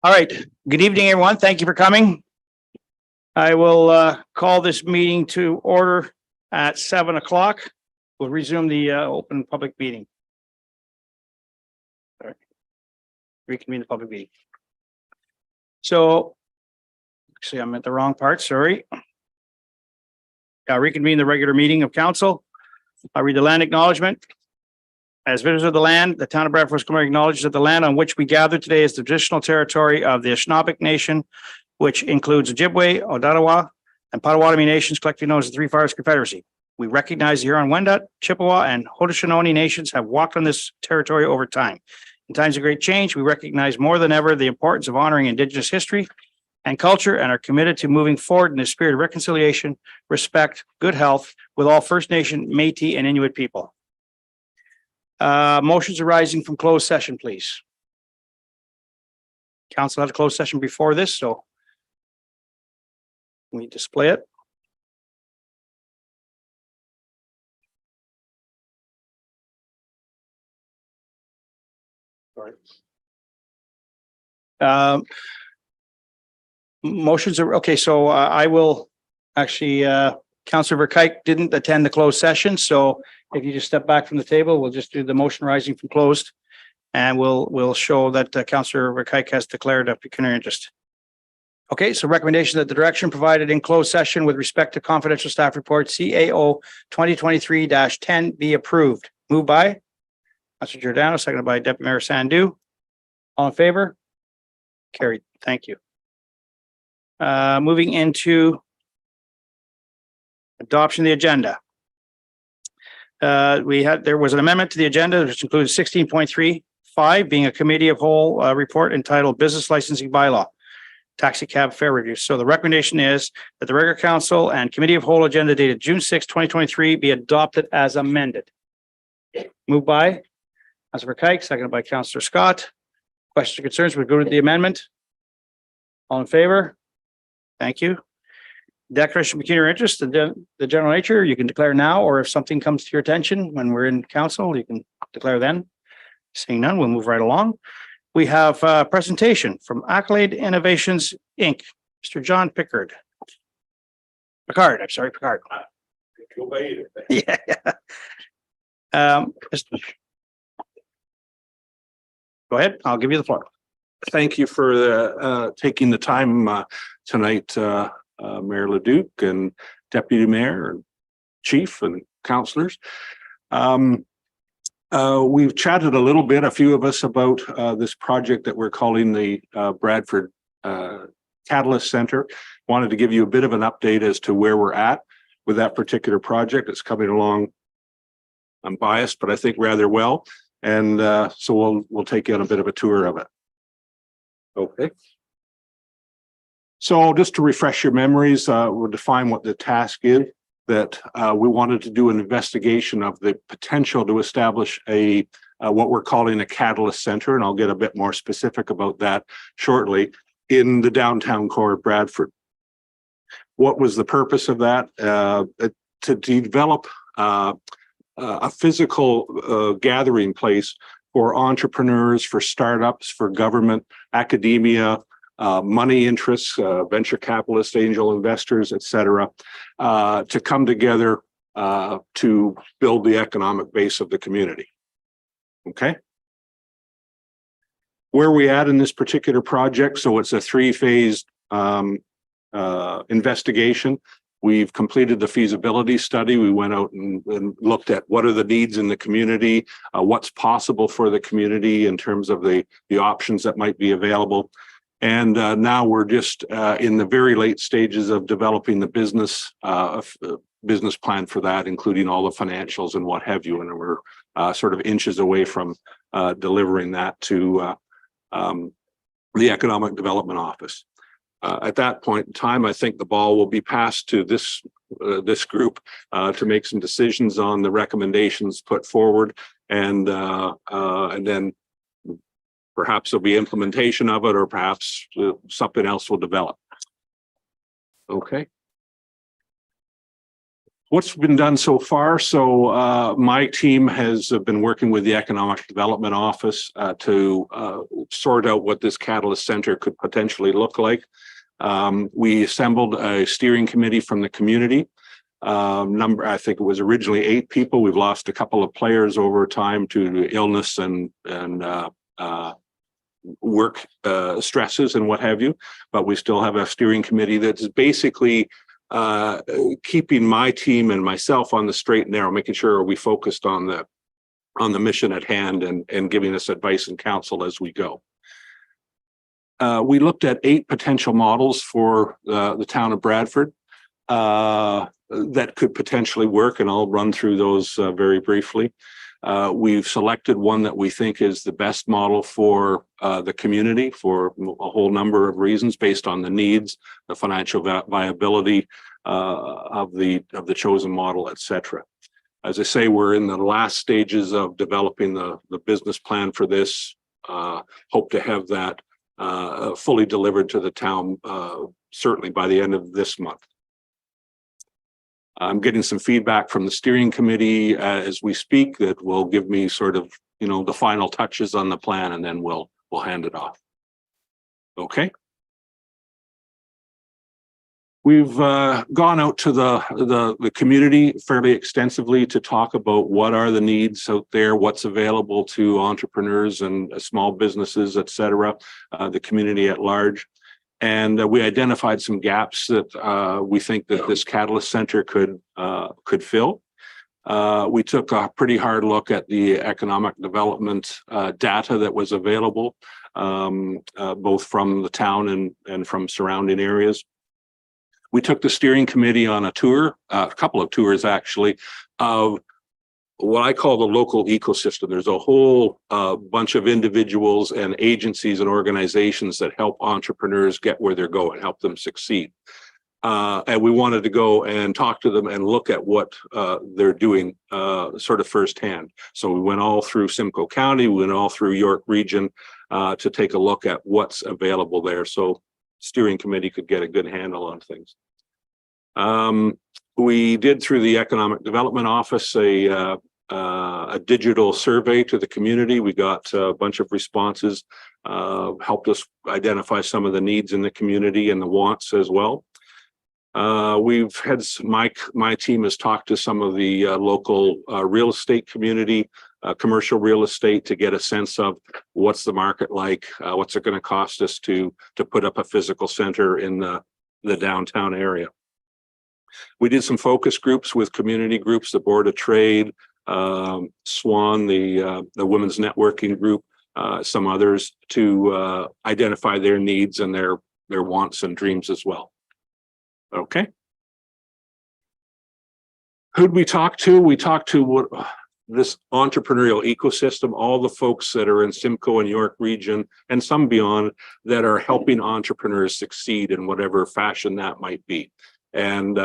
All right. Good evening, everyone. Thank you for coming. I will call this meeting to order at 7 o'clock. We'll resume the open public meeting. All right. Reconvene the public meeting. So, actually, I'm at the wrong part. Sorry. Reconvene the regular meeting of council. I'll read the land acknowledgement. As visitors of the land, the town of Bradford acknowledges that the land on which we gather today is the traditional territory of the Anishinaabeg Nation, which includes Ojibwe, Odawa, and Potawatomi nations, collectively known as the Three Fires Confederacy. We recognize the Huron-Wendat, Chippewa, and Haudenosaunee nations have walked on this territory over time. In times of great change, we recognize more than ever the importance of honoring Indigenous history and culture and are committed to moving forward in the spirit of reconciliation, respect, good health with all First Nation, Métis, and Inuit people. Motions arising from closed session, please. Council had a closed session before this, so we display it. All right. Motions are okay. So I will actually, Councillor Verkuyk didn't attend the closed session. So if you just step back from the table, we'll just do the motion rising from closed. And we'll show that Councillor Verkuyk has declared a pecuniary interest. Okay, so recommendation that the direction provided in closed session with respect to confidential staff report CAO 2023-10 be approved. Moved by Councillor Giordano, seconded by Deputy Mayor Sandu. All in favor? Carried. Thank you. Moving into adoption of the agenda. There was an amendment to the agenda, which includes 16.35 being a committee of whole report entitled Business Licensing Bylaw, Taxi Cab Fare Review. So the recommendation is that the regular council and committee of whole agenda dated June 6, 2023 be adopted as amended. Moved by Councillor Verkuyk, seconded by Councillor Scott. Questions or concerns? We go to the amendment. All in favor? Thank you. Declaration of pecuniary interest, the general nature, you can declare now, or if something comes to your attention when we're in council, you can declare then. Seeing none, we'll move right along. We have a presentation from Accolade Innovations, Inc. Mr. John Picard. Picard. Yeah. Go ahead. I'll give you the floor. Thank you for taking the time tonight, Mayor Leduc and Deputy Mayor and Chief and councillors. We've chatted a little bit, a few of us, about this project that we're calling the Bradford Catalyst Center. Wanted to give you a bit of an update as to where we're at with that particular project. It's coming along, I'm biased, but I think rather well. And so we'll take you on a bit of a tour of it. Okay. So just to refresh your memories, we'll define what the task is. That we wanted to do an investigation of the potential to establish a what we're calling a catalyst center, and I'll get a bit more specific about that shortly, in the downtown core of Bradford. What was the purpose of that? To develop a physical gathering place for entrepreneurs, for startups, for government, academia, money interests, venture capitalists, angel investors, etc., to come together to build the economic base of the community. Okay. Where are we at in this particular project? So it's a three-phased investigation. We've completed the feasibility study. We went out and looked at what are the needs in the community, what's possible for the community in terms of the options that might be available. And now we're just in the very late stages of developing the business plan for that, including all the financials and what have you. And we're sort of inches away from delivering that to the Economic Development Office. At that point in time, I think the ball will be passed to this group to make some decisions on the recommendations put forward, and then perhaps there'll be implementation of it, or perhaps something else will develop. Okay. What's been done so far? So my team has been working with the Economic Development Office to sort out what this Catalyst Center could potentially look like. We assembled a steering committee from the community. I think it was originally 8 people. We've lost a couple of players over time to illness and work stresses and what have you, but we still have a steering committee that's basically keeping my team and myself on the straight and narrow, making sure we focused on the mission at hand and giving us advice and counsel as we go. We looked at 8 potential models for the town of Bradford that could potentially work, and I'll run through those very briefly. We've selected one that we think is the best model for the community for a whole number of reasons based on the needs, the financial viability of the chosen model, etc. As I say, we're in the last stages of developing the business plan for this. Hope to have that fully delivered to the town certainly by the end of this month. I'm getting some feedback from the steering committee as we speak that will give me sort of, the final touches on the plan, and then we'll hand it off. Okay. We've gone out to the community fairly extensively to talk about what are the needs out there, what's available to entrepreneurs and small businesses, et cetera, the community at large. And we identified some gaps that we think that this Catalyst Center could fill. We took a pretty hard look at the economic development data that was available, both from the town and from surrounding areas. We took the steering committee on a tour, a couple of tours actually, of what I call the local ecosystem. There's a whole bunch of individuals and agencies and organizations that help entrepreneurs get where they're going, help them succeed. And we wanted to go and talk to them and look at what they're doing sort of firsthand. So we went all through Simcoe County, we went all through York Region to take a look at what's available there. So steering committee could get a good handle on things. We did through the Economic Development Office a digital survey to the community. We got a bunch of responses, helped us identify some of the needs in the community and the wants as well. We've had my team has talked to some of the local real estate community, commercial real estate, to get a sense of what's the market like, what's it going to cost us to put up a physical center in the downtown area. We did some focus groups with community groups, the Board of Trade, SWAN, the Women's Networking Group, some others, to identify their needs and their wants and dreams as well. Okay. Who'd we talk to? We talked to this entrepreneurial ecosystem, all the folks that are in Simcoe and York Region and some beyond that are helping entrepreneurs succeed in whatever fashion that might be. And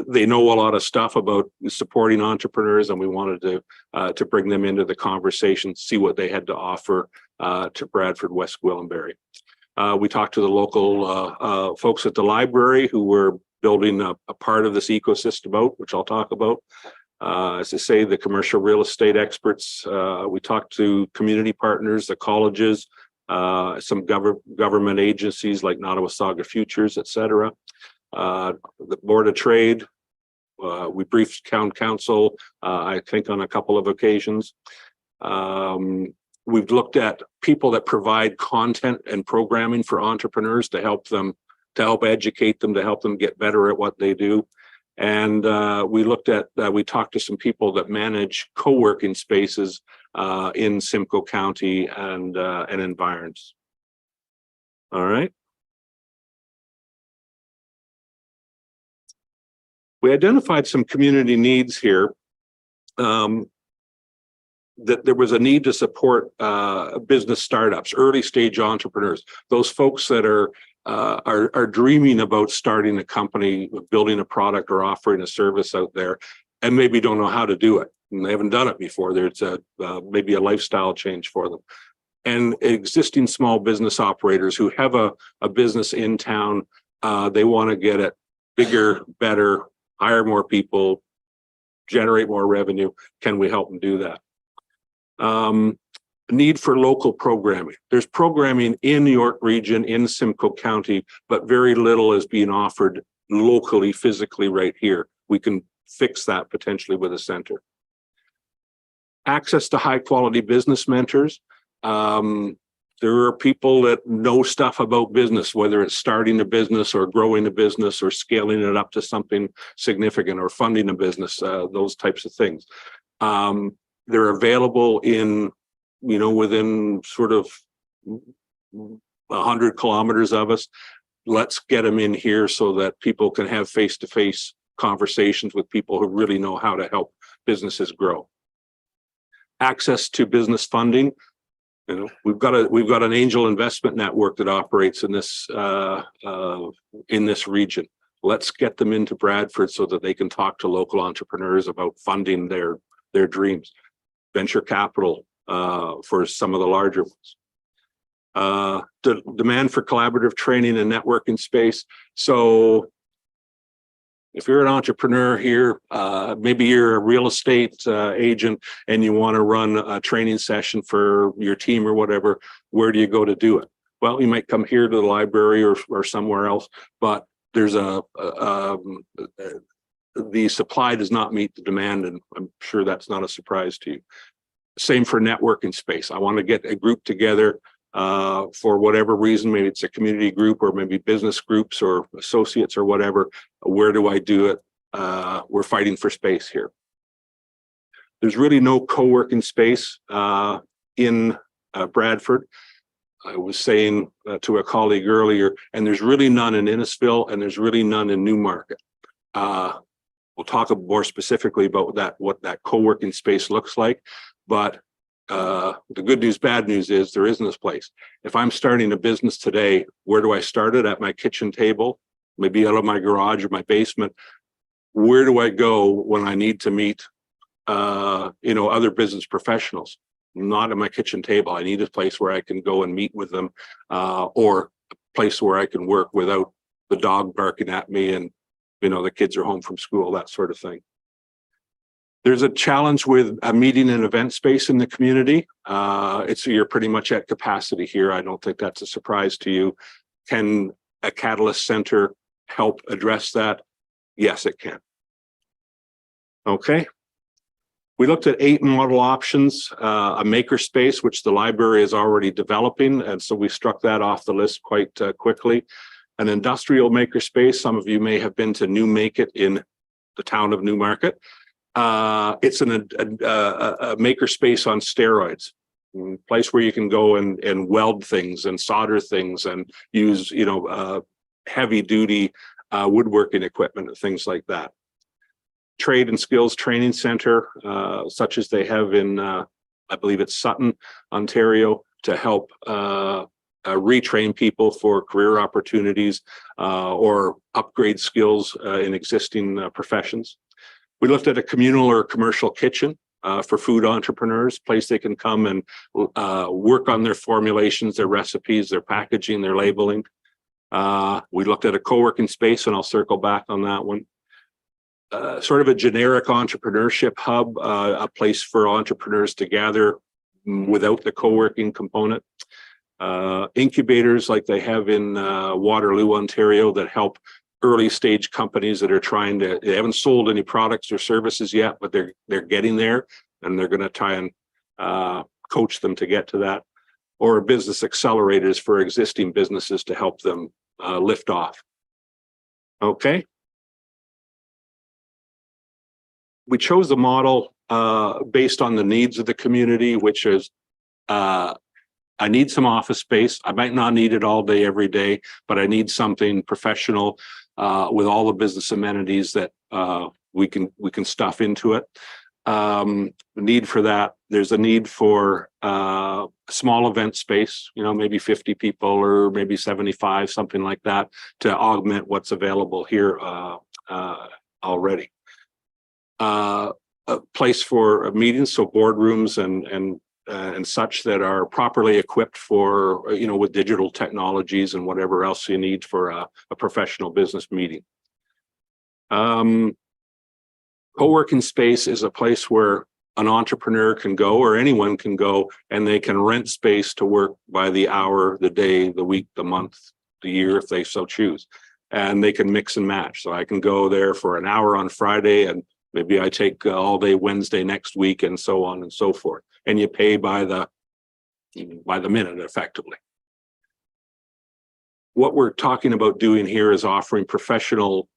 they know a lot of stuff about supporting entrepreneurs, and we wanted to bring them into the conversation, see what they had to offer to Bradford, West Gwillimbury. We talked to the local folks at the library who were building a part of this ecosystem out, which I'll talk about. As I say, the commercial real estate experts. We talked to community partners, the colleges, some government agencies like Nottawasaga Futures, et cetera. The Board of Trade. We briefed town council, I think, on a couple of occasions. We've looked at people that provide content and programming for entrepreneurs to help educate them, to help them get better at what they do. And we talked to some people that manage co-working spaces in Simcoe County and environs. All right. We identified some community needs here. That there was a need to support business startups, early stage entrepreneurs, those folks that are dreaming about starting a company, building a product or offering a service out there, and maybe don't know how to do it. And they haven't done it before. There's maybe a lifestyle change for them. And existing small business operators who have a business in town, they want to get it bigger, better, hire more people, generate more revenue. Can we help them do that? Need for local programming. There's programming in York Region, in Simcoe County, but very little is being offered locally, physically right here. We can fix that potentially with a center. Access to high quality business mentors. There are people that know stuff about business, whether it's starting a business or growing a business or scaling it up to something significant or funding a business, those types of things. They're available in, within sort of 100 kilometers of us. Let's get them in here so that people can have face-to-face conversations with people who really know how to help businesses grow. Access to business funding. We've got an angel investment network that operates in this region. Let's get them into Bradford so that they can talk to local entrepreneurs about funding their dreams. Venture capital for some of the larger ones. The demand for collaborative training and networking space. So if you're an entrepreneur here, maybe you're a real estate agent and you want to run a training session for your team or whatever, where do you go to do it? Well, you might come here to the library or somewhere else, but there's the supply does not meet the demand, and I'm sure that's not a surprise to you. Same for networking space. I want to get a group together for whatever reason, maybe it's a community group or maybe business groups or associates or whatever. Where do I do it? We're fighting for space here. There's really no co-working space in Bradford. I was saying to a colleague earlier, and there's really none in Innisfil and there's really none in Newmarket. We'll talk more specifically about what that co-working space looks like, but the good news, bad news is there isn't this place. If I'm starting a business today, where do I start it? At my kitchen table, maybe out of my garage or my basement. Where do I go when I need to meet, other business professionals? Not at my kitchen table. I need a place where I can go and meet with them, or a place where I can work without the dog barking at me and, the kids are home from school, that sort of thing. There's a challenge with a meeting and event space in the community. You're pretty much at capacity here. I don't think that's a surprise to you. Can a Catalyst Center help address that? Yes, it can. Okay. We looked at 8 model options, a makerspace, which the library is already developing. And so we struck that off the list quite quickly. An industrial makerspace. Some of you may have been to New Make It in the town of Newmarket. It's a makerspace on steroids, a place where you can go and weld things and solder things and use, heavy duty woodworking equipment and things like that. Trade and skills training center, such as they have in, I believe it's Sutton, Ontario, to help retrain people for career opportunities or upgrade skills in existing professions. We looked at a communal or commercial kitchen for food entrepreneurs, place they can come and work on their formulations, their recipes, their packaging, their labeling. We looked at a co-working space, and I'll circle back on that one. Sort of a generic entrepreneurship hub, a place for entrepreneurs to gather without the co-working component. Incubators like they have in Waterloo, Ontario, that help early stage companies that are they haven't sold any products or services yet, but they're getting there, and they're going to try and coach them to get to that. Or business accelerators for existing businesses to help them lift off. Okay. We chose the model based on the needs of the community, which is I need some office space. I might not need it all day, every day, but I need something professional with all the business amenities that we can stuff into it. The need for that. There's a need for a small event space, maybe 50 people or maybe 75, something like that, to augment what's available here already. A place for meetings, so boardrooms and such that are properly equipped for, with digital technologies and whatever else you need for a professional business meeting. Co-working space is a place where an entrepreneur can go, or anyone can go, and they can rent space to work by the hour, the day, the week, the month, the year, if they so choose. And they can mix and match. So I can go there for an hour on Friday, and maybe I take all day Wednesday next week, and so on and so forth. And you pay by the minute, effectively. What we're talking about doing here is offering professional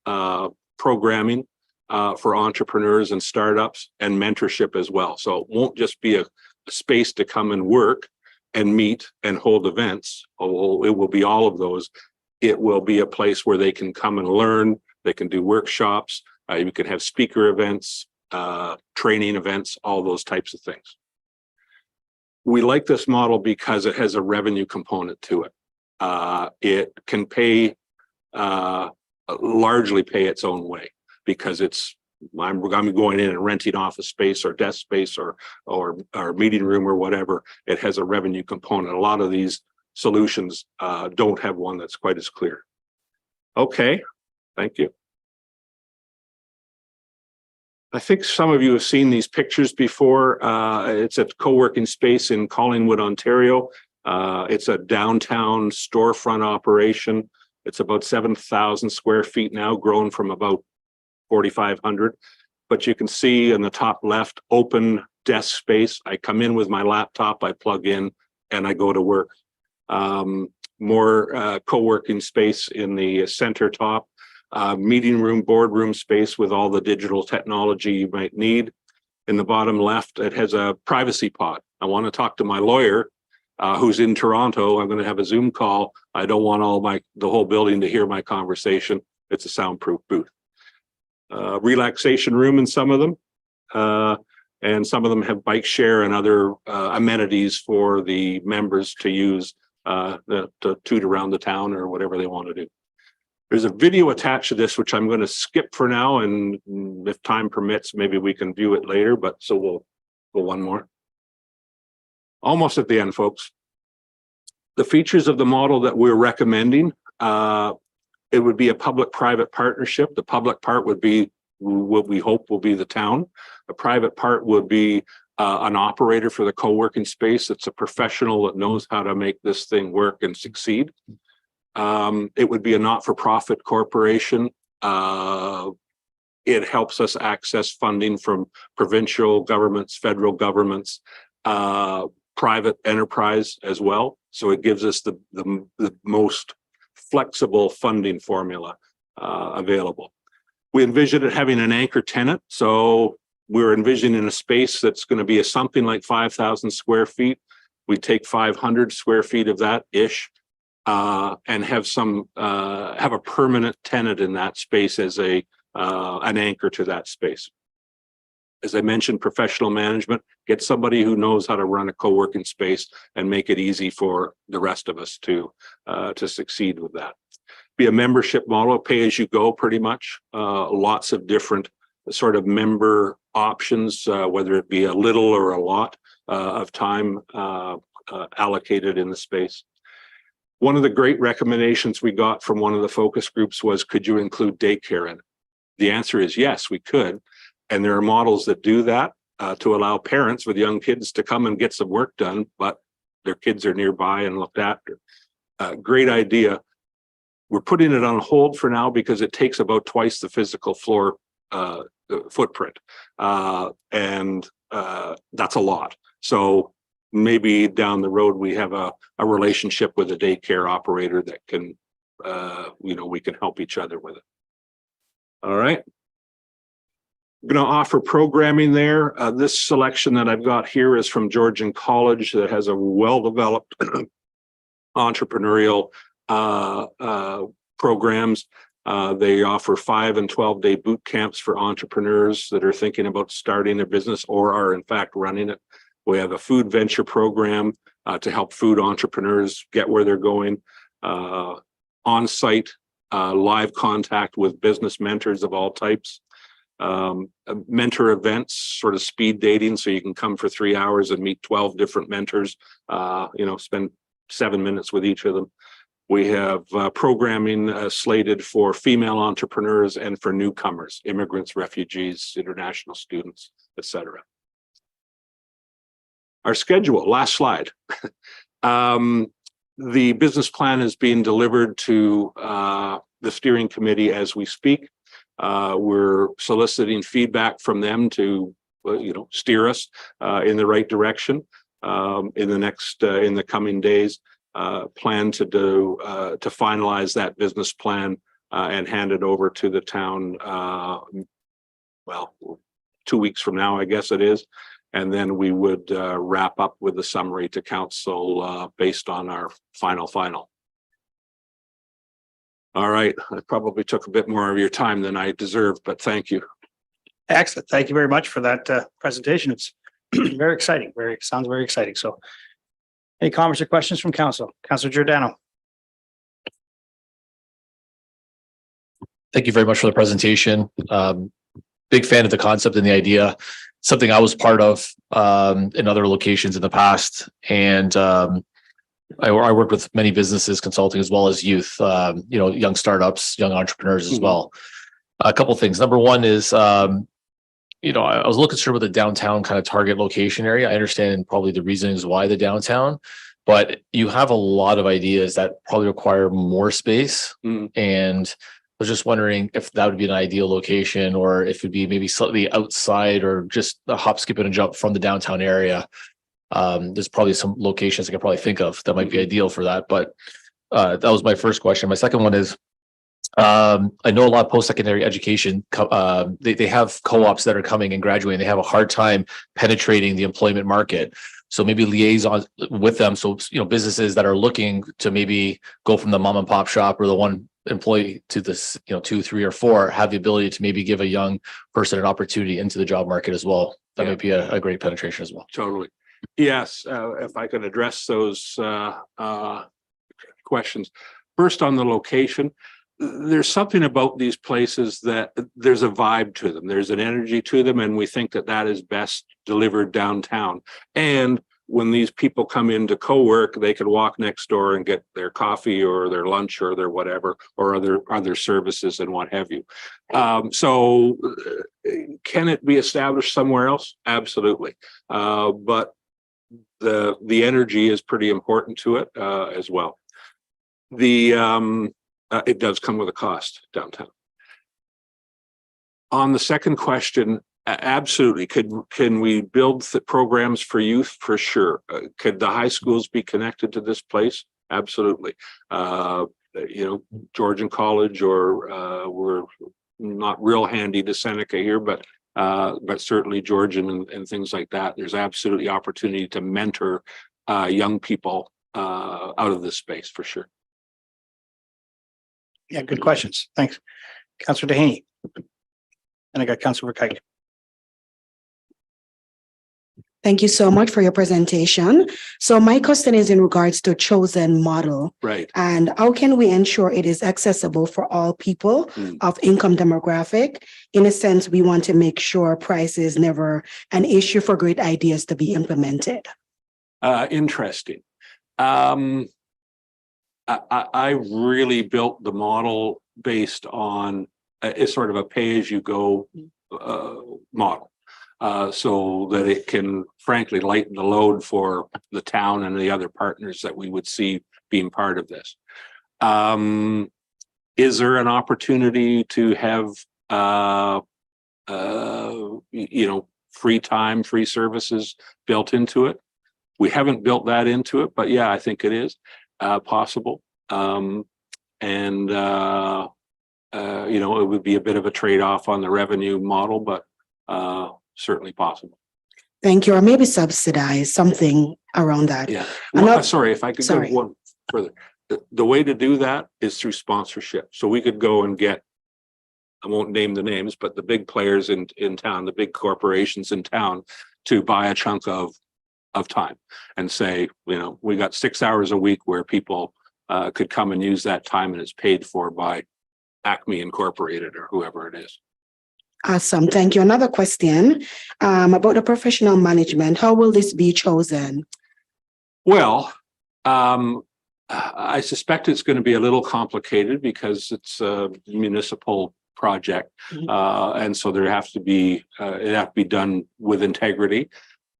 programming for entrepreneurs and startups, and mentorship as well. So it won't just be a space to come and work and meet and hold events. Oh, it will be all of those. It will be a place where they can come and learn. They can do workshops. You can have speaker events, training events, all those types of things. We like this model because it has a revenue component to it. It can largely pay its own way, because I'm going in and renting office space or desk space or meeting room or whatever. It has a revenue component. A lot of these solutions don't have one that's quite as clear. Okay, thank you. I think some of you have seen these pictures before. It's a co-working space in Collingwood, Ontario. It's a downtown storefront operation. It's about 7,000 square feet now, grown from about 4,500. But you can see in the top left, open desk space. I come in with my laptop, I plug in, and I go to work. More co-working space in the center top. Meeting room, boardroom space with all the digital technology you might need. In the bottom left, it has a privacy pod. I want to talk to my lawyer who's in Toronto. I'm going to have a Zoom call. I don't want the whole building to hear my conversation. It's a soundproof booth. Relaxation room in some of them. And some of them have bike share and other amenities for the members to use to toot around the town or whatever they want to do. There's a video attached to this, which I'm going to skip for now, and if time permits, maybe we can view it later, but so we'll go one more. Almost at the end, folks. The features of the model that we're recommending, it would be a public-private partnership. The public part would be what we hope will be the town. The private part would be an operator for the co-working space. That's a professional that knows how to make this thing work and succeed. It would be a not-for-profit corporation. It helps us access funding from provincial governments, federal governments, private enterprise as well. So it gives us the most flexible funding formula available. We envision it having an anchor tenant. So we're envisioning a space that's going to be something like 5,000 square feet. We take 500 square feet of that ish. And have a permanent tenant in that space as an anchor to that space. As I mentioned, professional management, get somebody who knows how to run a co-working space and make it easy for the rest of us to succeed with that. Be a membership model, pay as you go pretty much. Lots of different sort of member options, whether it be a little or a lot of time allocated in the space. One of the great recommendations we got from one of the focus groups was, could you include daycare in it? The answer is yes, we could. And there are models that do that to allow parents with young kids to come and get some work done, but their kids are nearby and looked after. Great idea. We're putting it on hold for now because it takes about twice the physical floor footprint. And that's a lot. So maybe down the road, we have a relationship with a daycare operator that can, we can help each other with it. All right. I'm going to offer programming there. This selection that I've got here is from Georgian College that has a well-developed entrepreneurial programs. They offer 5 and 12-day boot camps for entrepreneurs that are thinking about starting a business or are in fact running it. We have a food venture program to help food entrepreneurs get where they're going. On-site live contact with business mentors of all types. Mentor events, sort of speed dating, so you can come for 3 hours and meet 12 different mentors, spend 7 minutes with each of them. We have programming slated for female entrepreneurs and for newcomers, immigrants, refugees, international students, etc. Our schedule, last slide. The business plan is being delivered to the steering committee as we speak. We're soliciting feedback from them to, steer us in the right direction in the coming days. Plan to finalize that business plan and hand it over to the town. 2 weeks from now, I guess it is. And then we would wrap up with the summary to council based on our final. All right, I probably took a bit more of your time than I deserved, but thank you. Excellent. Thank you very much for that presentation. It's very exciting. Sounds very exciting. So any comments or questions from council? Councilor Giordano. Thank you very much for the presentation. Big fan of the concept and the idea. Something I was part of in other locations in the past. And I worked with many businesses consulting as well as youth, young startups, young entrepreneurs as well. A couple of things. Number one is, I was a little concerned with the downtown kind of target location area. I understand probably the reasons why the downtown, but you have a lot of ideas that probably require more space. And I was just wondering if that would be an ideal location, or if it'd be maybe slightly outside, or just a hop, skip, and a jump from the downtown area. There's probably some locations I could probably think of that might be ideal for that. But that was my first question. My second one is, I know a lot of post-secondary education, they have co-ops that are coming and graduating. They have a hard time penetrating the employment market. So maybe liaison with them. So, businesses that are looking to maybe go from the mom and pop shop or the one employee to this, 2, 3, or 4, have the ability to maybe give a young person an opportunity into the job market as well. That might be a great penetration as well. Totally. Yes. If I could address those questions. First, on the location, there's something about these places that there's a vibe to them. There's an energy to them. And we think that is best delivered downtown. And when these people come in to co-work, they can walk next door and get their coffee or their lunch or their whatever, or other services and what have you. So can it be established somewhere else? Absolutely. But the energy is pretty important to it as well. It does come with a cost downtown. On the second question, absolutely. Can we build programs for youth? For sure. Could the high schools be connected to this place? Absolutely. Georgian College, or we're not real handy to Seneca here, but certainly Georgian and things like that. There's absolutely opportunity to mentor young people out of this space for sure. Yeah, good questions. Thanks. Councillor Dehaney. And I got Councillor Verkuyk. Thank you so much for your presentation. So my question is in regards to chosen model. Right. And how can we ensure it is accessible for all people of income demographic? In a sense, we want to make sure price is never an issue for great ideas to be implemented. Interesting. I really built the model based on a sort of a pay-as-you-go model, so that it can, frankly, lighten the load for the town and the other partners that we would see being part of this. Is there an opportunity to have, free time, free services built into it? We haven't built that into it, but yeah, I think it is possible. It would be a bit of a trade-off on the revenue model, but certainly possible. Thank you. Or maybe subsidize something around that. Yeah. Well, sorry, if I could go one further. The way to do that is through sponsorship. So we could go and get, I won't name the names, but the big players in town, the big corporations in town, to buy a chunk of time and say, we got 6 hours a week where people could come and use that time, and it's paid for by Acme Incorporated or whoever it is. Awesome. Thank you. Another question about the professional management. How will this be chosen? Well, I suspect it's going to be a little complicated because it's a municipal project. And so there has to be, it have to be done with integrity.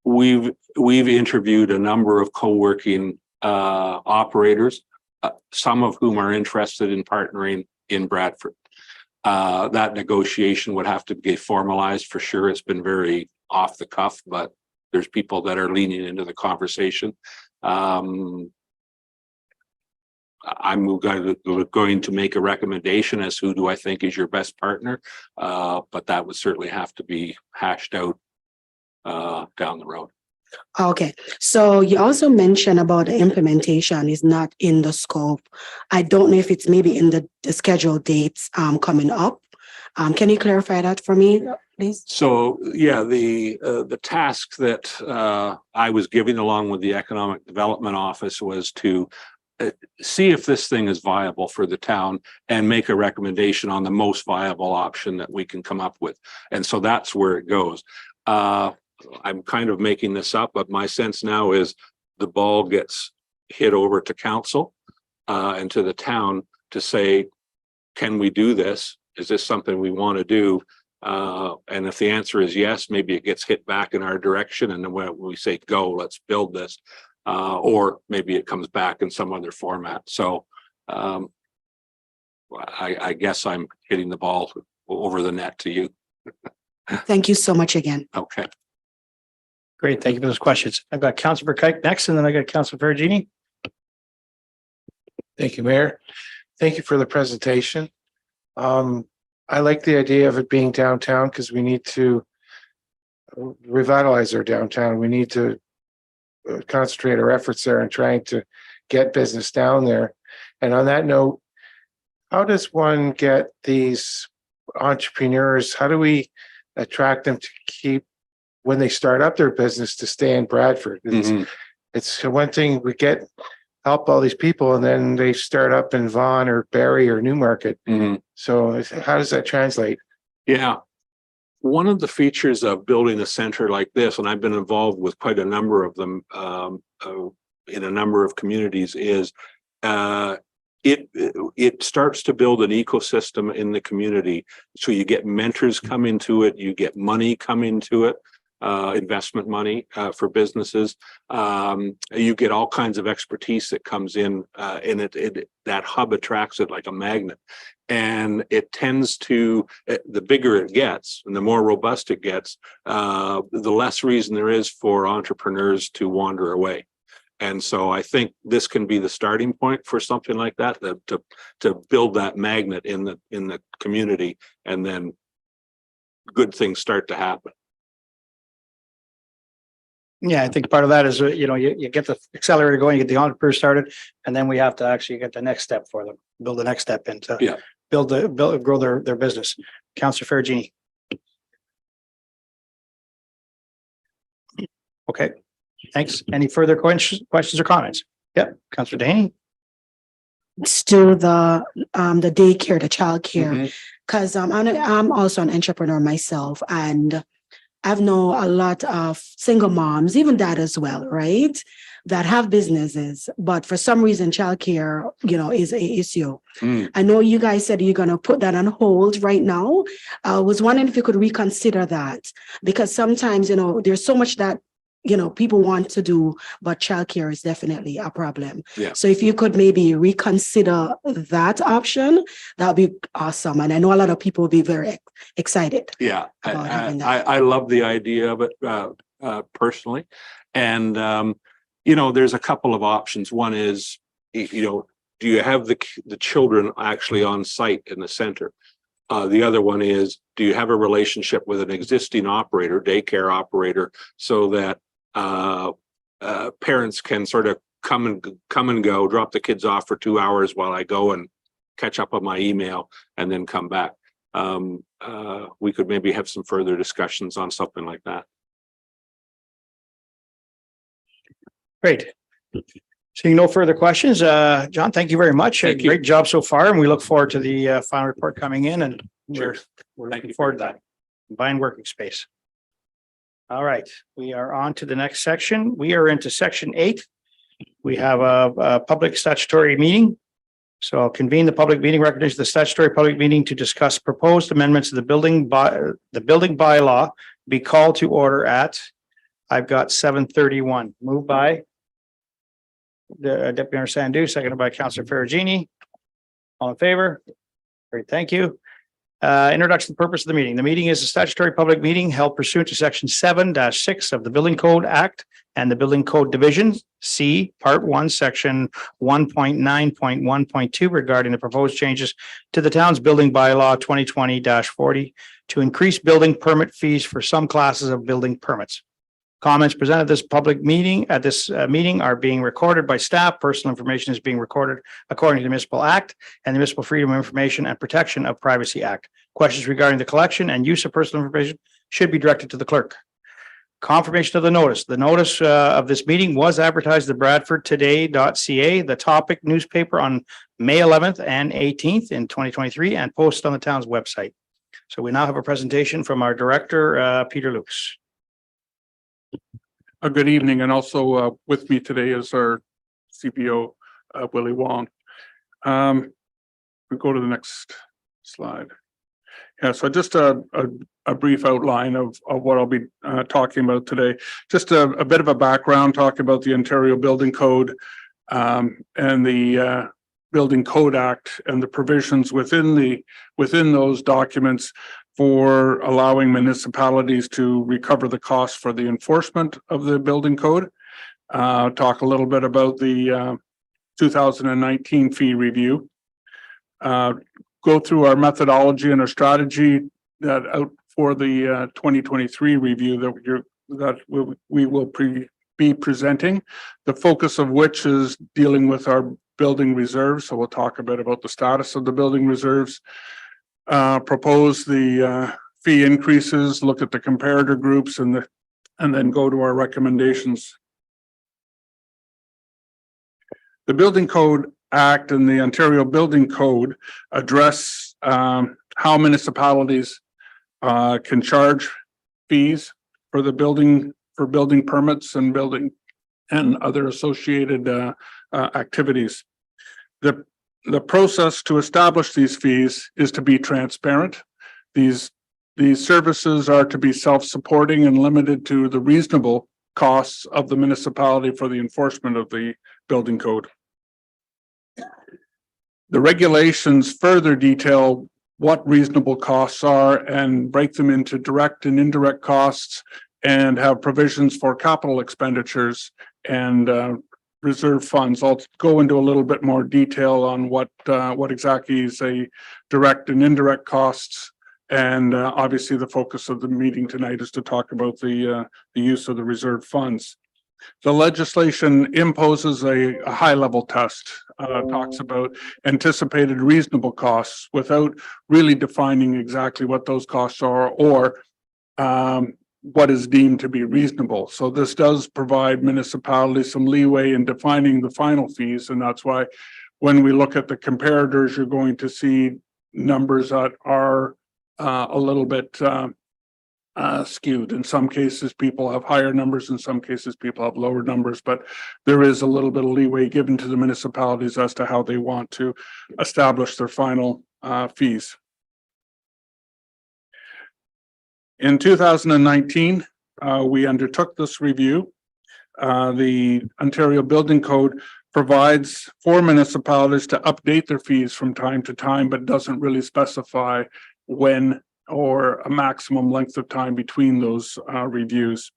We've interviewed a number of co-working operators, some of whom are interested in partnering in Bradford. That negotiation would have to be formalized for sure. It's been very off the cuff, but there's people that are leaning into the conversation. I'm going to make a recommendation as who do I think is your best partner, but that would certainly have to be hashed out down the road. Okay, so you also mentioned about the implementation is not in the scope. I don't know if it's maybe in the scheduled dates coming up. Can you clarify that for me, please? So yeah, the task that I was giving along with the Economic Development Office was to see if this thing is viable for the town and make a recommendation on the most viable option that we can come up with. And so that's where it goes. I'm kind of making this up, but my sense now is the ball gets hit over to council and to the town to say, can we do this? Is this something we want to do? And if the answer is yes, maybe it gets hit back in our direction. And then when we say, go, let's build this. Or maybe it comes back in some other format. So I guess I'm hitting the ball over the net to you. Thank you so much again. Okay. Great. Thank you for those questions. I've got Councilor Kite next, and then I got Councilor Ferragini. Thank you, Mayor. Thank you for the presentation. I like the idea of it being downtown because we need to revitalize our downtown. We need to concentrate our efforts there and trying to get business down there. And on that note, how does one get these entrepreneurs? How do we attract them to keep, when they start up their business, to stay in Bradford? It's one thing we help all these people and then they start up in Vaughan or Barrie or Newmarket. So how does that translate? Yeah. One of the features of building a center like this, and I've been involved with quite a number of them in a number of communities, is it starts to build an ecosystem in the community. So you get mentors come into it, you get money come into it, investment money for businesses. You get all kinds of expertise that comes in, and that hub attracts it like a magnet. And it tends to, the bigger it gets and the more robust it gets, the less reason there is for entrepreneurs to wander away. And so I think this can be the starting point for something like that, to build that magnet in the community, and then good things start to happen. Yeah, I think part of that is, you get the accelerator going, you get the entrepreneur started, and then we have to actually get the next step for them, build the next step into grow their business. Councilor Ferragini. Okay, thanks. Any further questions or comments? Yep, Councilor Dehaney. Still the daycare, the childcare, because I'm also an entrepreneur myself, and I've known a lot of single moms, even that as well, right? That have businesses, but for some reason, childcare, is an issue. I know you guys said you're going to put that on hold right now. I was wondering if you could reconsider that, because sometimes, there's so much that, people want to do, but childcare is definitely a problem. Yeah. So if you could maybe reconsider that option, that would be awesome. And I know a lot of people will be very excited. Yeah, about having that. I love the idea of it personally. And, there's a couple of options. One is, do you have the children actually on site in the center? The other one is, do you have a relationship with an existing operator, daycare operator, so that parents can sort of come and go, drop the kids off for 2 hours while I go and catch up on my email and then come back? We could maybe have some further discussions on something like that. Great. Seeing no further questions, John, thank you very much. Thank you. Great job so far, and we look forward to the final report coming in, and we're Thank looking you. forward to that. Combined working space. All right, we are on to the next section. We are into section 8. We have a public statutory meeting. So I'll convene the public meeting, recognize the statutory public meeting to discuss proposed amendments to the building bylaw be called to order at, I've got 7:31. Moved by the Deputy Mayor Sandu, seconded by Councillor Faragini. All in favor? Great, thank you. Introduction, purpose of the meeting. The meeting is a statutory public meeting held pursuant to section 7-6 of the Building Code Act and the Building Code Division C, Part 1, Section 1.9.1.2 regarding the proposed changes to the town's building bylaw 2020-40 to increase building permit fees for some classes of building permits. Comments presented at this public meeting are being recorded by staff. Personal information is being recorded according to the Municipal Act and the Municipal Freedom of Information and Protection of Privacy Act. Questions regarding the collection and use of personal information should be directed to the clerk. Confirmation of the notice. The notice of this meeting was advertised at bradfordtoday.ca, the topic newspaper, on May 11th and 18th in 2023 and posted on the town's website. So we now have a presentation from our director, Peter Lukes. A good evening, and also with me today is our CPO, Willie Wong. We go to the next slide. Yeah, so just a brief outline of what I'll be talking about today. Just a bit of a background, talking about the Ontario Building Code and the Building Code Act and the provisions within those documents for allowing municipalities to recover the costs for the enforcement of the building code. Talk a little bit about the 2019 fee review. Go through our methodology and our strategy that out for the 2023 review that we will be presenting. The focus of which is dealing with our building reserves. So we'll talk a bit about the status of the building reserves. Propose the fee increases, look at the comparator groups, and then go to our recommendations. The Building Code Act and the Ontario Building Code address how municipalities can charge fees for the building permits and building and other associated activities. The process to establish these fees is to be transparent. These services are to be self-supporting and limited to the reasonable costs of the municipality for the enforcement of the building code. The regulations further detail what reasonable costs are and break them into direct and indirect costs, and have provisions for capital expenditures and reserve funds. I'll go into a little bit more detail on what exactly is a direct and indirect costs. And obviously the focus of the meeting tonight is to talk about the use of the reserve funds. The legislation imposes a high-level test, talks about anticipated reasonable costs without really defining exactly what those costs are or what is deemed to be reasonable. So this does provide municipalities some leeway in defining the final fees, and that's why when we look at the comparators, you're going to see numbers that are a little bit skewed. In some cases, people have higher numbers. In some cases, people have lower numbers, but there is a little bit of leeway given to the municipalities as to how they want to establish their final fees. In 2019, we undertook this review. The Ontario Building Code provides for municipalities to update their fees from time to time, but doesn't really specify when or a maximum length of time between those reviews.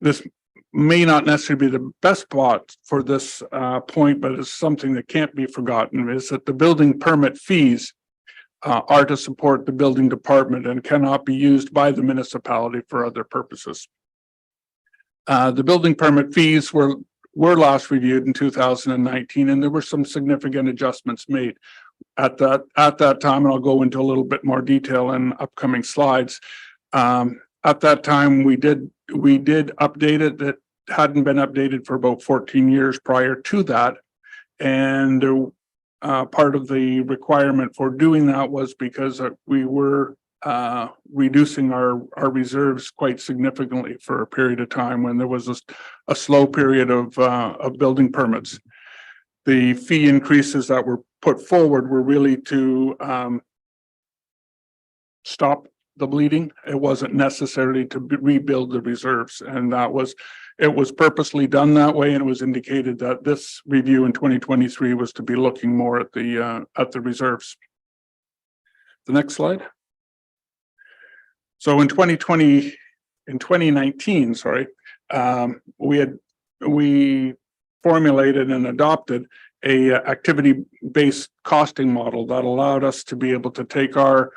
This may not necessarily be the best spot for this point, but it's something that can't be forgotten, is that the building permit fees are to support the building department and cannot be used by the municipality for other purposes. The building permit fees were last reviewed in 2019, and there were some significant adjustments made at that time, and I'll go into a little bit more detail in upcoming slides. At that time, we did update it. That hadn't been updated for about 14 years prior to that, and part of the requirement for doing that was because we were reducing our reserves quite significantly for a period of time when there was a slow period of building permits. The fee increases that were put forward were really to stop the bleeding. It wasn't necessarily to rebuild the reserves, and it was purposely done that way, and it was indicated that this review in 2023 was to be looking more at the reserves. The next slide. So in 2019, we formulated and adopted a activity-based costing model that allowed us to be able to take our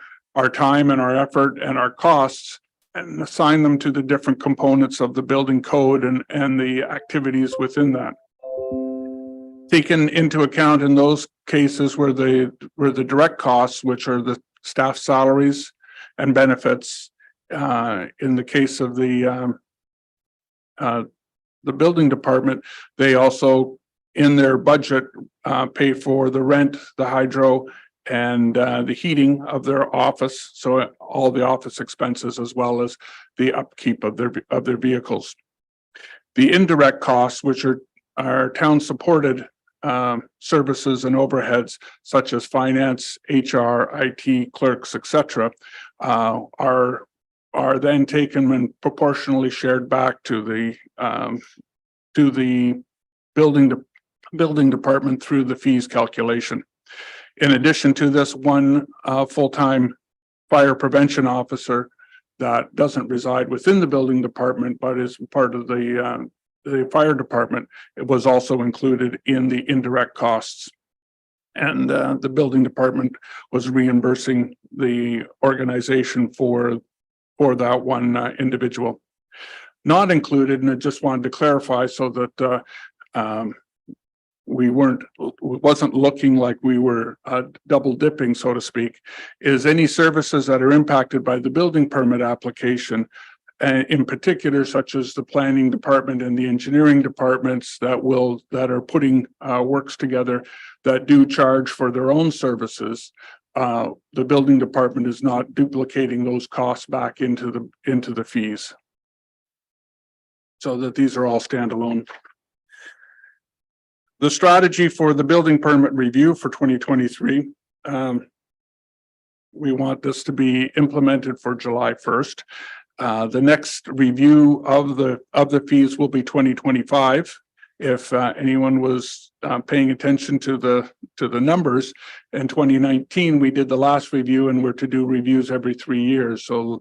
time and our effort and our costs and assign them to the different components of the building code and the activities within that. Taken into account in those cases were the direct costs, which are the staff salaries and benefits. In the case of the building department, they also in their budget pay for the rent, the hydro, and the heating of their office, so all the office expenses as well as the upkeep of their vehicles. The indirect costs, which are town supported services and overheads such as finance, HR, IT, clerks, etc., are then taken and proportionally shared back to the building department through the fees calculation. In addition to this, one full-time fire prevention officer that doesn't reside within the building department but is part of the fire department, it was also included in the indirect costs. And the building department was reimbursing the organization for that one individual. Not included, and I just wanted to clarify so that it wasn't looking like we were double dipping, so to speak, is any services that are impacted by the building permit application, in particular, such as the planning department and the engineering departments that are putting works together that do charge for their own services. The building department is not duplicating those costs back into the fees, so that these are all standalone. The strategy for the building permit review for 2023, we want this to be implemented for July 1st. The next review of the fees will be 2025. If anyone was paying attention to the numbers, in 2019 we did the last review, and we're to do reviews every 3 years. So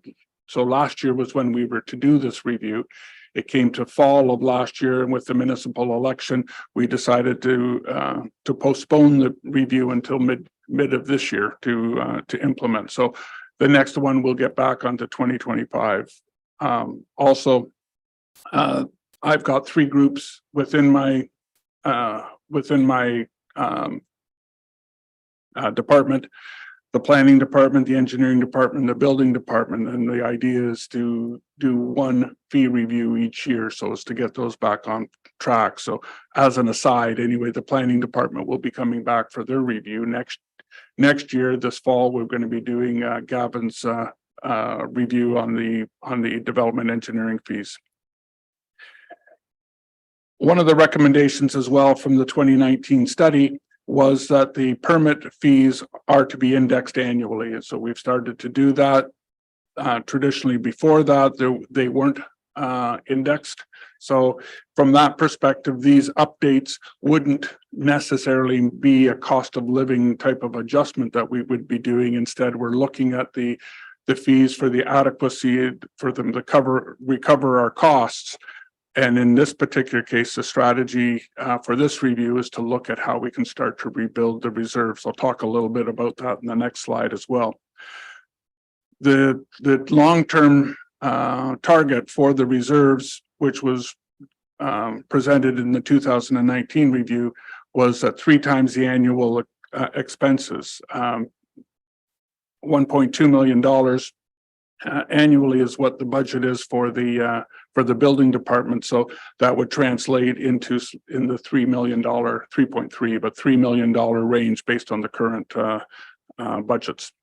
last year was when we were to do this review. It came to fall of last year, and with the municipal election, we decided to postpone the review until mid of this year to implement. So the next one will get back onto 2025. Also, I've got 3 groups within my department: the planning department, the engineering department, the building department, and the idea is to do one fee review each year so as to get those back on track. So as an aside, anyway, the planning department will be coming back for their review next year. This fall, we're going to be doing Gavin's review on the development engineering fees. One of the recommendations as well from the 2019 study was that the permit fees are to be indexed annually. And so we've started to do that. Traditionally before that, they weren't indexed. So from that perspective, these updates wouldn't necessarily be a cost of living type of adjustment that we would be doing. Instead, we're looking at the fees for the adequacy for them to recover our costs. And in this particular case, the strategy for this review is to look at how we can start to rebuild the reserves. I'll talk a little bit about that in the next slide as well. The long-term target for the reserves, which was presented in the 2019 review, was at 3 times the annual expenses. $1.2 million annually is what the budget is for the building department. So that would translate in the $3 million, 3.3, but $3 million range based on the current budgets.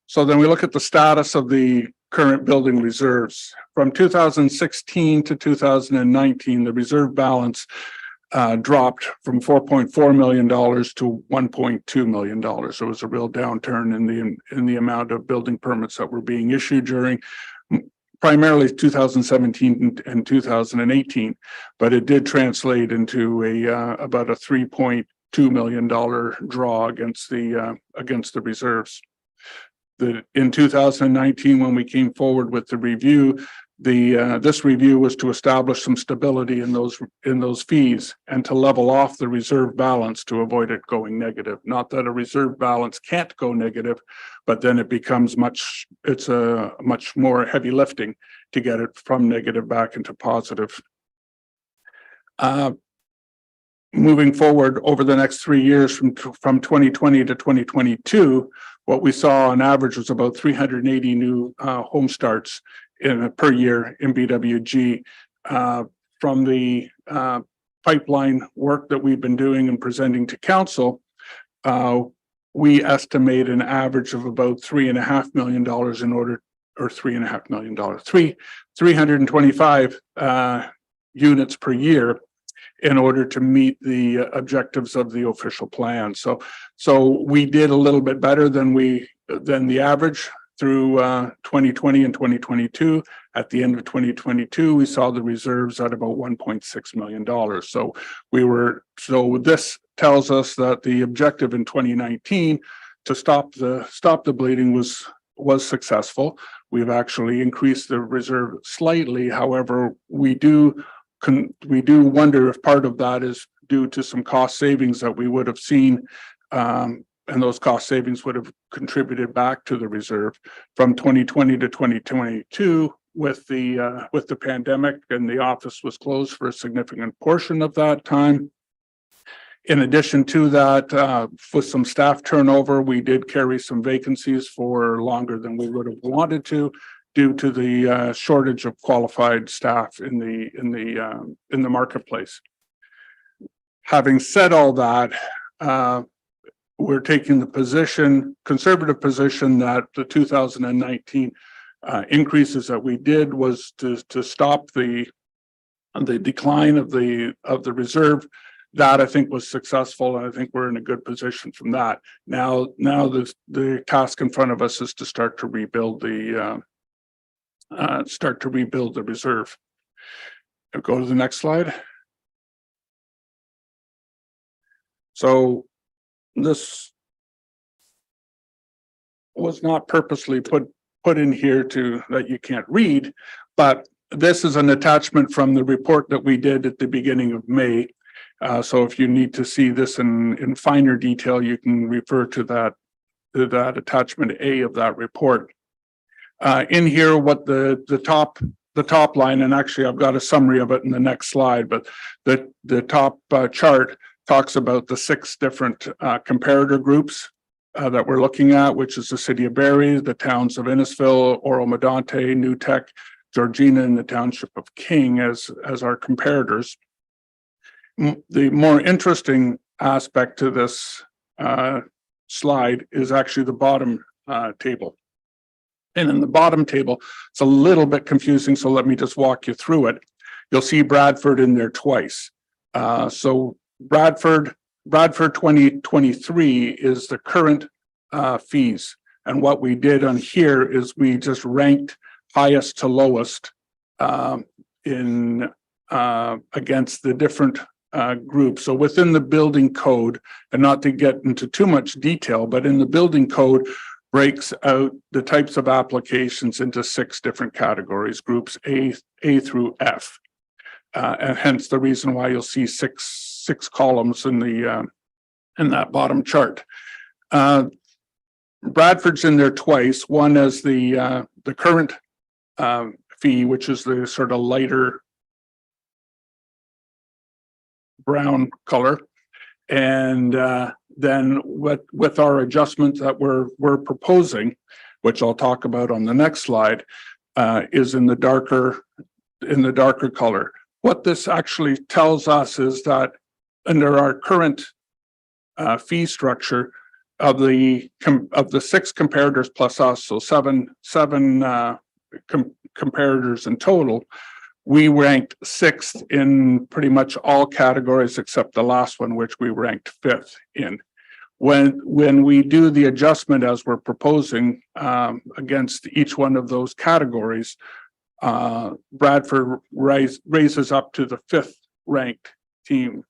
So then we look at the status of the current building reserves. From 2016 to 2019, the reserve balance dropped from $4.4 million to $1.2 million. So it was a real downturn in the amount of building permits that were being issued during primarily 2017 and 2018, but it did translate into about a $3.2 million draw against the reserves. In 2019, when we came forward with the review, this review was to establish some stability in those fees and to level off the reserve balance to avoid it going negative. Not that a reserve balance can't go negative, but then it becomes it's a much more heavy lifting to get it from negative back into positive. Moving forward over the next 3 years from 2020 to 2022, what we saw on average was about 380 new home starts per year in BWG. From the pipeline work that we've been doing and presenting to council, we estimate an average of about $3.5 million in order, or $3.5 million, 325 units per year in order to meet the objectives of the official plan. So we did a little bit better than the average through 2020 and 2022. At the end of 2022, we saw the reserves at about $1.6 million. So this tells us that the objective in 2019 to stop the bleeding was successful. We've actually increased the reserve slightly. However, we do wonder if part of that is due to some cost savings that we would have seen, and those cost savings would have contributed back to the reserve from 2020 to 2022 with the pandemic, and the office was closed for a significant portion of that time. In addition to that, with some staff turnover, we did carry some vacancies for longer than we would have wanted to, due to the shortage of qualified staff in the marketplace. Having said all that, we're taking the conservative position that the 2019 increases that we did was to stop the decline of the reserve. That I think was successful, and I think we're in a good position from that. Now the task in front of us is to start to rebuild the reserve. I'll go to the next slide. So this was not purposely put in here that you can't read, but this is an attachment from the report that we did at the beginning of May. So if you need to see this in finer detail, you can refer to that attachment A of that report. In here, what the top line, and actually I've got a summary of it in the next slide, but the top chart talks about the 6 different comparator groups that we're looking at, which is the city of Barrie, the towns of Innisfil, Oro-Medonte, New Tech, Georgina, and the township of King as our comparators. The more interesting aspect to this slide is actually the bottom table. And in the bottom table, it's a little bit confusing, so let me just walk you through it. You'll see Bradford in there twice. So Bradford 2023 is the current fees. And what we did on here is we just ranked highest to lowest against the different groups. So within the building code, and not to get into too much detail, but in the building code breaks out the types of applications into 6 different categories, groups A through F. And hence the reason why you'll see six columns in that bottom chart. Bradford's in there twice, one as the current fee, which is the sort of lighter brown color, and then with our adjustments that we're proposing, which I'll talk about on the next slide, is in the darker color. What this actually tells us is that under our current fee structure, of the 6 comparators plus us, so seven comparators in total, we ranked 6th in pretty much all categories except the last one, which we ranked 5th in. When we do the adjustment as we're proposing against each one of those categories, Bradford raises up to the 5th ranked team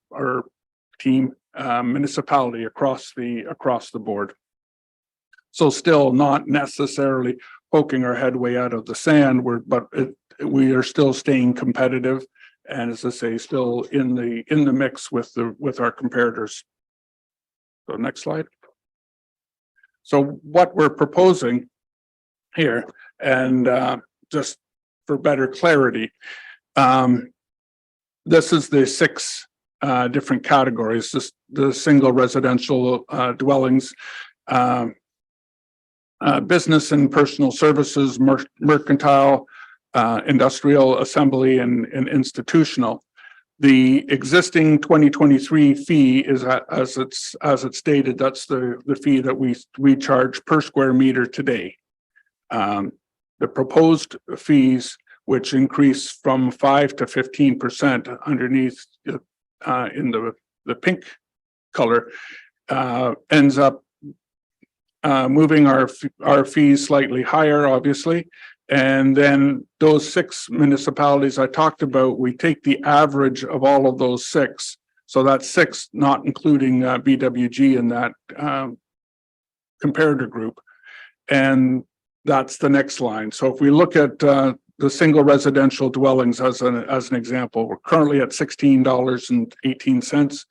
municipality across the board. So still not necessarily poking our head way out of the sand, but we are still staying competitive, and as I say, still in the mix with our comparators. So next slide. So what we're proposing here, and just for better clarity, this is the 6 different categories. The single residential dwellings, business and personal services, mercantile, industrial, assembly, and institutional. The existing 2023 fee is as it's stated. That's the fee that we charge per square meter today. The proposed fees, which increase from 5 to 15% underneath in the pink color, ends up moving our fees slightly higher, obviously. And then those 6 municipalities I talked about, we take the average of all of those 6. So that's 6, not including BWG in that comparator group. And that's the next line. So if we look at the single residential dwellings as an example, we're currently at $16.18.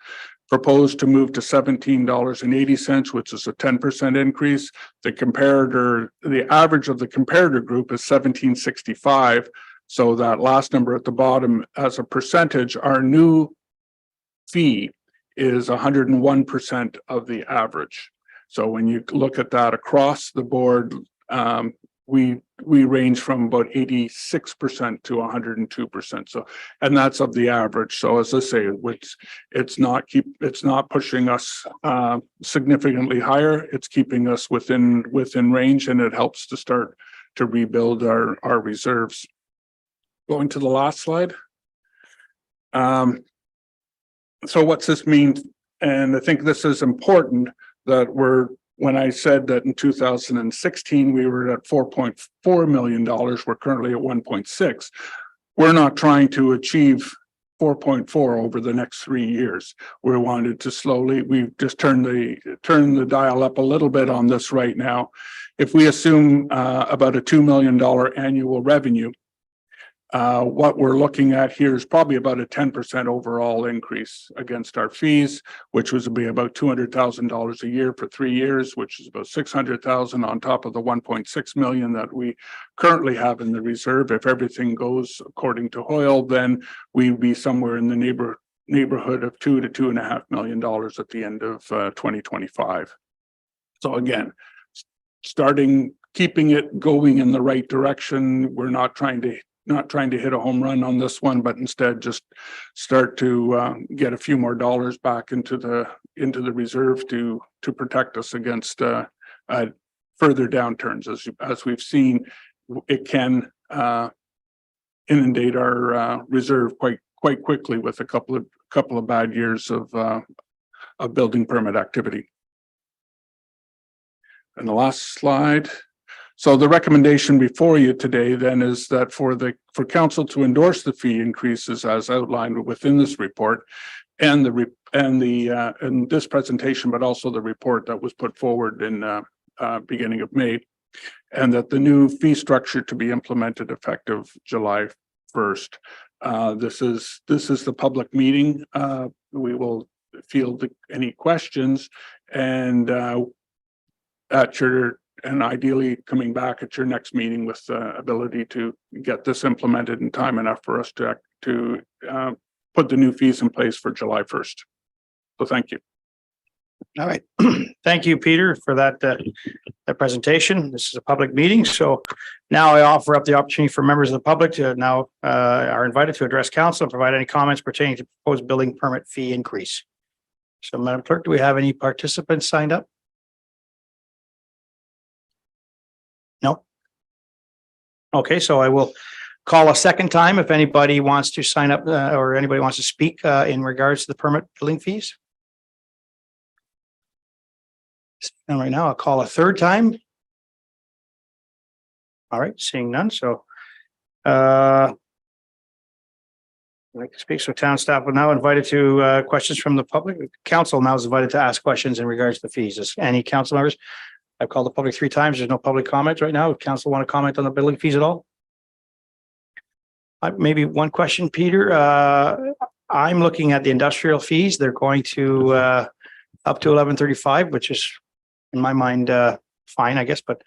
Proposed to move to $17.80, which is a 10% increase. The average of the comparator group is $17.65. So that last number at the bottom, as a percentage, our new fee is 101% of the average. So when you look at that across the board, we range from about 86% to 102%. So, and that's of the average. So as I say, it's not pushing us significantly higher. It's keeping us within range, and it helps to start to rebuild our reserves. Going to the last slide. So what's this mean? And I think this is important that when I said that in 2016, we were at $4.4 million, we're currently at 1.6. We're not trying to achieve 4.4 over the next 3 years. We wanted to slowly, we've just turned the dial up a little bit on this right now. If we assume about a $2 million annual revenue, what we're looking at here is probably about a 10% overall increase against our fees, which would be about $200,000 a year for 3 years, which is about $600,000 on top of the 1.6 million that we currently have in the reserve. If everything goes according to Hoyle, then we'd be somewhere in the neighborhood of $2 to $2.5 million at the end of 2025. So again, keeping it going in the right direction. We're not trying to hit a home run on this one, but instead just start to get a few more dollars back into the reserve to protect us against further downturns. As we've seen, it can inundate our reserve quite quickly with a couple of bad years of building permit activity. And the last slide. So the recommendation before you today then is that for council to endorse the fee increases as outlined within this report and this presentation, but also the report that was put forward in beginning of May, and that the new fee structure to be implemented effective July 1st. This is the public meeting. We will field any questions and ideally coming back at your next meeting with the ability to get this implemented in time enough for us to put the new fees in place for July 1st. So thank you. All right. Thank you, Peter, for that presentation. This is a public meeting. So now I offer up the opportunity for members of the public to now are invited to address council and provide any comments pertaining to proposed building permit fee increase. So Madam Clerk, do we have any participants signed up? No? Okay, so I will call a second time if anybody wants to sign up or anybody wants to speak in regards to the permit billing fees. And right now I'll call a third time. All right, seeing none, so I'd like to speak. So town staff are now invited to questions from the public. Council now is invited to ask questions in regards to fees. Is any council members? I've called the public 3 times. There's no public comments right now. Would council want to comment on the billing fees at all? Maybe one question, Peter. I'm looking at the industrial fees. They're going to up to 1135, which is in my mind fine, I guess. But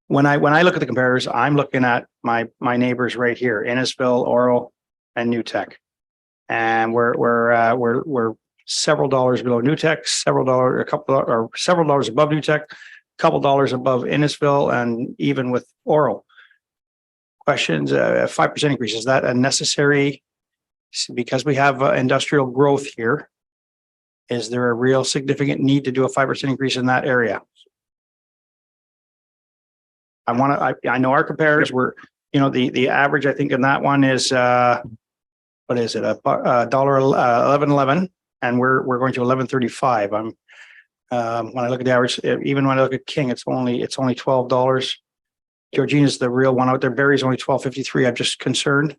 when I look at the comparators, I'm looking at my neighbors right here, Innisfil, Oro, and New Tech, and we're several dollars below New Tech, several dollars above New Tech, a couple dollars above Innisfil, and even with Oro. Questions, 5% increase, is that a necessary, because we have industrial growth here? Is there a real significant need to do a 5% increase in that area? I know our comparators were, the average, I think in that one is, what is it? $11.11, and we're going to 11.35. When I look at the average, even when I look at King, it's only $12. Georgina's the real one out there. Barry's only 12.53. I'm just concerned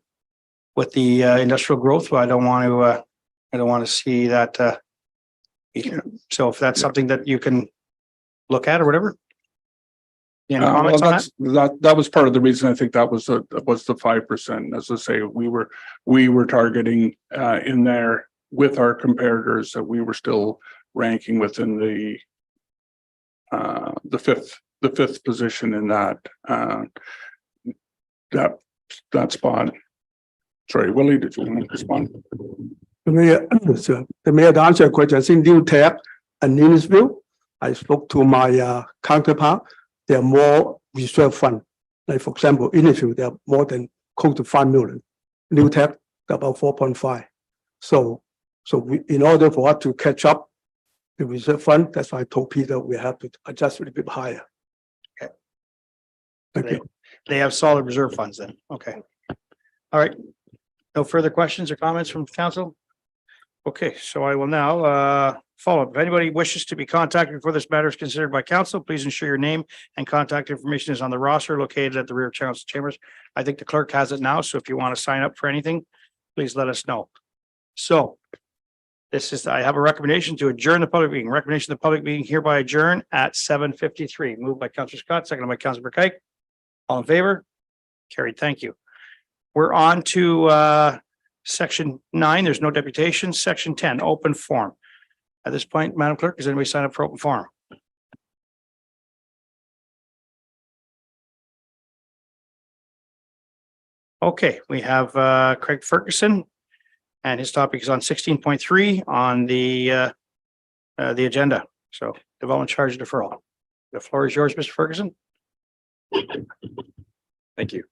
with the industrial growth. But I don't want to see that. So if that's something that you can look at or whatever. Any comments on that? That was part of the reason I think that was the 5%. As I say, we were targeting in there with our comparators that we were still ranking within the fifth position in that spot. Sorry, Willie, did you want to respond? The mayor to answer your question, I think New Tech and Innisfil, I spoke to my counterpart. They are more reserve fund. Like for example, Innisfil, they are more than close to 5 million. New Tech about 4.5. So in order for us to catch up the reserve fund, that's why I told Peter we have to adjust a little bit higher. Okay. Thank you. They have solid reserve funds then. Okay. All right. No further questions or comments from council? Okay, so I will now follow up. If anybody wishes to be contacted before this matter is considered by council, please ensure your name and contact information is on the roster located at the rear of council chambers. I think the clerk has it now, so if you want to sign up for anything, please let us know. So I have a recommendation to adjourn the public meeting. Recommendation of the public meeting hereby adjourn at 7:53. Moved by Councillor Scott, seconded by Councillor Burkite. All in favor? Carried. Thank you. We're on to section 9. There's no deputation. Section 10, open forum. At this point, Madam Clerk, does anybody sign up for open forum? Okay, we have Craig Ferguson, and his topic is on 16.3 on the agenda. So development charge deferral. The floor is yours, Mr. Ferguson. Thank you.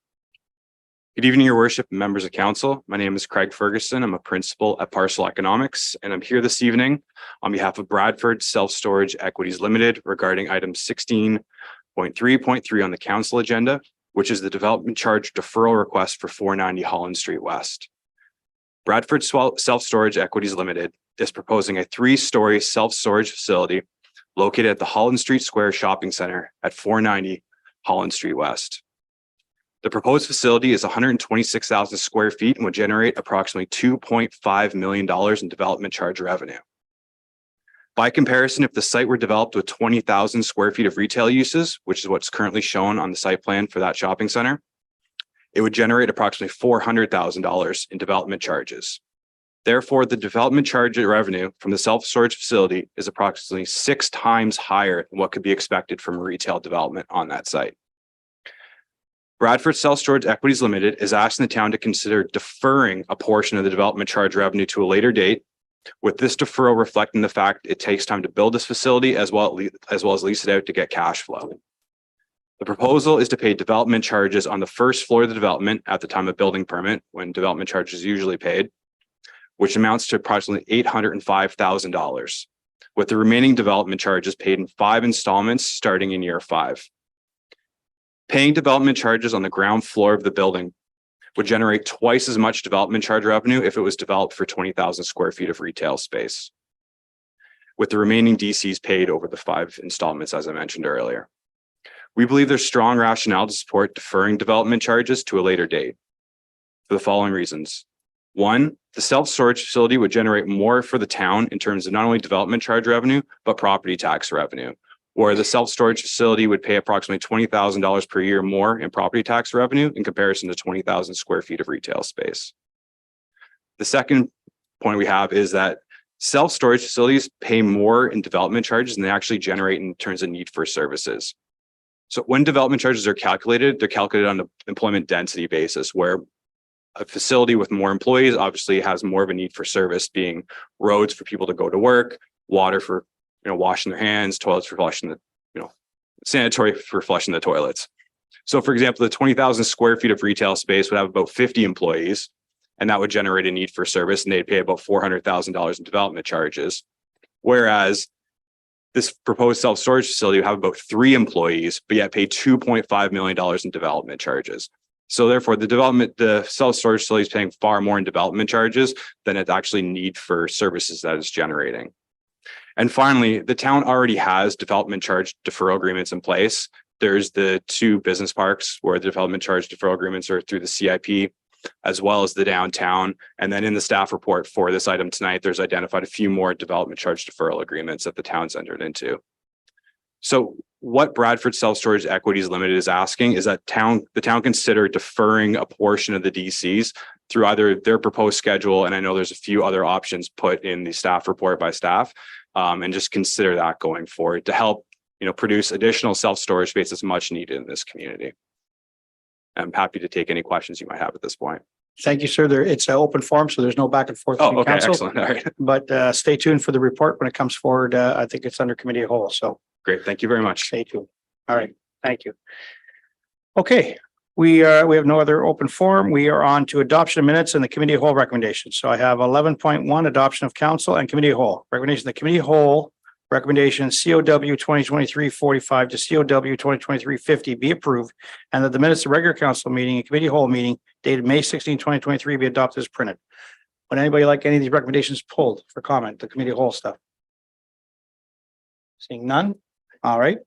Good evening, Your Worship and members of council. My name is Craig Ferguson. I'm a principal at Parcel Economics, and I'm here this evening on behalf of Bradford Self-Storage Equities Limited regarding item 16.3.3 on the council agenda, which is the development charge deferral request for 490 Holland Street West. Bradford Self-Storage Equities Limited is proposing a 3-story self-storage facility located at the Holland Street Square Shopping Center at 490 Holland Street West. The proposed facility is 126,000 square feet and would generate approximately $2.5 million in development charge revenue. By comparison, if the site were developed with 20,000 square feet of retail uses, which is what's currently shown on the site plan for that shopping center, it would generate approximately $400,000 in development charges. Therefore, the development charge revenue from the self-storage facility is approximately 6 times higher than what could be expected from retail development on that site. Bradford Self-Storage Equities Limited is asking the town to consider deferring a portion of the development charge revenue to a later date, with this deferral reflecting the fact it takes time to build this facility as well as lease it out to get cash flow. The proposal is to pay development charges on the first floor of the development at the time of building permit, when development charge is usually paid, which amounts to approximately $805,000, with the remaining development charges paid in 5 installments starting in year 5. Paying development charges on the ground floor of the building would generate twice as much development charge revenue if it was developed for 20,000 square feet of retail space, with the remaining DCs paid over the 5 installments, as I mentioned earlier. We believe there's strong rationale to support deferring development charges to a later date for the following reasons. One, the self-storage facility would generate more for the town in terms of not only development charge revenue, but property tax revenue, where the self-storage facility would pay approximately $20,000 per year more in property tax revenue in comparison to 20,000 square feet of retail space. The second point we have is that self-storage facilities pay more in development charges than they actually generate in terms of need for services. So when development charges are calculated, they're calculated on an employment density basis, where a facility with more employees obviously has more of a need for service, being roads for people to go to work, water for washing their hands, toilets for flushing the, sanitary for flushing the toilets. So for example, the 20,000 square feet of retail space would have about 50 employees, and that would generate a need for service, and they'd pay about $400,000 in development charges. Whereas this proposed self-storage facility would have about 3 employees, but yet pay $2.5 million in development charges. So therefore, the self-storage facility is paying far more in development charges than it actually need for services that it's generating. And finally, the town already has development charge deferral agreements in place. There's the 2 business parks where the development charge deferral agreements are through the CIP, as well as the downtown. And then in the staff report for this item tonight, there's identified a few more development charge deferral agreements that the town's entered into. So what Bradford Self-Storage Equities Limited is asking is that the town consider deferring a portion of the DCs through either their proposed schedule, and I know there's a few other options put in the staff report by staff, and just consider that going forward to help produce additional self-storage space that's much needed in this community. I'm happy to take any questions you might have at this point. Thank you, sir. It's an open forum, so there's no back and forth. Oh, between okay, council. excellent. All right, But stay tuned for the report when it comes forward. I think it's under committee of whole, so great. Thank you very much. stay tuned. All right, thank you. Okay, we have no other open forum. We are on to adoption of minutes and the committee of whole recommendations. So I have 11.1 adoption of council and committee of whole recommendation. The committee of whole recommendation COW 2023-45 to COW 2023-50 be approved, and that the minutes of regular council meeting and committee of whole meeting dated May 16, 2023 be adopted as printed. Would anybody like any of these recommendations pulled for comment? The committee of whole stuff. Seeing none. All right.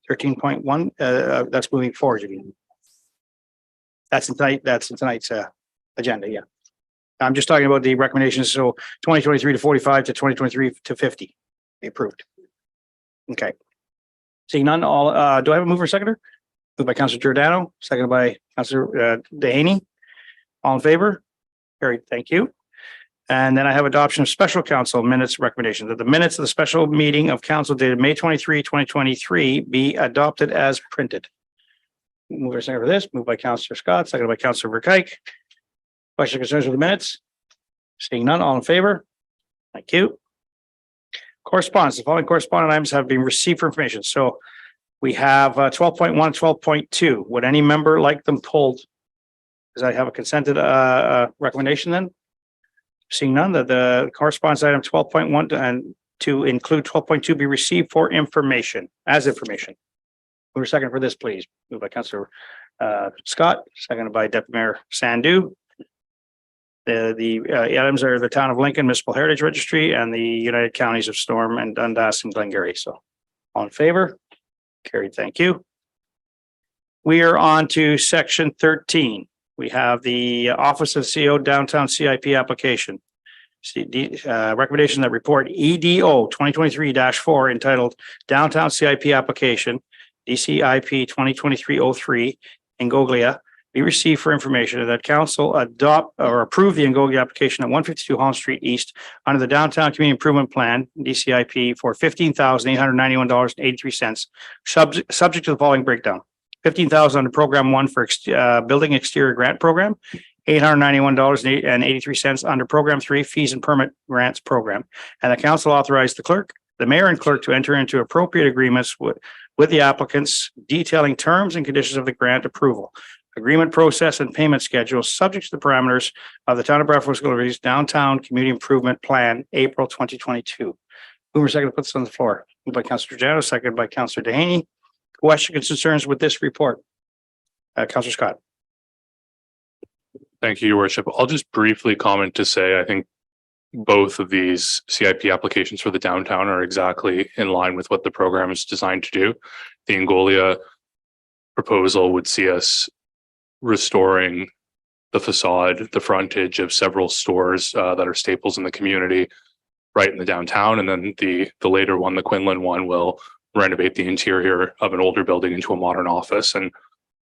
13.1, that's moving forward. You mean? That's in tonight's agenda, yeah. I'm just talking about the recommendations, so 2023 to 45 to 2023 to 50, be approved. Okay. Seeing none, all, do I have a mover seconder? Moved by Councilor Giordano, seconded by Councilor Dehaney. All in favor? Carried, thank you. And then I have adoption of special council minutes recommendation that the minutes of the special meeting of council dated May 23, 2023 be adopted as printed. Mover second for this, moved by Councilor Scott, seconded by Councilor Verkuyk. Questions or concerns with the minutes? Seeing none, all in favor? Thank you. Correspondence. The following correspondence items have been received for information. So we have 12.1, 12.2. Would any member like them pulled? Does I have a consented recommendation then? Seeing none, the correspondence item 12.1 and to include 12.2 be received for information, as information. Move a second for this, please. Moved by Councilor Scott, seconded by Deputy Mayor Sandu. The items are the Town of Lincoln Municipal Heritage Registry and the United Counties of Storm and Dundas and Glengarry. So all in favor? Carried, thank you. We are on to section 13. We have the Office of CO Downtown CIP application. Recommendation that report EDO 2023-4 entitled Downtown CIP application, DCIP 2023-03 Ingoglia be received for information, and that council adopt or approve the Ingoglia application at 152 Holland Street East under the Downtown Community Improvement Plan, DCIP, for $15,891.83, subject to the following breakdown. $15,000 under program 1 for building exterior grant program, $891.83 under program 3 fees and permit grants program. And the council authorized the clerk, the mayor and clerk to enter into appropriate agreements with the applicants detailing terms and conditions of the grant approval, agreement process and payment schedule subject to the parameters of the Town of Bradford's Downtown Community Improvement Plan, April 2022. Mover second to put this on the floor. Moved by Councillor Jano, seconded by Councillor Dehaney. Questions, concerns with this report? Councillor Scott. Thank you, Your Worship. I'll just briefly comment to say, I think both of these CIP applications for the downtown are exactly in line with what the program is designed to do. The Angolia proposal would see us restoring the facade, the frontage of several stores that are staples in the community right in the downtown. And then the later one, the Quinlan one, will renovate the interior of an older building into a modern office. And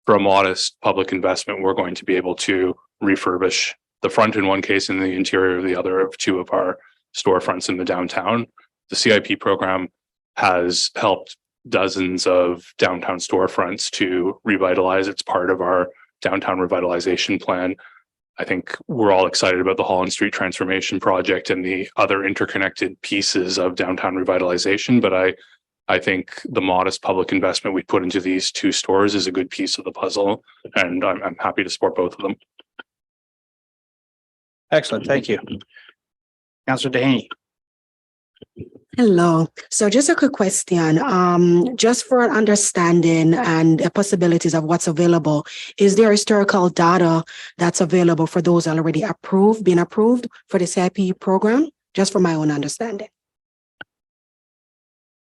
for a modest public investment, we're going to be able to refurbish the front in one case and the interior of the other of two of our storefronts in the downtown. The CIP program has helped dozens of downtown storefronts to revitalize. It's part of our downtown revitalization plan. I think we're all excited about the Holland Street Transformation Project and the other interconnected pieces of downtown revitalization, but I think the modest public investment we put into these two stores is a good piece of the puzzle, and I'm happy to support both of them. Excellent. Thank you. Councillor Dehaney. Hello. So just a quick question, just for an understanding and the possibilities of what's available, is there historical data that's available for those already being approved for the CIP program? Just for my own understanding.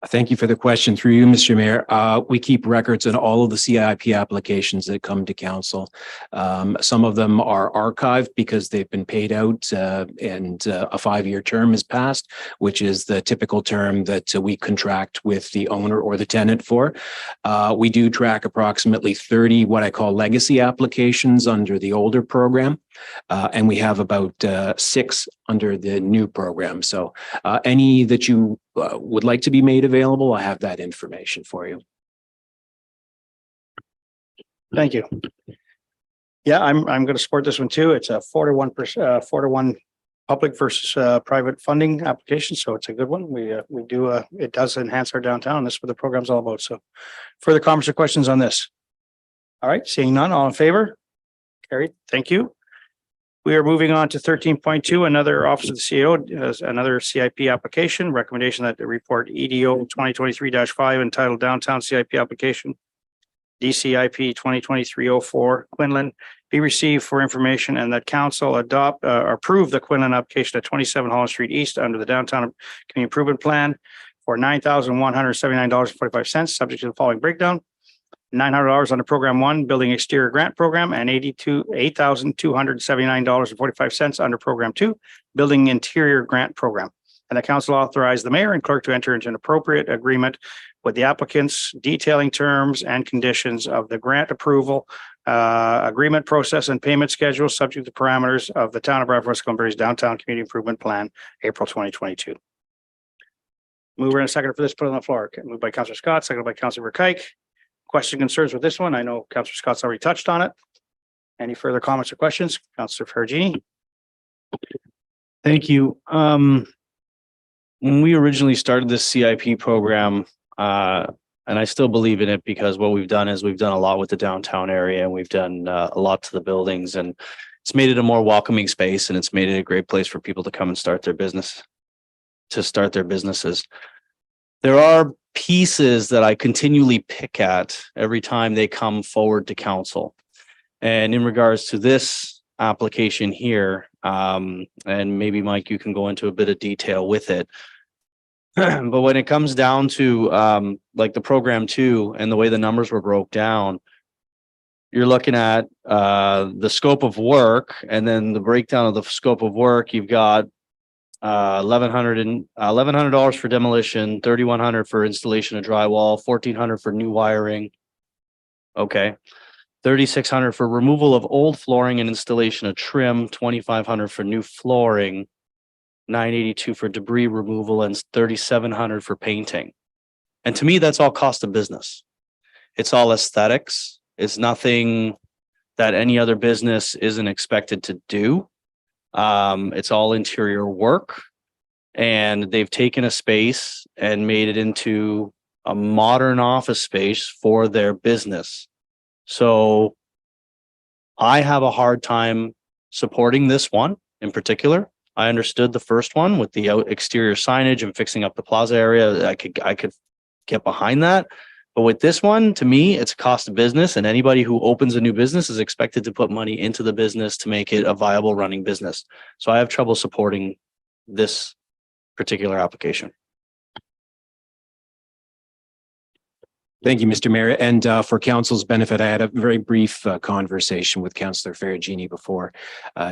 Thank you for the question. Through you, Mr. Mayor. We keep records on all of the CIP applications that come to council. Some of them are archived because they've been paid out and a 5-year term has passed, which is the typical term that we contract with the owner or the tenant for. We do track approximately 30 what I call legacy applications under the older program. And we have about 6 under the new program. So any that you would like to be made available, I have that information for you. Thank you. Yeah, I'm going to support this one too. It's a 4-to-1 public versus private funding application, so it's a good one. We do it does enhance our downtown. That's what the program's all about. So, further comments or questions on this? All right, seeing none, all in favor? Carried. Thank you. We are moving on to 13.2, another Office of the CEO, another CIP application. Recommendation that the report EDO 2023-5 entitled Downtown CIP Application DCIP 2023-04 Quinlan be received for information, and that council approve the Quinlan application at 27 Holland Street East under the Downtown Community Improvement Plan for $9,179.45, subject to the following breakdown. $900 under Program 1, Building Exterior Grant Program, and $8,279.45 under Program 2, Building Interior Grant Program. And the council authorized the mayor and clerk to enter into an appropriate agreement with the applicants detailing terms and conditions of the grant approval, agreement process and payment schedule subject to parameters of the Town of Bradford, Gwillimbury's Downtown Community Improvement Plan, April 2022. Mover and a second for this, put it on the floor. Moved by Councillor Scott, seconded by Councillor Verkuyk. Question concerns with this one? I know Councillor Scott's already touched on it. Any further comments or questions? Councillor Ferragini. Thank you. When we originally started this CIP program, and I still believe in it because what we've done is we've done a lot with the downtown area and we've done a lot to the buildings, and it's made it a more welcoming space, and it's made it a great place for people to come and start their businesses. There are pieces that I continually pick at every time they come forward to council. And in regards to this application here, and maybe Mike, you can go into a bit of detail with it. But when it comes down to like the Program 2 and the way the numbers were broke down, you're looking at the scope of work, and then the breakdown of the scope of work. You've got $1,100 for demolition, $3,100 for installation of drywall, $1,400 for new wiring. Okay. $3,600 for removal of old flooring and installation of trim, $2,500 for new flooring, $982 for debris removal, and $3,700 for painting. And to me, that's all cost of business. It's all aesthetics. It's nothing that any other business isn't expected to do. It's all interior work, and they've taken a space and made it into a modern office space for their business. So I have a hard time supporting this one in particular. I understood the first one with the exterior signage and fixing up the plaza area. I could get behind that. But with this one, to me, it's a cost of business, and anybody who opens a new business is expected to put money into the business to make it a viable running business. So I have trouble supporting this particular application. Thank you, Mr. Mayor. And for council's benefit, I had a very brief conversation with Councillor Ferragini before,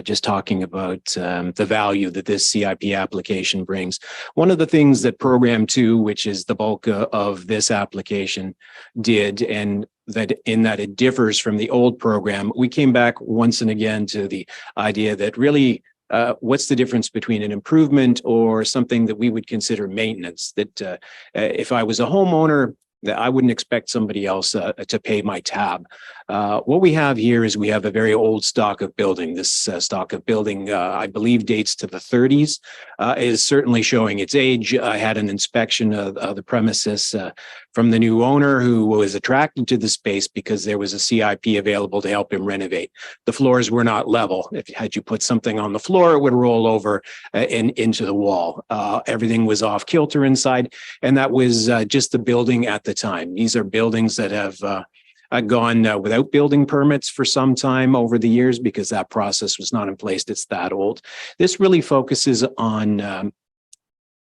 just talking about the value that this CIP application brings. One of the things that Program 2, which is the bulk of this application, did, and that in that it differs from the old program, we came back once and again to the idea that really what's the difference between an improvement or something that we would consider maintenance? That if I was a homeowner, that I wouldn't expect somebody else to pay my tab. What we have here is we have a very old stock of building. This stock of building, I believe, dates to the 30s, is certainly showing its age. I had an inspection of the premises from the new owner who was attracted to the space because there was a CIP available to help him renovate. The floors were not level. Had you put something on the floor, it would roll over and into the wall. Everything was off kilter inside, and that was just the building at the time. These are buildings that have gone without building permits for some time over the years because that process was not in place. It's that old. This really focuses on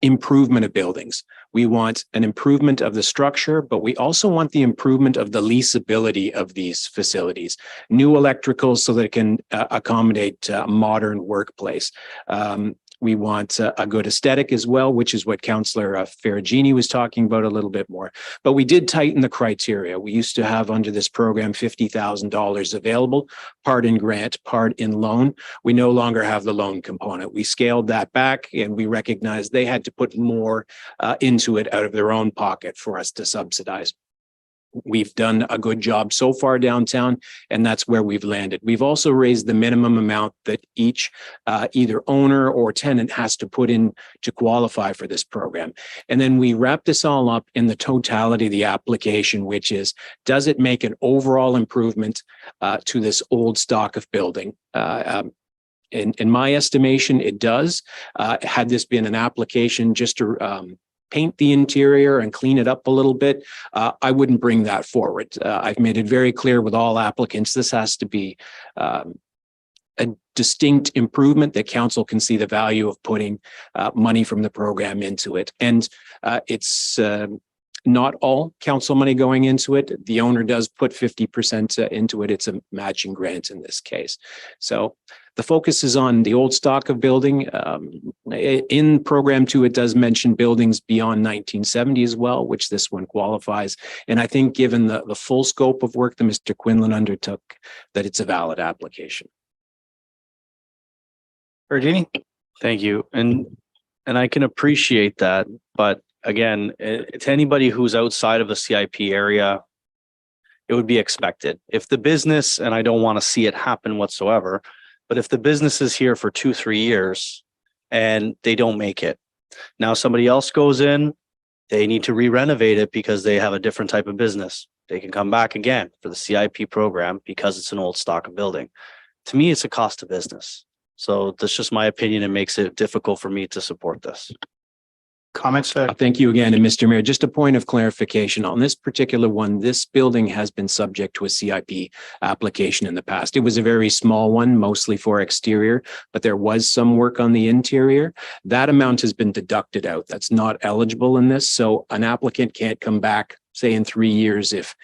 improvement of buildings. We want an improvement of the structure, but we also want the improvement of the leasability of these facilities. New electrical so that it can accommodate a modern workplace. We want a good aesthetic as well, which is what Councillor Ferragini was talking about a little bit more. But we did tighten the criteria. We used to have under this program $50,000 available, part in grant, part in loan. We no longer have the loan component. We scaled that back, and we recognized they had to put more into it out of their own pocket for us to subsidize. We've done a good job so far downtown, and that's where we've landed. We've also raised the minimum amount that each either owner or tenant has to put in to qualify for this program. And then we wrap this all up in the totality of the application, which is, does it make an overall improvement to this old stock of building? In my estimation, it does. Had this been an application just to paint the interior and clean it up a little bit, I wouldn't bring that forward. I've made it very clear with all applicants, this has to be a distinct improvement that council can see the value of putting money from the program into it. And it's not all council money going into it. The owner does put 50% into it. It's a matching grant in this case. So the focus is on the old stock of building. In Program 2, it does mention buildings beyond 1970 as well, which this one qualifies. And I think given the full scope of work that Mr. Quinlan undertook, that it's a valid application. Virginie? Thank you. And I can appreciate that, but again, to anybody who's outside of the CIP area, it would be expected. If the business, and I don't want to see it happen whatsoever, but if the business is here for 2-3 years and they don't make it, now somebody else goes in, they need to re-renovate it because they have a different type of business. They can come back again for the CIP program because it's an old stock of building. To me, it's a cost of business. So that's just my opinion. It makes it difficult for me to support this. Comments? Thank you again. And Mr. Mayor, just a point of clarification on this particular one, this building has been subject to a CIP application in the past. It was a very small one, mostly for exterior, but there was some work on the interior. That amount has been deducted out. That's not eligible in this. So an applicant can't come back, say in 3 years, if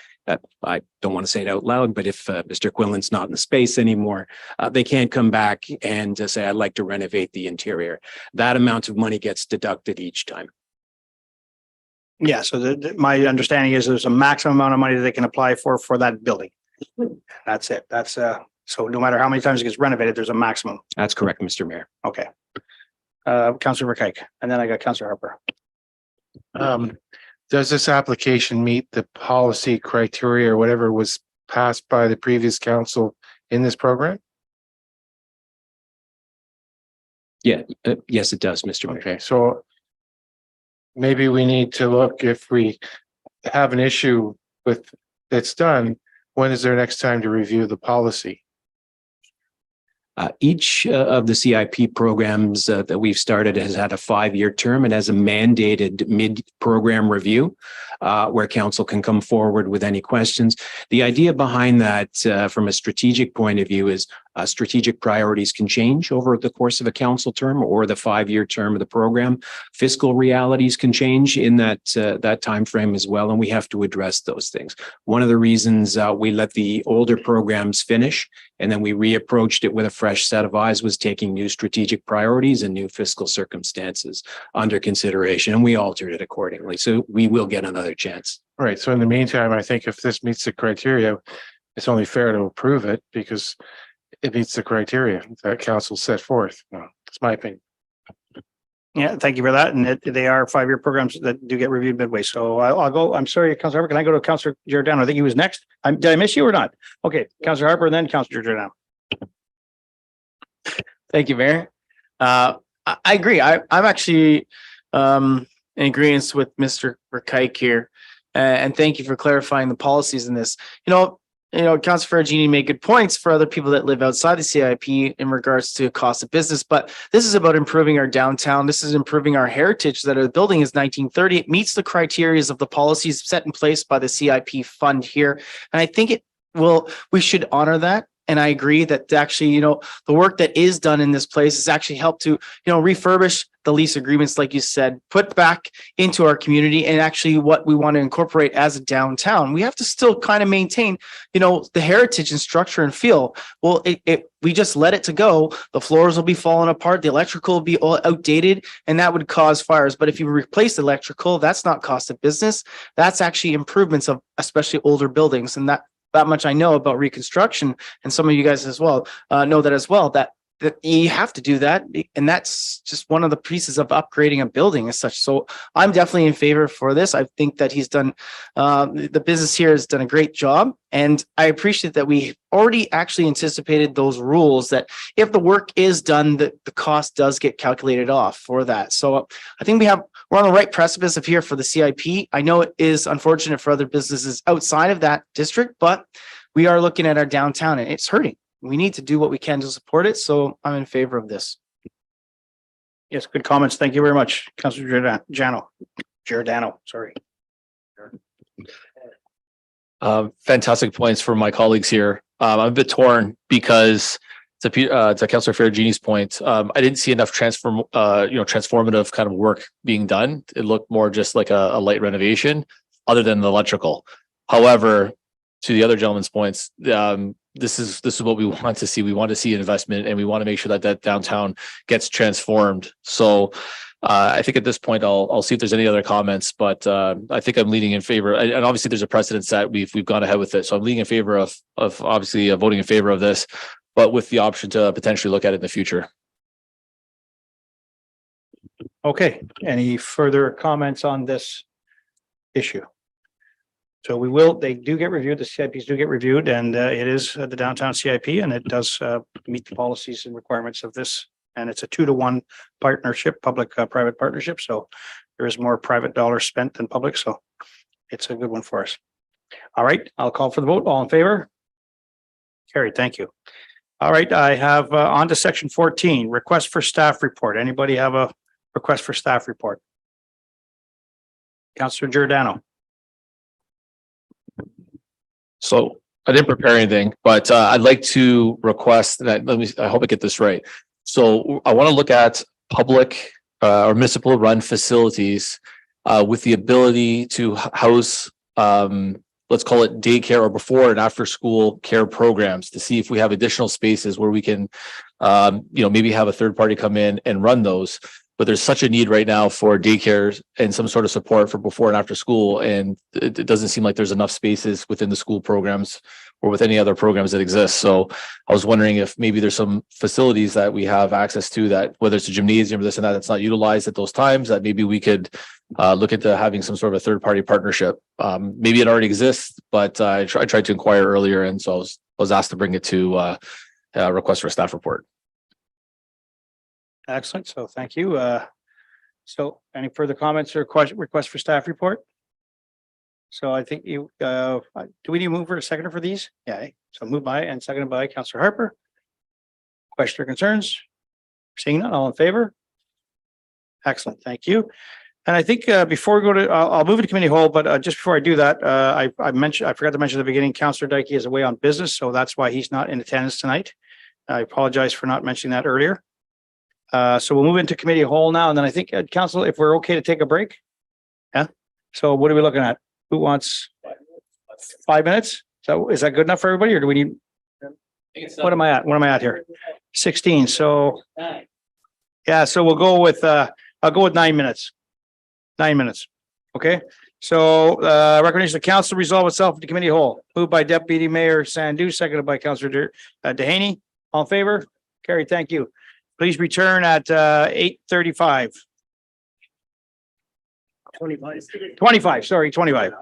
I don't want to say it out loud, but if Mr. Quinlan's not in the space anymore, they can't come back and say, I'd like to renovate the interior. That amount of money gets deducted each time. Yeah, so my understanding is there's a maximum amount of money that they can apply for that building. That's it. That's so no matter how many times it gets renovated, there's a maximum. That's correct, Mr. Mayor. Okay. Councillor McKeag, and then I got Councillor Harper. Does this application meet the policy criteria or whatever was passed by the previous council in this program? Yeah, yes, it does, Mr. Mayor. Okay, so maybe we need to look, if we have an issue with that's done, when is their next time to review the policy? Each of the CIP programs that we've started has had a 5-year term and has a mandated mid-program review where council can come forward with any questions. The idea behind that from a strategic point of view is strategic priorities can change over the course of a council term or the 5-year term of the program. Fiscal realities can change in that time frame as well, and we have to address those things. One of the reasons we let the older programs finish and then we reapproached it with a fresh set of eyes was taking new strategic priorities and new fiscal circumstances under consideration, and we altered it accordingly. So we will get another chance. All right. So in the meantime, I think if this meets the criteria, it's only fair to approve it because it meets the criteria that council set forth. That's my opinion. Yeah, thank you for that. And they are 5-year programs that do get reviewed midway. So I'll go. I'm sorry, Councilor Harper. Can I go to Councilor Giordano? I think he was next. Did I miss you or not? Okay, Councilor Harper and then Councilor Giordano. Thank you, Mayor. I agree. I'm actually in agreement with Mr. Verkuyk here. And thank you for clarifying the policies in this. Councilor Faragini made good points for other people that live outside the CIP in regards to cost of business, but this is about improving our downtown. This is improving our heritage that the building is 1930. It meets the criteria of the policies set in place by the CIP fund here. And I think we should honor that. And I agree that actually, the work that is done in this place has actually helped to, refurbish the lease agreements, like you said, put back into our community and actually what we want to incorporate as a downtown. We have to still kind of maintain, the heritage and structure and feel. Well, we just let it to go. The floors will be falling apart. The electrical will be all outdated and that would cause fires. But if you replace the electrical, that's not cost of business. That's actually improvements of especially older buildings. And that much I know about reconstruction, and some of you guys as well know that as well, that you have to do that. And that's just one of the pieces of upgrading a building as such. So I'm definitely in favor for this. I think that he's done, the business here has done a great job. And I appreciate that we already actually anticipated those rules that if the work is done, the cost does get calculated off for that. So I think we're on the right precipice of here for the CIP. I know it is unfortunate for other businesses outside of that district, but we are looking at our downtown and it's hurting. We need to do what we can to support it. So I'm in favor of this. Yes, good comments. Thank you very much, Councilor Giordano. Sorry. Fantastic points from my colleagues here. I'm a bit torn because to Councilor Faragini's point, I didn't see enough transformative kind of work being done. It looked more just like a light renovation other than the electrical. However, to the other gentleman's points, this is what we want to see. We want to see investment and we want to make sure that downtown gets transformed. So I think at this point, I'll see if there's any other comments, but I think I'm leaning in favor. And obviously there's a precedent set. We've gone ahead with it. So I'm leaning in favor of obviously voting in favor of this, but with the option to potentially look at it in the future. Okay. Any further comments on this issue? So they do get reviewed, the CIPs do get reviewed, and it is the downtown CIP, and it does meet the policies and requirements of this. And it's a 2-to-1 partnership, public-private partnership. So there is more private dollars spent than public. So it's a good one for us. All right, I'll call for the vote. All in favor? Carried. Thank you. All right, I have on to section 14, request for staff report. Anybody have a request for staff report? Councilor Giordano. So I didn't prepare anything, but I'd like to request that, I hope I get this right. So I want to look at public or municipal run facilities with the ability to house, let's call it daycare or before and after school care programs to see if we have additional spaces where we can, maybe have a third party come in and run those. But there's such a need right now for daycares and some sort of support for before and after school. And it doesn't seem like there's enough spaces within the school programs or with any other programs that exist. So I was wondering if maybe there's some facilities that we have access to that, whether it's a gymnasium or this and that's not utilized at those times, that maybe we could look into having some sort of a third party partnership. Maybe it already exists, but I tried to inquire earlier. And so I was asked to bring it to request for a staff report. Excellent. So thank you. So any further comments or requests for staff report? So I think do we need to move for a seconder for these? Yeah. So moved by and seconded by Councilor Harper. Question or concerns? Seeing none, all in favor? Excellent, thank you. And I think before we go to, I'll move it to committee whole, but just before I do that, I forgot to mention at the beginning, Councillor Dykey is away on business, so that's why he's not in attendance tonight. I apologize for not mentioning that earlier. So we'll move into committee whole now, and then I think, council, if we're okay to take a break? Yeah, so what are we looking at? Who wants 5 minutes? So is that good enough for everybody, or do we need? What am I at? What am I at here? 16, so. Yeah, so we'll go with, I'll go with 9 minutes. 9 minutes, okay? So, recognition of council resolve itself into committee whole, moved by Deputy Mayor Sandu, seconded by Councillor Dehaney. All in favor? Carried, thank you. Please return at 8:35. 25, sorry, 25.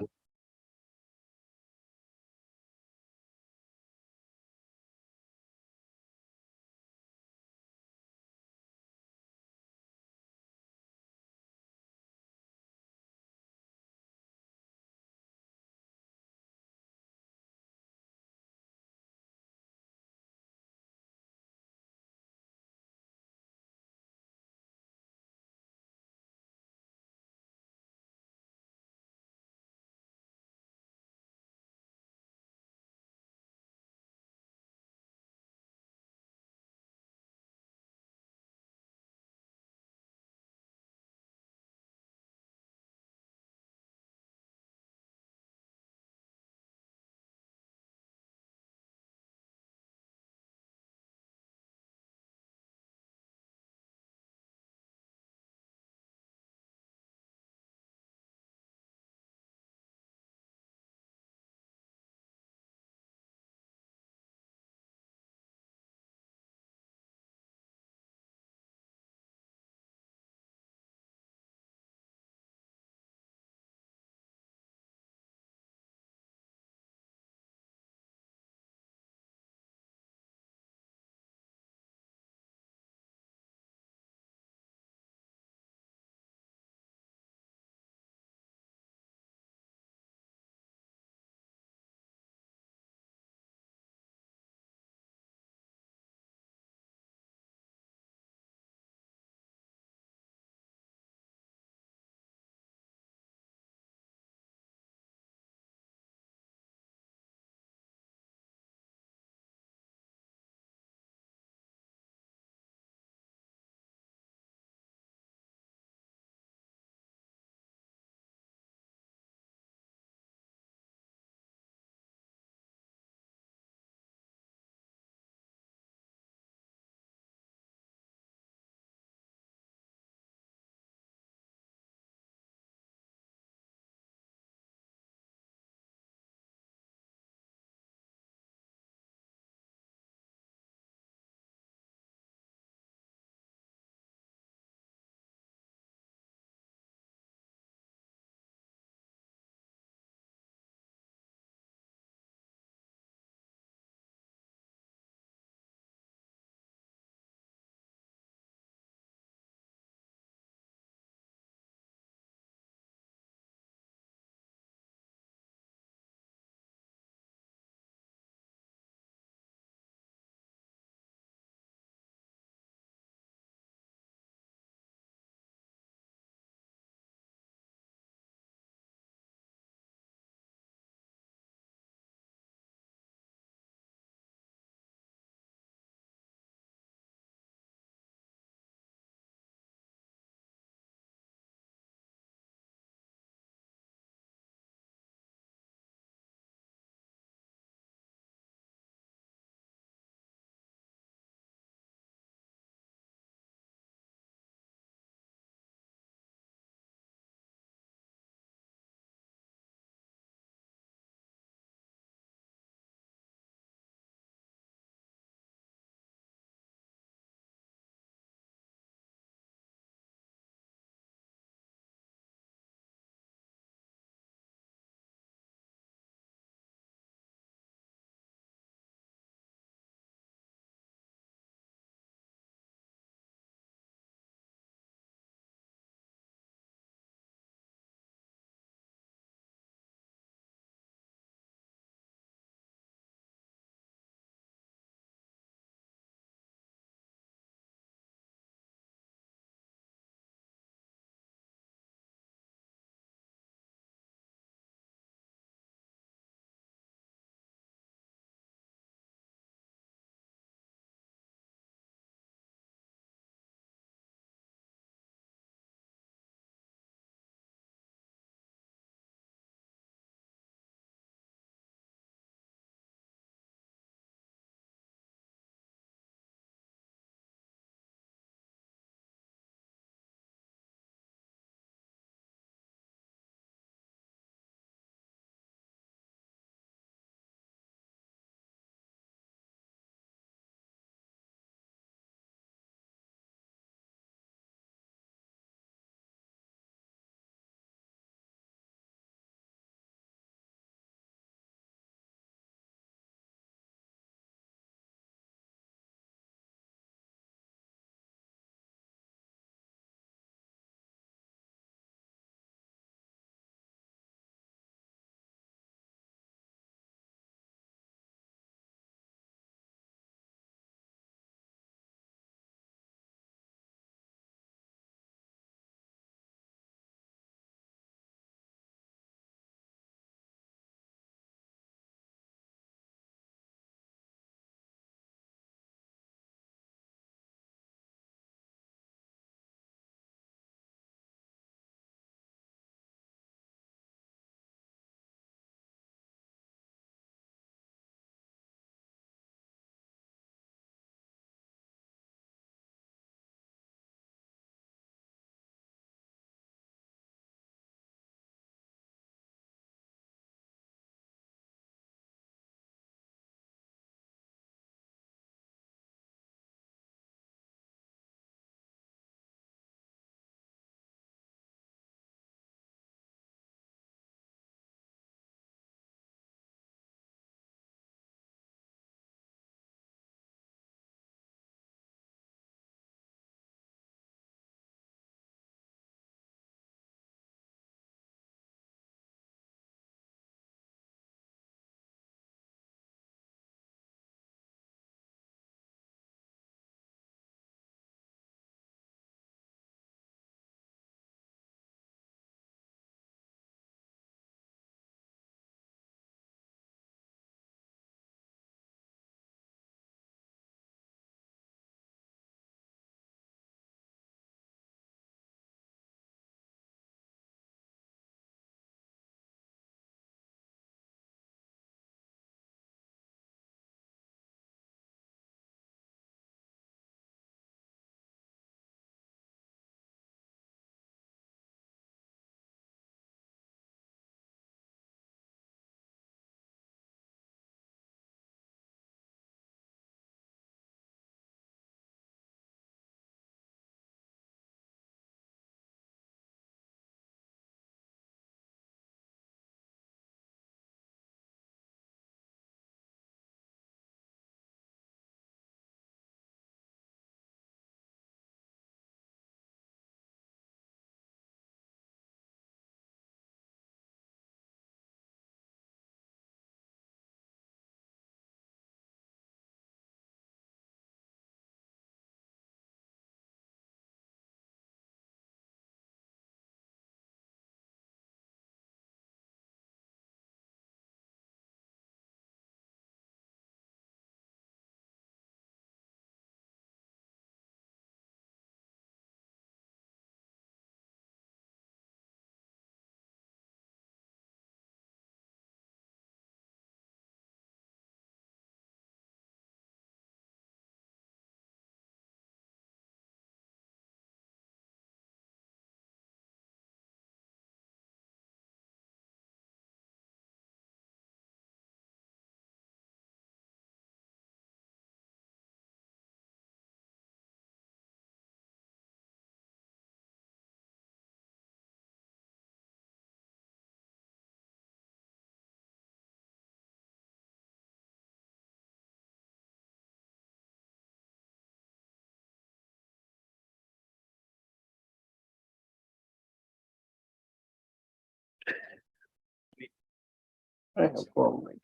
I have 4 mics.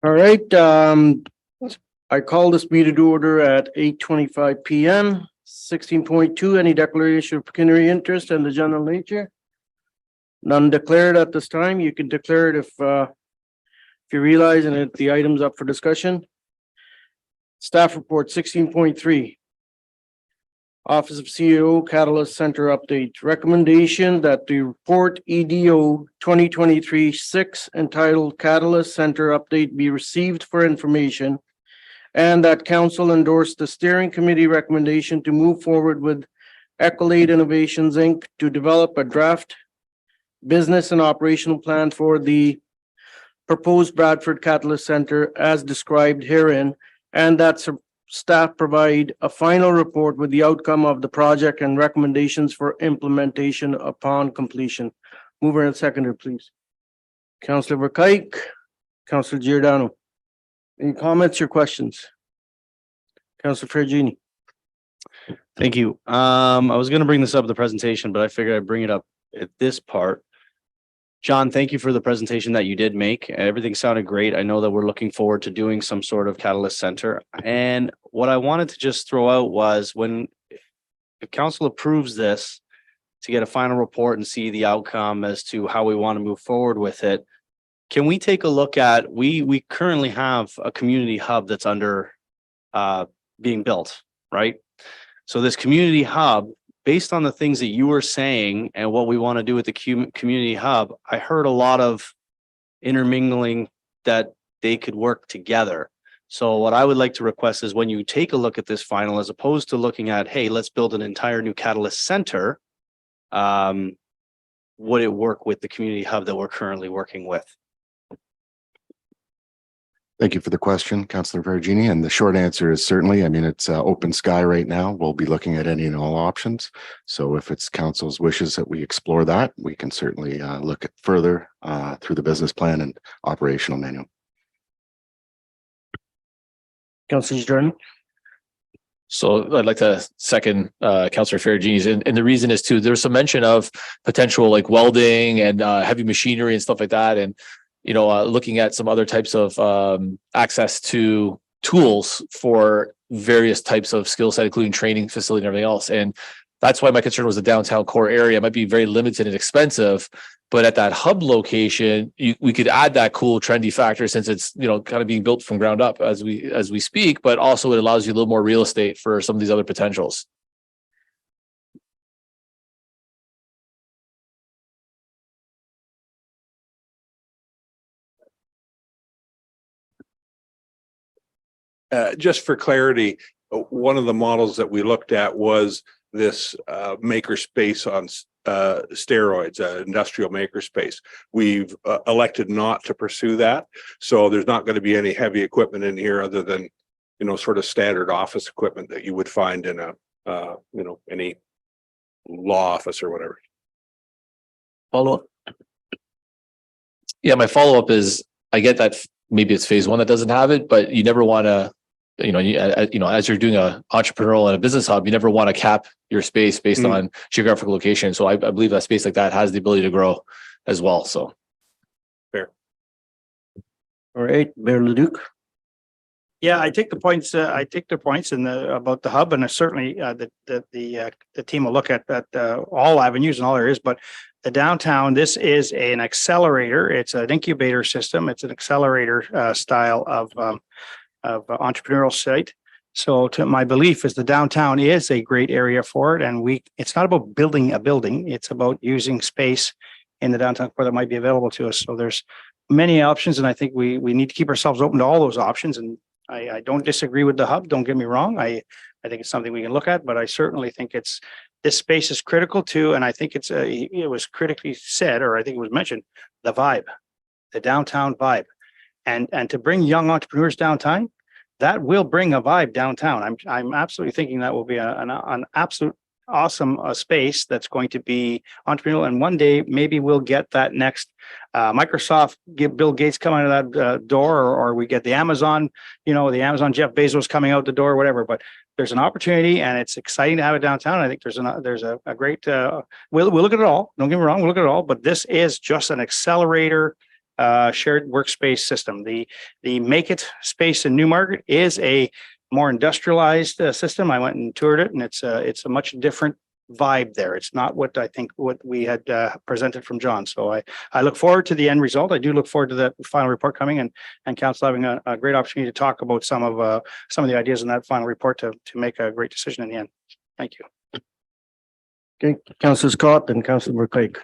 All right, I call this meeting to order at 8:25 PM. 16.2, any declaration of pecuniary interest and the general nature? None declared at this time. You can declare it if you realize and if the item's up for discussion. Staff report 16.3. Office of CEO Catalyst Center update. Recommendation that the report EDO 2023-6 entitled Catalyst Center update be received for information, and that council endorse the steering committee recommendation to move forward with Ecolate Innovations, Inc. to develop a draft business and operational plan for the proposed Bradford Catalyst Center as described herein, and that staff provide a final report with the outcome of the project and recommendations for implementation upon completion. Mover and seconder, please. Councillor Verkuyk, Councillor Giordano. Any comments or questions? Councillor Fergini. Thank you. I was gonna bring this up in the presentation, but I figured I'd bring it up at this part. John, thank you for the presentation that you did make. Everything sounded great. I know that we're looking forward to doing some sort of Catalyst Center. And what I wanted to just throw out was if council approves this to get a final report and see the outcome as to how we want to move forward with it, can we take a look at, we currently have a community hub that's under being built, right? So this community hub, based on the things that you were saying and what we want to do with the community hub, I heard a lot of intermingling that they could work together. So what I would like to request is when you take a look at this final, as opposed to looking at, hey, let's build an entire new Catalyst Center, would it work with the community hub that we're currently working with? Thank you for the question, Councillor Vergini. And the short answer is certainly, I mean, it's open sky right now. We'll be looking at any and all options. So if it's council's wishes that we explore that, we can certainly look at further through the business plan and operational manual. Councillor Jordan. So I'd like to second Councillor Ferragini's, and the reason is too, there's some mention of potential like welding and heavy machinery and stuff like that. And looking at some other types of access to tools for various types of skill set, including training facility and everything else. And that's why my concern was the downtown core area might be very limited and expensive, but at that hub location, we could add that cool trendy factor since it's, kind of being built from ground up as we speak, but also it allows you a little more real estate for some of these other potentials. Just for clarity, one of the models that we looked at was this makerspace on steroids, industrial makerspace. We've elected not to pursue that. So there's not going to be any heavy equipment in here other than, sort of standard office equipment that you would find in a, any law office or whatever. Follow up. Yeah, my follow-up is, I get that maybe it's phase one that doesn't have it, but you never want to, as you're doing a entrepreneurial and a business hub, you never want to cap your space based on geographical location. So I believe that space like that has the ability to grow as well. So. Fair. All right, Mayor Leduc. Yeah, I take the points. I take the points about the hub, and certainly the team will look at all avenues and all areas. But the downtown, this is an accelerator. It's an incubator system. It's an accelerator style of entrepreneurial site. So to my belief is the downtown is a great area for it. And it's not about building a building. It's about using space in the downtown core that might be available to us. So there's many options. And I think we need to keep ourselves open to all those options. And I don't disagree with the hub. Don't get me wrong. I think it's something we can look at, but I certainly think this space is critical too. And I think it was critically said, or I think it was mentioned, the vibe, the downtown vibe. And to bring young entrepreneurs downtown, that will bring a vibe downtown. I'm absolutely thinking that will be an absolute awesome space that's going to be entrepreneurial. And one day maybe we'll get that next Microsoft, get Bill Gates coming out of that door, or we get the Amazon, the Amazon Jeff Bezos coming out the door, whatever. But there's an opportunity and it's exciting to have it downtown. I think there's a great, we'll look at it all. Don't get me wrong, we'll look at it all, but this is just an accelerator shared workspace system. The Make It space in Newmarket is a more industrialized system. I went and toured it, and it's a much different vibe there. It's not what I think what we had presented from John. So I look forward to the end result. I do look forward to the final report coming, and council having a great opportunity to talk about some of the ideas in that final report to make a great decision in the end. Thank you. Okay, Councillor Scott and Councillor McCaig.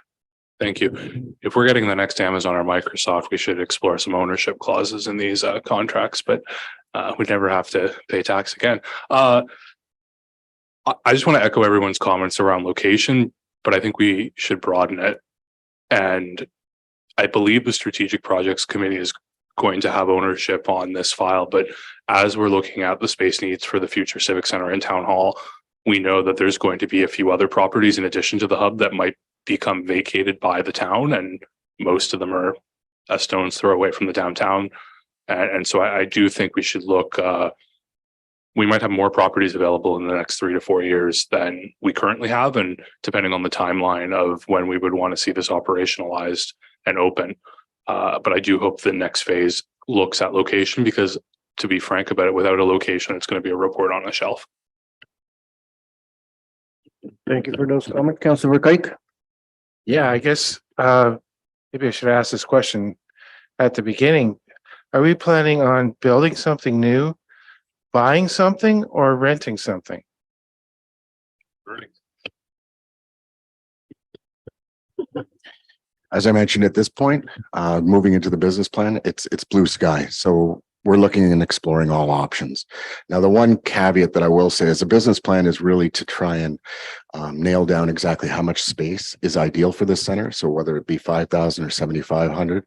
Thank you. If we're getting the next Amazon or Microsoft, we should explore some ownership clauses in these contracts, but we'd never have to pay tax again. I just want to echo everyone's comments around location, but I think we should broaden it. And I believe the Strategic Projects Committee is going to have ownership on this file, but as we're looking at the space needs for the future Civic Center and Town Hall, we know that there's going to be a few other properties in addition to the hub that might become vacated by the town, and most of them are a stone's throw away from the downtown. And so I do think we should look, we might have more properties available in the next 3 to 4 years than we currently have, and depending on the timeline of when we would want to see this operationalized and open. But I do hope the next phase looks at location, because to be frank about it, without a location, it's going to be a report on a shelf. Thank you for those comments. Councillor McCaig. Yeah, I guess maybe I should ask this question at the beginning. Are we planning on building something new, buying something, or renting something? As I mentioned at this point, moving into the business plan, it's blue sky. So we're looking and exploring all options. Now, the one caveat that I will say is the business plan is really to try and nail down exactly how much space is ideal for this center. So whether it be 5,000 or 7,500,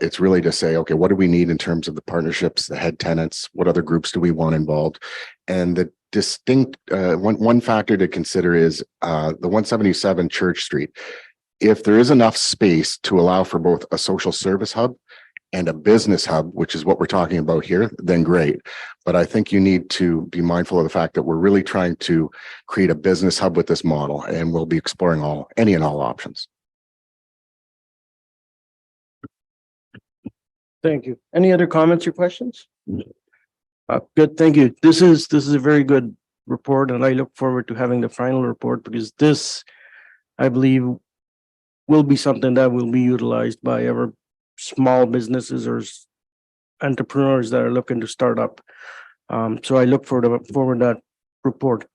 it's really to say, okay, what do we need in terms of the partnerships, the head tenants, what other groups do we want involved? And the distinct, one factor to consider is the 177 Church Street. If there is enough space to allow for both a social service hub and a business hub, which is what we're talking about here, then great. But I think you need to be mindful of the fact that we're really trying to create a business hub with this model, and we'll be exploring any and all options. Thank you. Any other comments or questions? Good, thank you. This is a very good report, and I look forward to having the final report, because this, I believe, will be something that will be utilized by our small businesses or entrepreneurs that are looking to start up. So I look forward to that report. If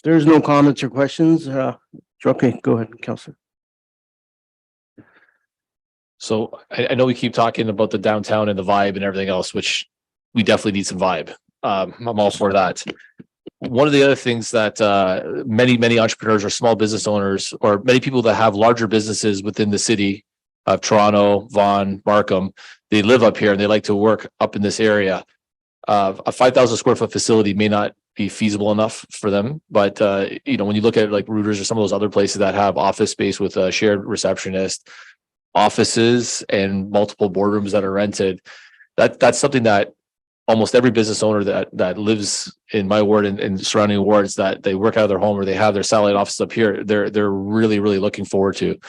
there's no comments or questions, okay, go ahead, Councillor. So I know we keep talking about the downtown and the vibe and everything else, which we definitely need some vibe. I'm all for that. One of the other things that many entrepreneurs or small business owners, or many people that have larger businesses within the city of Toronto, Vaughan, Markham, they live up here and they like to work up in this area. A 5,000 square foot facility may not be feasible enough for them, but when you look at like Reuters or some of those other places that have office space with a shared receptionist, offices, and multiple boardrooms that are rented, that's something that almost every business owner that lives in my ward and surrounding wards, that they work out of their home or they have their satellite office up here, they're really looking forward to.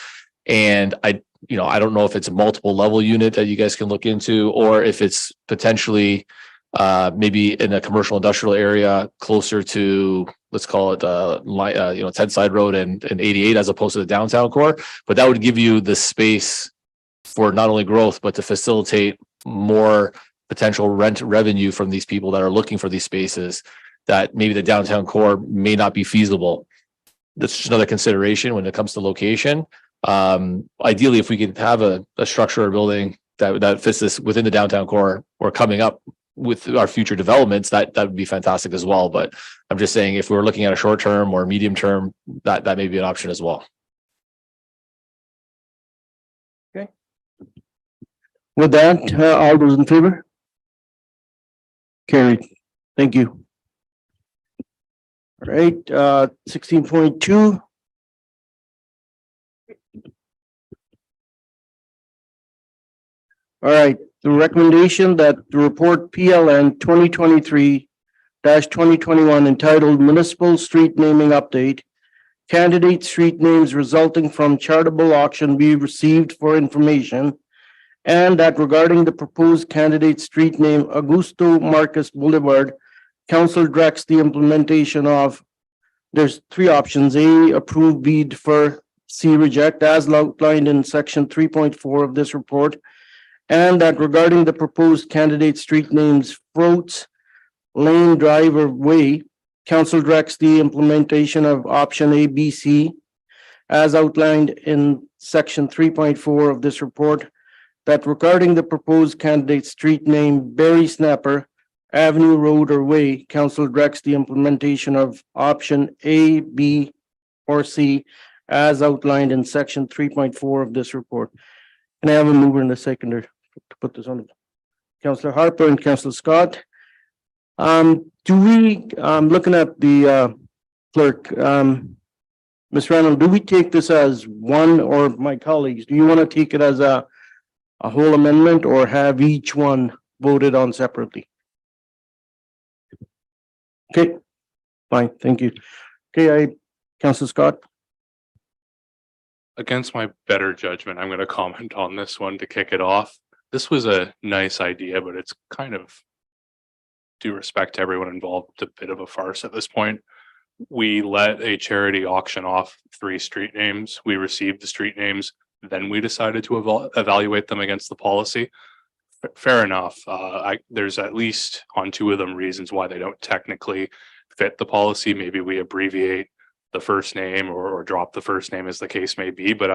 And I don't know if it's a multiple level unit that you guys can look into, or if it's potentially maybe in a commercial industrial area closer to, let's call it 10 Side Road and 88, as opposed to the downtown core. But that would give you the space for not only growth, but to facilitate more potential rent revenue from these people that are looking for these spaces that maybe the downtown core may not be feasible. That's just another consideration when it comes to location. Ideally, if we could have a structure or building that fits this within the downtown core or coming up with our future developments, that would be fantastic as well. But I'm just saying, if we're looking at a short term or medium term, that may be an option as well. Okay. With that, all those in favor? Carried. Thank you. All right, 16.2. All right, the recommendation that the report PLN 2021 entitled Municipal Street Naming Update. Candidate street names resulting from charitable auction be received for information. And that regarding the proposed candidate street name Augusto Marcus Boulevard, council directs the implementation of, there's three options: A, approve, B, defer, C, reject, as outlined in section 3.4 of this report. And that regarding the proposed candidate street names Froats, Lane, Drive, or Way, council directs the implementation of option A, B, C, as outlined in section 3.4 of this report. That regarding the proposed candidate street name Berry Snapper, Avenue, Road, or Way, council directs the implementation of option A, B, or C, as outlined in section 3.4 of this report. Can I have a mover and a seconder to put this on? Councillor Harper and Councillor Scott. Do we, looking at the clerk, Ms. Randall, do we take this as one, or my colleagues, do you want to take it as a whole amendment, or have each one voted on separately? Okay, fine, thank you. Okay, Councillor Scott. Against my better judgment, I'm going to comment on this one to kick it off. This was a nice idea, but it's kind of, due respect to everyone involved, a bit of a farce at this point. We let a charity auction off 3 street names. We received the street names, then we decided to evaluate them against the policy. Fair enough. There's at least on 2 of them reasons why they don't technically fit the policy. Maybe we abbreviate the first name or drop the first name, as the case may be. But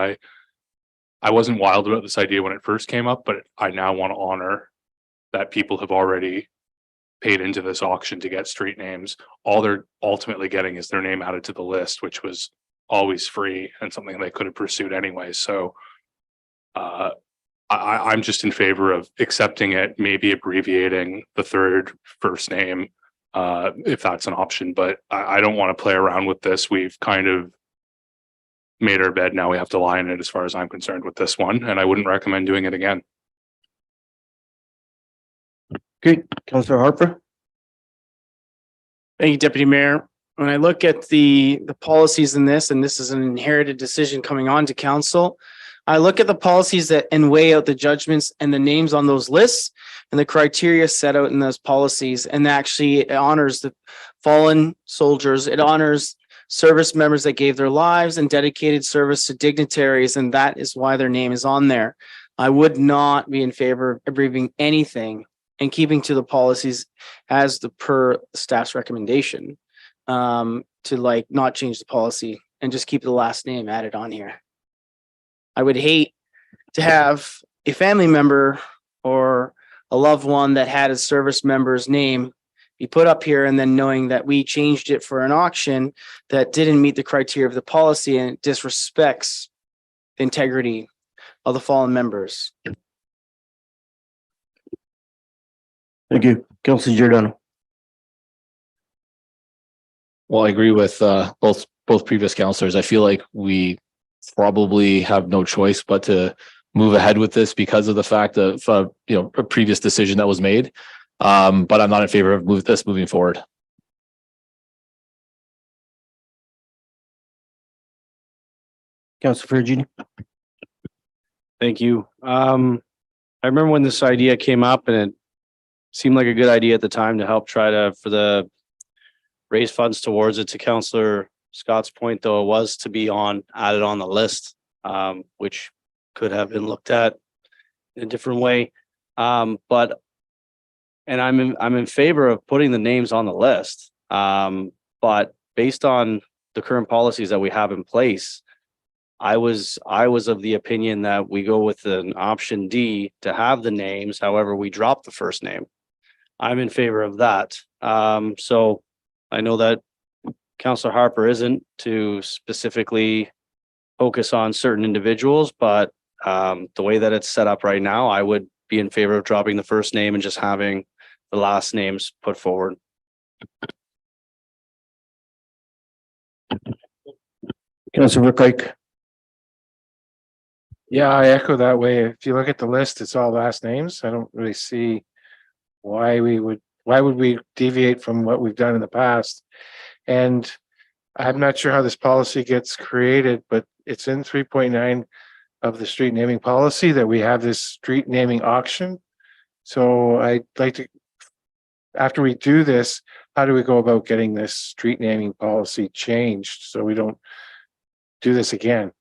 I wasn't wild about this idea when it first came up, but I now want to honor that people have already paid into this auction to get street names. All they're ultimately getting is their name added to the list, which was always free and something they could have pursued anyway. So I'm just in favor of accepting it, maybe abbreviating the third first name if that's an option, but I don't want to play around with this. We've kind of made our bed, now we have to lie in it as far as I'm concerned with this one, and I wouldn't recommend doing it again. Okay, Councillor Harper. Thank you, Deputy Mayor. When I look at the policies in this, and this is an inherited decision coming on to council, I look at the policies that and weigh out the judgments and the names on those lists and the criteria set out in those policies. And actually it honors the fallen soldiers. It honors service members that gave their lives and dedicated service to dignitaries. And that is why their name is on there. I would not be in favor of abbreviating anything and keeping to the policies as the per staff's recommendation, to like not change the policy and just keep the last name added on here. I would hate to have a family member or a loved one that had a service member's name be put up here and then knowing that we changed it for an auction that didn't meet the criteria of the policy and it disrespects the integrity of the fallen members. Thank you. Councillor Giordano. Well, I agree with both previous councillors. I feel like we probably have no choice but to move ahead with this because of the fact of a previous decision that was made. But I'm not in favor of moving forward. Councillor Ferragini. Thank you. I remember when this idea came up and it seemed like a good idea at the time to help try to raise funds towards it. To Councillor Scott's point, though, it was to be added on the list, which could have been looked at in a different way. But I'm in favor of putting the names on the list. But based on the current policies that we have in place, I was of the opinion that we go with an option D to have the names. However, we drop the first name. I'm in favor of that. So I know that Councillor Harper isn't to specifically focus on certain individuals, but the way that it's set up right now, I would be in favor of dropping the first name and just having the last names put forward. Councillor Verkuyk. Yeah, I echo that way. If you look at the list, it's all last names. I don't really see why we would why would we deviate from what we've done in the past? And I'm not sure how this policy gets created, but it's in 3.9 of the street naming policy that we have this street naming auction. So I'd like to, after we do this, how do we go about getting this street naming policy changed so we don't do this again?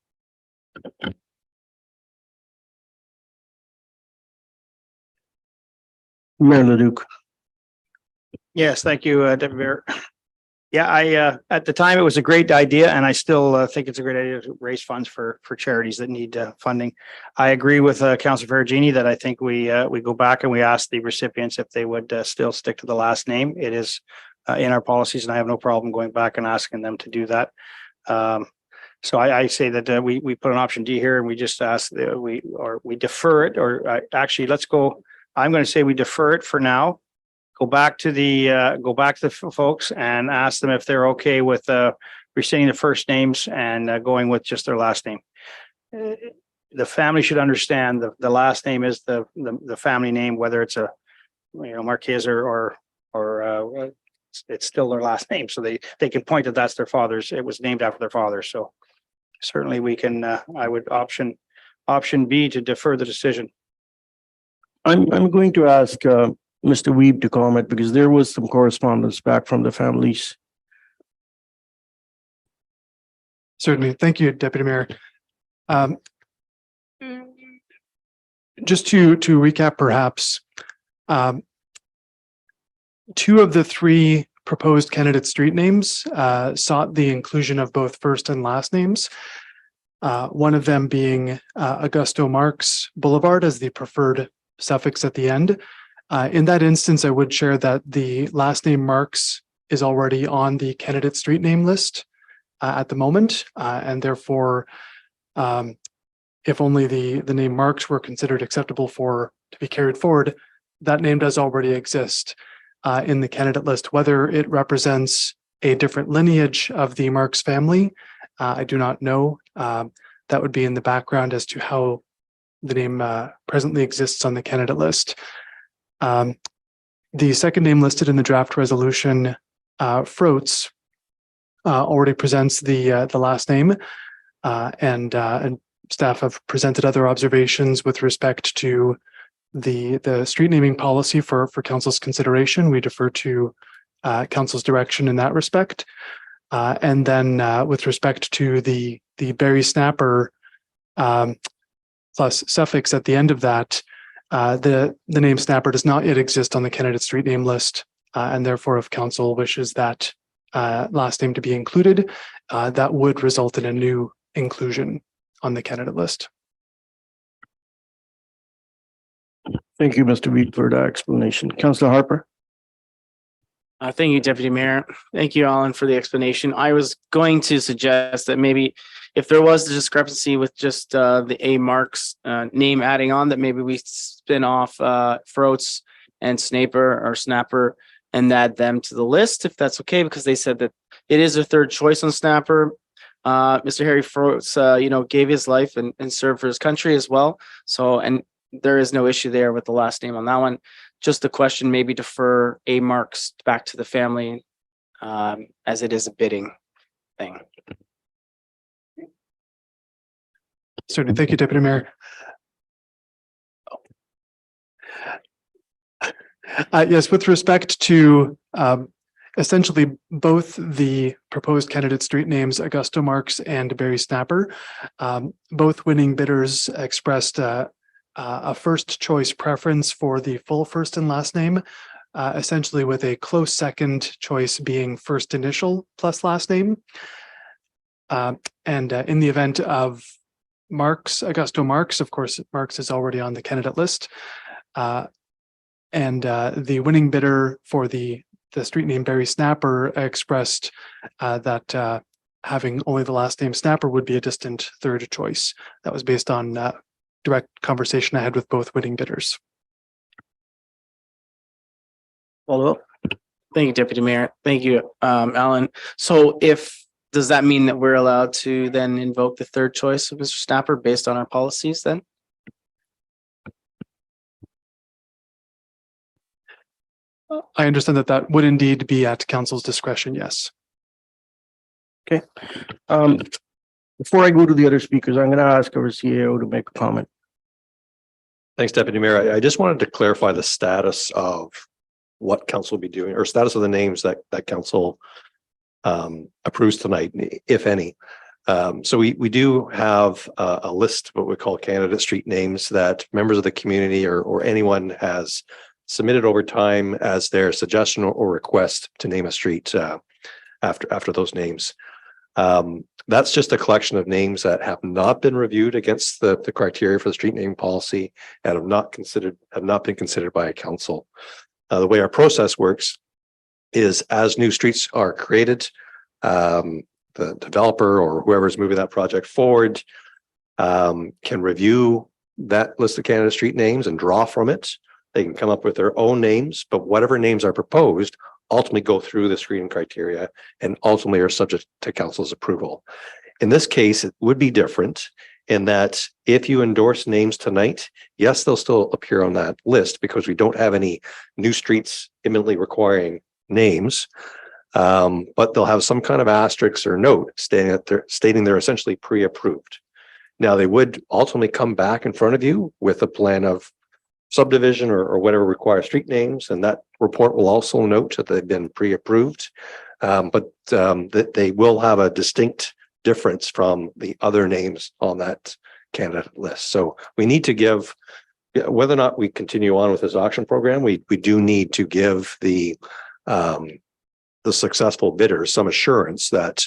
Mayor LaDuke. Yes, thank you, Deputy Mayor. Yeah, at the time, it was a great idea, and I still think it's a great idea to raise funds for charities that need funding. I agree with Councillor Ferragini that I think we go back and we ask the recipients if they would still stick to the last name. It is in our policies, and I have no problem going back and asking them to do that. So I say that we put an option D here, and we just ask we defer it, or actually, let's go. I'm going to say we defer it for now. Go back to the folks and ask them if they're okay with restating the first names and going with just their last name. The family should understand the last name is the family name, whether it's a Marquez or it's still their last name, so they can point that that's their father's. It was named after their father. So certainly we can. I would option B to defer the decision. I'm going to ask Mr. Weeb to comment because there was some correspondence back from the families. Certainly. Thank you, Deputy Mayor. Just to recap, perhaps, two of the three proposed candidate street names sought the inclusion of both first and last names. One of them being Augusto Marx Boulevard as the preferred suffix at the end. In that instance, I would share that the last name Marx is already on the candidate street name list at the moment, and therefore, if only the name Marx were considered acceptable to be carried forward, that name does already exist in the candidate list. Whether it represents a different lineage of the Marx family, I do not know. That would be in the background as to how the name presently exists on the candidate list. The second name listed in the draft resolution, Froats, already presents the last name, and staff have presented other observations with respect to the street naming policy for council's consideration. We defer to council's direction in that respect. And then with respect to the Barry Snapper plus suffix at the end of that, the name Snapper does not yet exist on the candidate street name list, and therefore, if council wishes that last name to be included, that would result in a new inclusion on the candidate list. Thank you, Mr. Weed, for that explanation. Councillor Harper. Thank you, Deputy Mayor. Thank you, Alan, for the explanation. I was going to suggest that maybe if there was a discrepancy with just the A Marx name adding on, that maybe we spin off Froats and Snapper and add them to the list, if that's okay, because they said that it is a third choice on Snapper. Mr. Harry Froats, gave his life and served for his country as well. So, and there is no issue there with the last name on that one. Just the question, maybe defer A Marx back to the family, as it is a bidding thing. Certainly. Thank you, Deputy Mayor. Yes, with respect to essentially both the proposed candidate street names, Augusto Marx and Barry Snapper, both winning bidders expressed a first choice preference for the full first and last name, essentially with a close second choice being first initial plus last name. And in the event of Augusto Marx, of course, Marx is already on the candidate list. And the winning bidder for the street name Barry Snapper expressed that having only the last name Snapper would be a distant third choice. That was based on direct conversation I had with both winning bidders. Follow up. Thank you, Deputy Mayor. Thank you, Alan. So does that mean that we're allowed to then invoke the third choice of Mr. Snapper based on our policies then? I understand that that would indeed be at council's discretion, yes. Before I go to the other speakers, I'm gonna ask our CAO to make a comment. Thanks, Deputy Mayor. I just wanted to clarify the status of what council will be doing, or status of the names that council approves tonight, if any. So we do have a list, what we call candidate street names, that members of the community or anyone has submitted over time as their suggestion or request to name a street after those names. That's just a collection of names that have not been reviewed against the criteria for the street naming policy and have not been considered by a council. The way our process works is as new streets are created, the developer or whoever is moving that project forward can review that list of candidate street names and draw from it. They can come up with their own names, but whatever names are proposed ultimately go through the screening criteria and ultimately are subject to council's approval. In this case, it would be different in that if you endorse names tonight, yes, they'll still appear on that list because we don't have any new streets imminently requiring names. But they'll have some kind of asterisk or note stating they're essentially pre-approved. Now, they would ultimately come back in front of you with a plan of subdivision or whatever requires street names, and that report will also note that they've been pre-approved, but that they will have a distinct difference from the other names on that candidate list. So we need to give, whether or not we continue on with this auction program, we do need to give the successful bidders some assurance that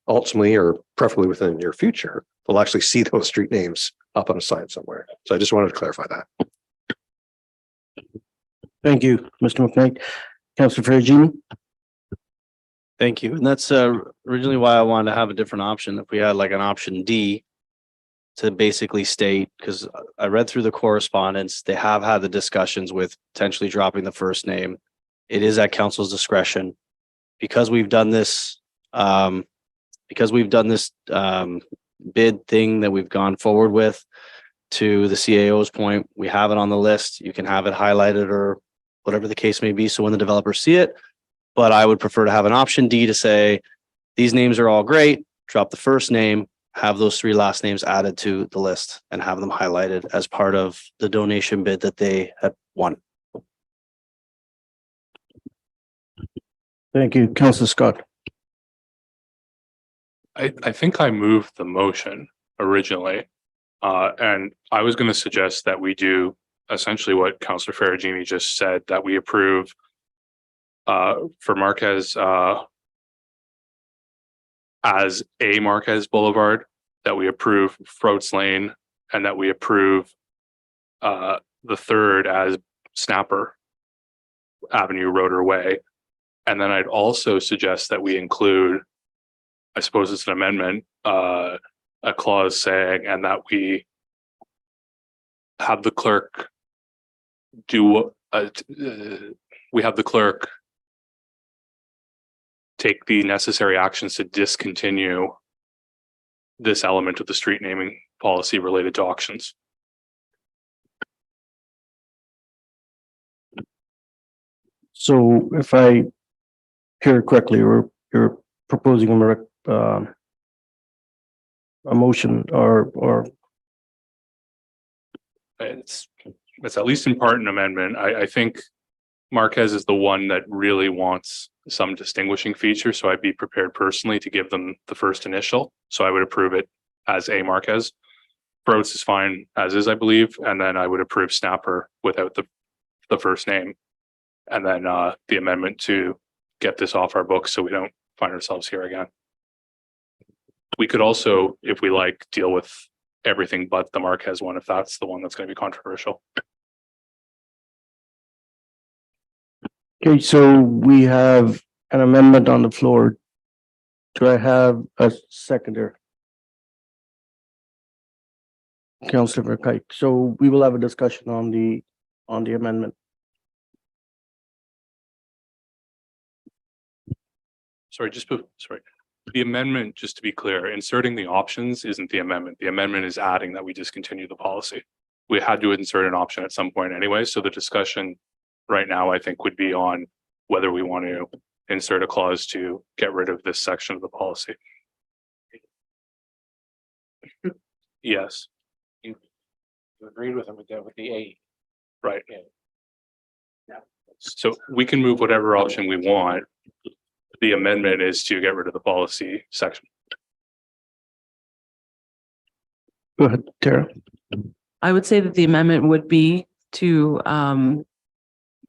ultimately, or preferably within the near future, they'll actually see those street names up on a sign somewhere. So I just wanted to clarify that. Thank you, Mr. McKnight. Councillor Ferragini. Thank you. And that's originally why I wanted to have a different option. If we had like an option D to basically state, because I read through the correspondence, they have had the discussions with potentially dropping the first name. It is at council's discretion. Because we've done this, bid thing that we've gone forward with, to the CAO's point, we have it on the list. You can have it highlighted or whatever the case may be. So when the developers see it, but I would prefer to have an option D to say, these names are all great, drop the first name, have those 3 last names added to the list and have them highlighted as part of the donation bid that they have won. Thank you, Councillor Scott. I think I moved the motion originally. And I was going to suggest that we do essentially what Councillor Ferragini just said, that we approve for Marquez as a Marquez Boulevard, that we approve Froats Lane, and that we approve the third as Snapper Avenue Road or Way. And then I'd also suggest that we include, I suppose it's an amendment, a clause saying, and that we have the clerk take the necessary actions to discontinue this element of the street naming policy related to auctions. So if I hear correctly, you're proposing a motion or It's at least in part an amendment. I think Marquez is the one that really wants some distinguishing feature, so I'd be prepared personally to give them the first initial. So I would approve it as a Marquez. Froats is fine as is, I believe, and then I would approve Snapper without the first name, and then the amendment to get this off our books so we don't find ourselves here again. We could also, if we like, deal with everything but the Marquez one, if that's the one that's going to be controversial. okay, so we have an amendment on the floor. Do I have a seconder? Councillor McKnight. So we will have a discussion on the amendment. Sorry. The amendment, just to be clear, inserting the options isn't the amendment. The amendment is adding that we discontinue the policy. We had to insert an option at some point anyway, so the discussion right now, I think would be on whether we want to insert a clause to get rid of this section of the policy. Yes, You agreed with him with the A. right. So we can move whatever option we want. The amendment is to get rid of the policy section. Go ahead, Tara. I would say that the amendment would be to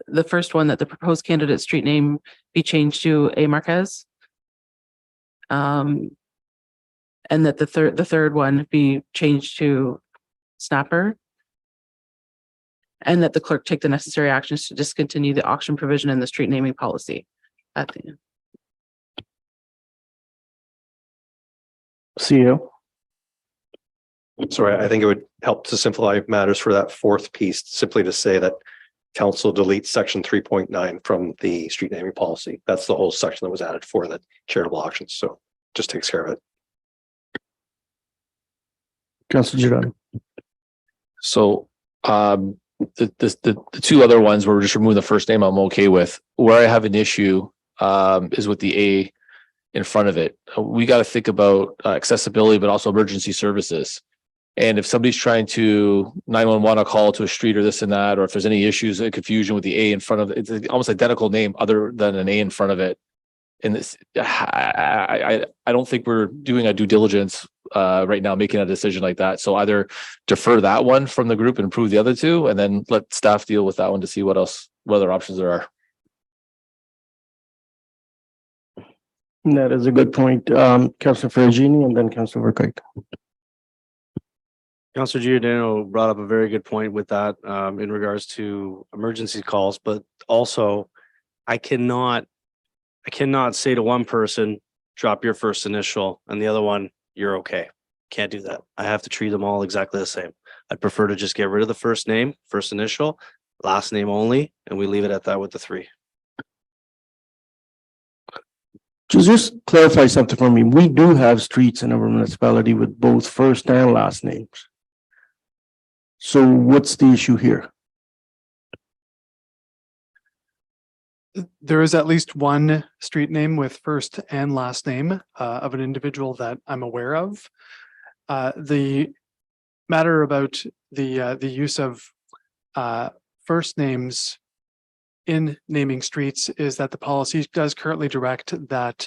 the first one, that the proposed candidate street name be changed to A Marquez. And that the third one be changed to Snapper. And that the clerk take the necessary actions to discontinue the auction provision in the street naming policy at the end. CEO. Sorry, I think it would help to simplify matters for that fourth piece, simply to say that council deletes section 3.9 from the street naming policy. That's the whole section that was added for the charitable auctions. So just takes care of it. Councilor Giordano. So the two other ones where we're just removing the first name, I'm okay with. Where I have an issue is with the A in front of it. We got to think about accessibility, but also emergency services. And if somebody's trying to 911 a call to a street or this and that, or if there's any issues and confusion with the A in front of it, it's almost identical name other than an A in front of it. And this, I don't think we're doing a due diligence right now, making a decision like that. So either defer that one from the group and improve the other two, and then let staff deal with that one to see what other options there are. That is a good point. Councilor Ferragini and then Councilor Verkuyk. Councilor Giordano brought up a very good point with that in regards to emergency calls, but also I cannot say to one person, drop your first initial, and the other one, you're okay. Can't do that. I have to treat them all exactly the same. I'd prefer to just get rid of the first name, first initial, last name only, and we leave it at that with the three. Just clarify something for me. We do have streets in our municipality with both first and last names. So what's the issue here? There is at least one street name with first and last name of an individual that I'm aware of. The matter about the use of first names in naming streets is that the policy does currently direct that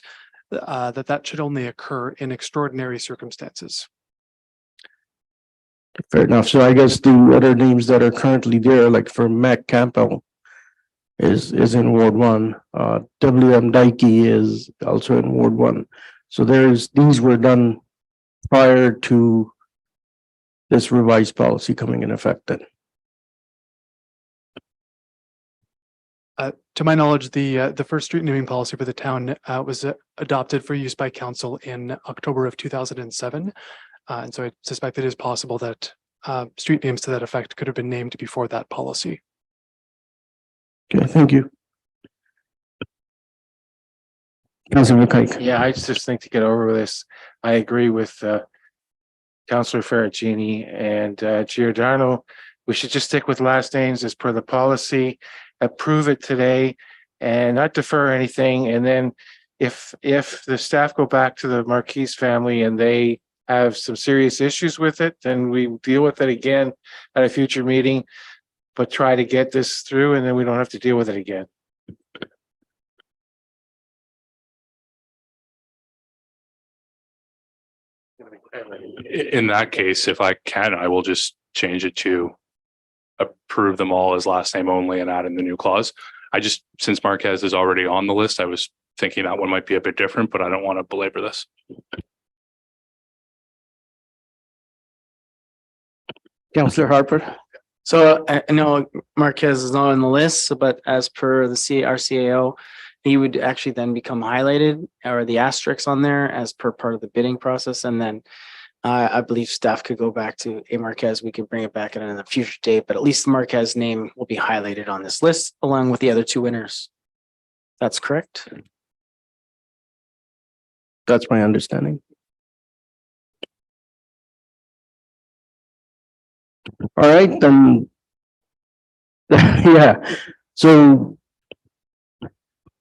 that should only occur in extraordinary circumstances. Fair enough. So I guess the other names that are currently there, like for Mac Campbell, is in Ward 1. W.M. Dykey is also in Ward 1. So these were done prior to this revised policy coming in effect then. To my knowledge, the first street naming policy for the town was adopted for use by council in October of 2007. And so I suspect it is possible that street names to that effect could have been named before that policy. Okay, thank you. Councilor Verkuyk. Yeah, I just think to get over this, I agree with Councilor Ferragini and Giordano. We should just stick with last names as per the policy, approve it today and not defer anything. And then if the staff go back to the Marquise family and they have some serious issues with it, then we deal with it again at a future meeting, but try to get this through and then we don't have to deal with it again. In that case, if I can, I will just change it to approve them all as last name only and add in the new clause. Since Marquez is already on the list, I was thinking that one might be a bit different, but I don't want to belabor this. Councilor Harper. So I know Marquez is not on the list, but as per the RCAO, he would actually then become highlighted or the asterisks on there as per part of the bidding process. And then I believe staff could go back to A Marquez. We could bring it back in a future date, but at least the Marquez name will be highlighted on this list along with the other two winners. That's correct. That's my understanding. All right, then. Yeah. So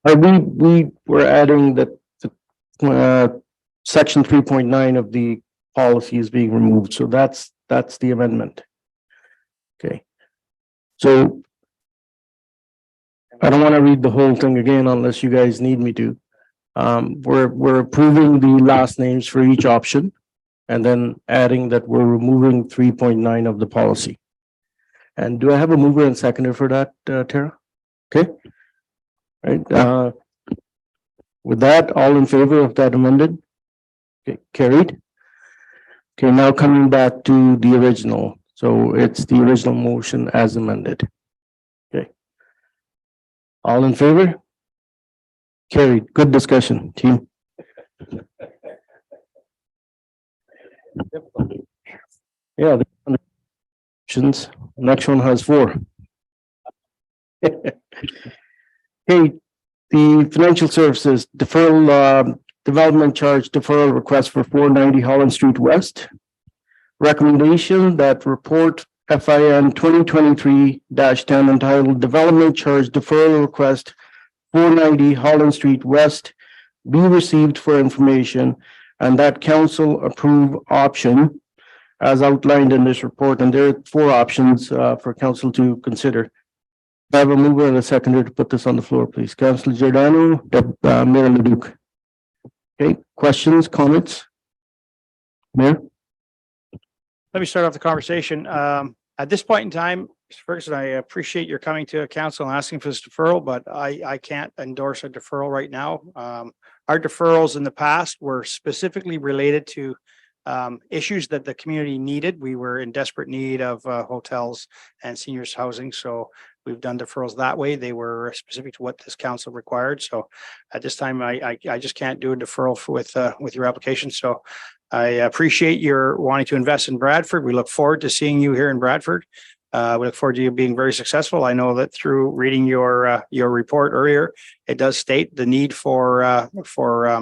we were adding that section 3.9 of the policy is being removed. So that's the amendment. Okay. So I don't want to read the whole thing again unless you guys need me to. We're approving the last names for each option and then adding that we're removing 3.9 of the policy. And do I have a mover and seconder for that, Tara? Okay. Right. With that, all in favor of that amended? Okay, carried. Okay, now coming back to the original. So it's the original motion as amended. Okay. All in favor? Carried. Good discussion, team. Yeah. The options. Next one has 4. Okay, the financial services deferral, development charge deferral request for 490 Holland Street West. Recommendation that report FIN 2023-10 entitled Development Charge Deferral Request 490 Holland Street West be received for information and that council approve option as outlined in this report. And there are 4 options for council to consider. I have a mover and a seconder to put this on the floor, please. Councilor Giordano, Mayor Leduc. Okay, questions, comments? Mayor? Let me start off the conversation. At this point in time, Mr. Ferguson, I appreciate your coming to council and asking for this deferral, but I can't endorse a deferral right now. Our deferrals in the past were specifically related to issues that the community needed. We were in desperate need of hotels and seniors housing, so we've done deferrals that way. They were specific to what this council required. So at this time, I just can't do a deferral with your application. So I appreciate your wanting to invest in Bradford. We look forward to seeing you here in Bradford. We look forward to you being very successful. I know that through reading your report earlier, it does state the need for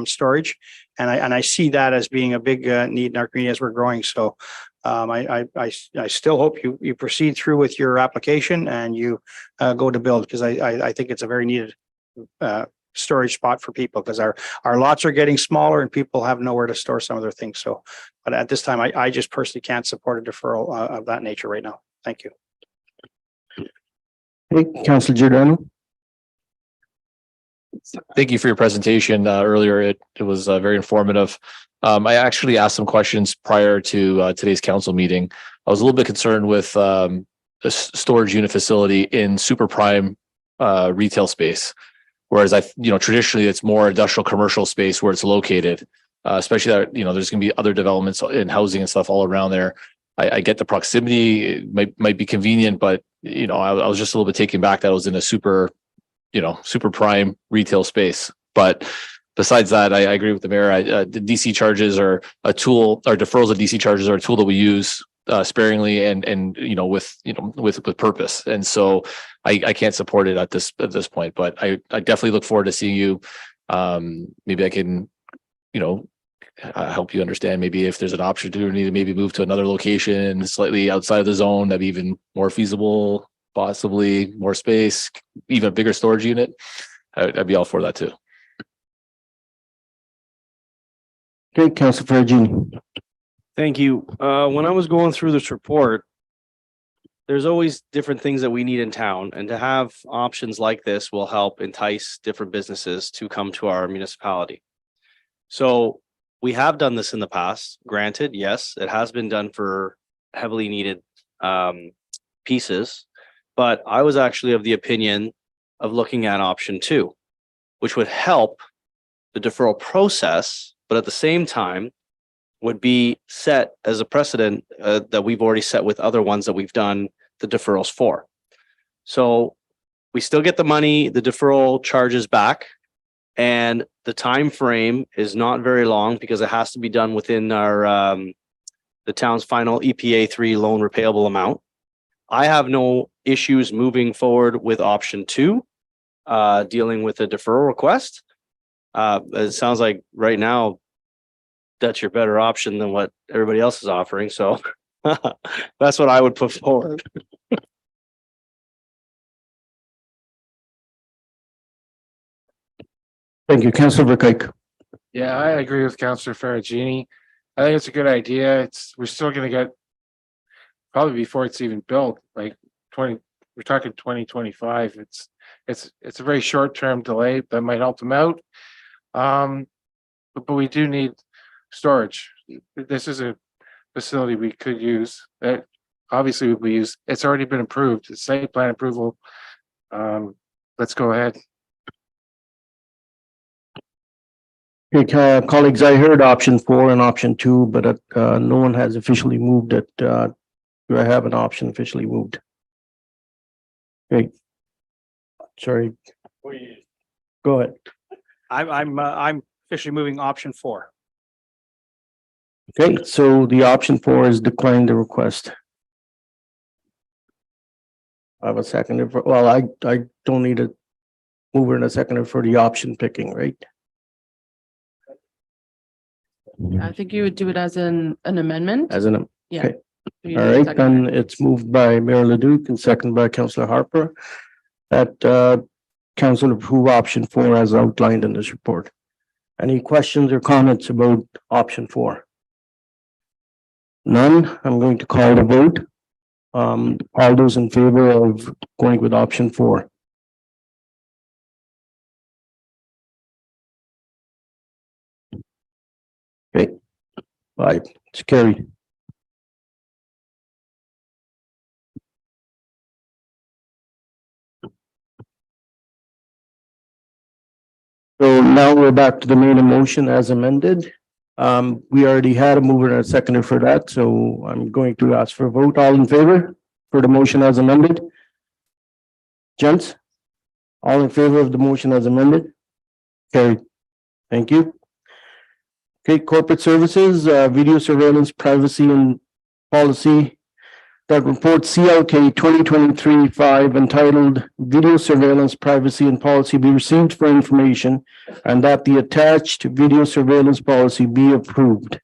storage, and I see that as being a big need in our community as we're growing. So I still hope you proceed through with your application and you go to build, because I think it's a very needed storage spot for people, because our lots are getting smaller and people have nowhere to store some of their things. So, but at this time, I just personally can't support a deferral of that nature right now. Thank you. Hey, Councilor Giordano. Thank you for your presentation earlier. It was very informative. I actually asked some questions prior to today's council meeting. I was a little bit concerned with the storage unit facility in super prime retail space, whereas traditionally it's more industrial commercial space where it's located, especially that there's going to be other developments in housing and stuff all around there. I get the proximity, it might be convenient, but I was just a little bit taken back that I was in a super prime retail space. But besides that, I agree with the mayor. The DC charges are a tool, or deferrals of DC charges are a tool that we use sparingly and with purpose. And so I can't support it at this point, but I definitely look forward to seeing you. Maybe I can, help you understand maybe if there's an opportunity to maybe move to another location slightly outside of the zone, that'd be even more feasible, possibly more space, even a bigger storage unit. I'd be all for that too. Okay, Councilor Ferragini. Thank you. When I was going through this report, there's always different things that we need in town, and to have options like this will help entice different businesses to come to our municipality. So we have done this in the past. Granted, yes, it has been done for heavily needed pieces, but I was actually of the opinion of looking at option 2, which would help the deferral process, but at the same time would be set as a precedent that we've already set with other ones that we've done the deferrals for. So we still get the money, the deferral charges back, and the time frame is not very long because it has to be done within our the town's final EPA 3 loan repayable amount. I have no issues moving forward with option 2, dealing with a deferral request. It sounds like right now that's your better option than what everybody else is offering. So that's what I would put forward. Thank you, Councillor Burkett. Yeah, I agree with Councillor Faragini. I think it's a good idea. We're still gonna get probably before it's even built, like 20, we're talking 2025. It's a very short-term delay that might help them out. But we do need storage. This is a facility we could use that obviously we use. It's already been approved. It's site plan approval. Let's go ahead. Okay, colleagues, I heard option 4 and option 2, but no one has officially moved it. Do I have an option officially moved? Okay. Sorry. Go ahead. I'm officially moving option 4. Okay, so the option 4 is decline the request. I have a seconder for, well, I don't need a mover and a seconder for the option picking, right? I think you would do it as an amendment. As an, Yeah. okay. You All do a right, second. then it's moved by Mayor Leduc and seconded by Councillor Harper. That council approve option 4 as outlined in this report. Any questions or comments about option 4? None. I'm going to call the vote. All those in favor of going with option 4? Okay. Aye, it's carried. So now we're back to the main motion as amended. We already had a mover and a seconder for that, so I'm going to ask for a vote. All in favor for the motion as amended? Gents? All in favor of the motion as amended? Carried. Thank you. Okay, corporate services, video surveillance, privacy and policy. That report CLK 2023-5 entitled Video Surveillance, Privacy and Policy be received for information and that the attached video surveillance policy be approved.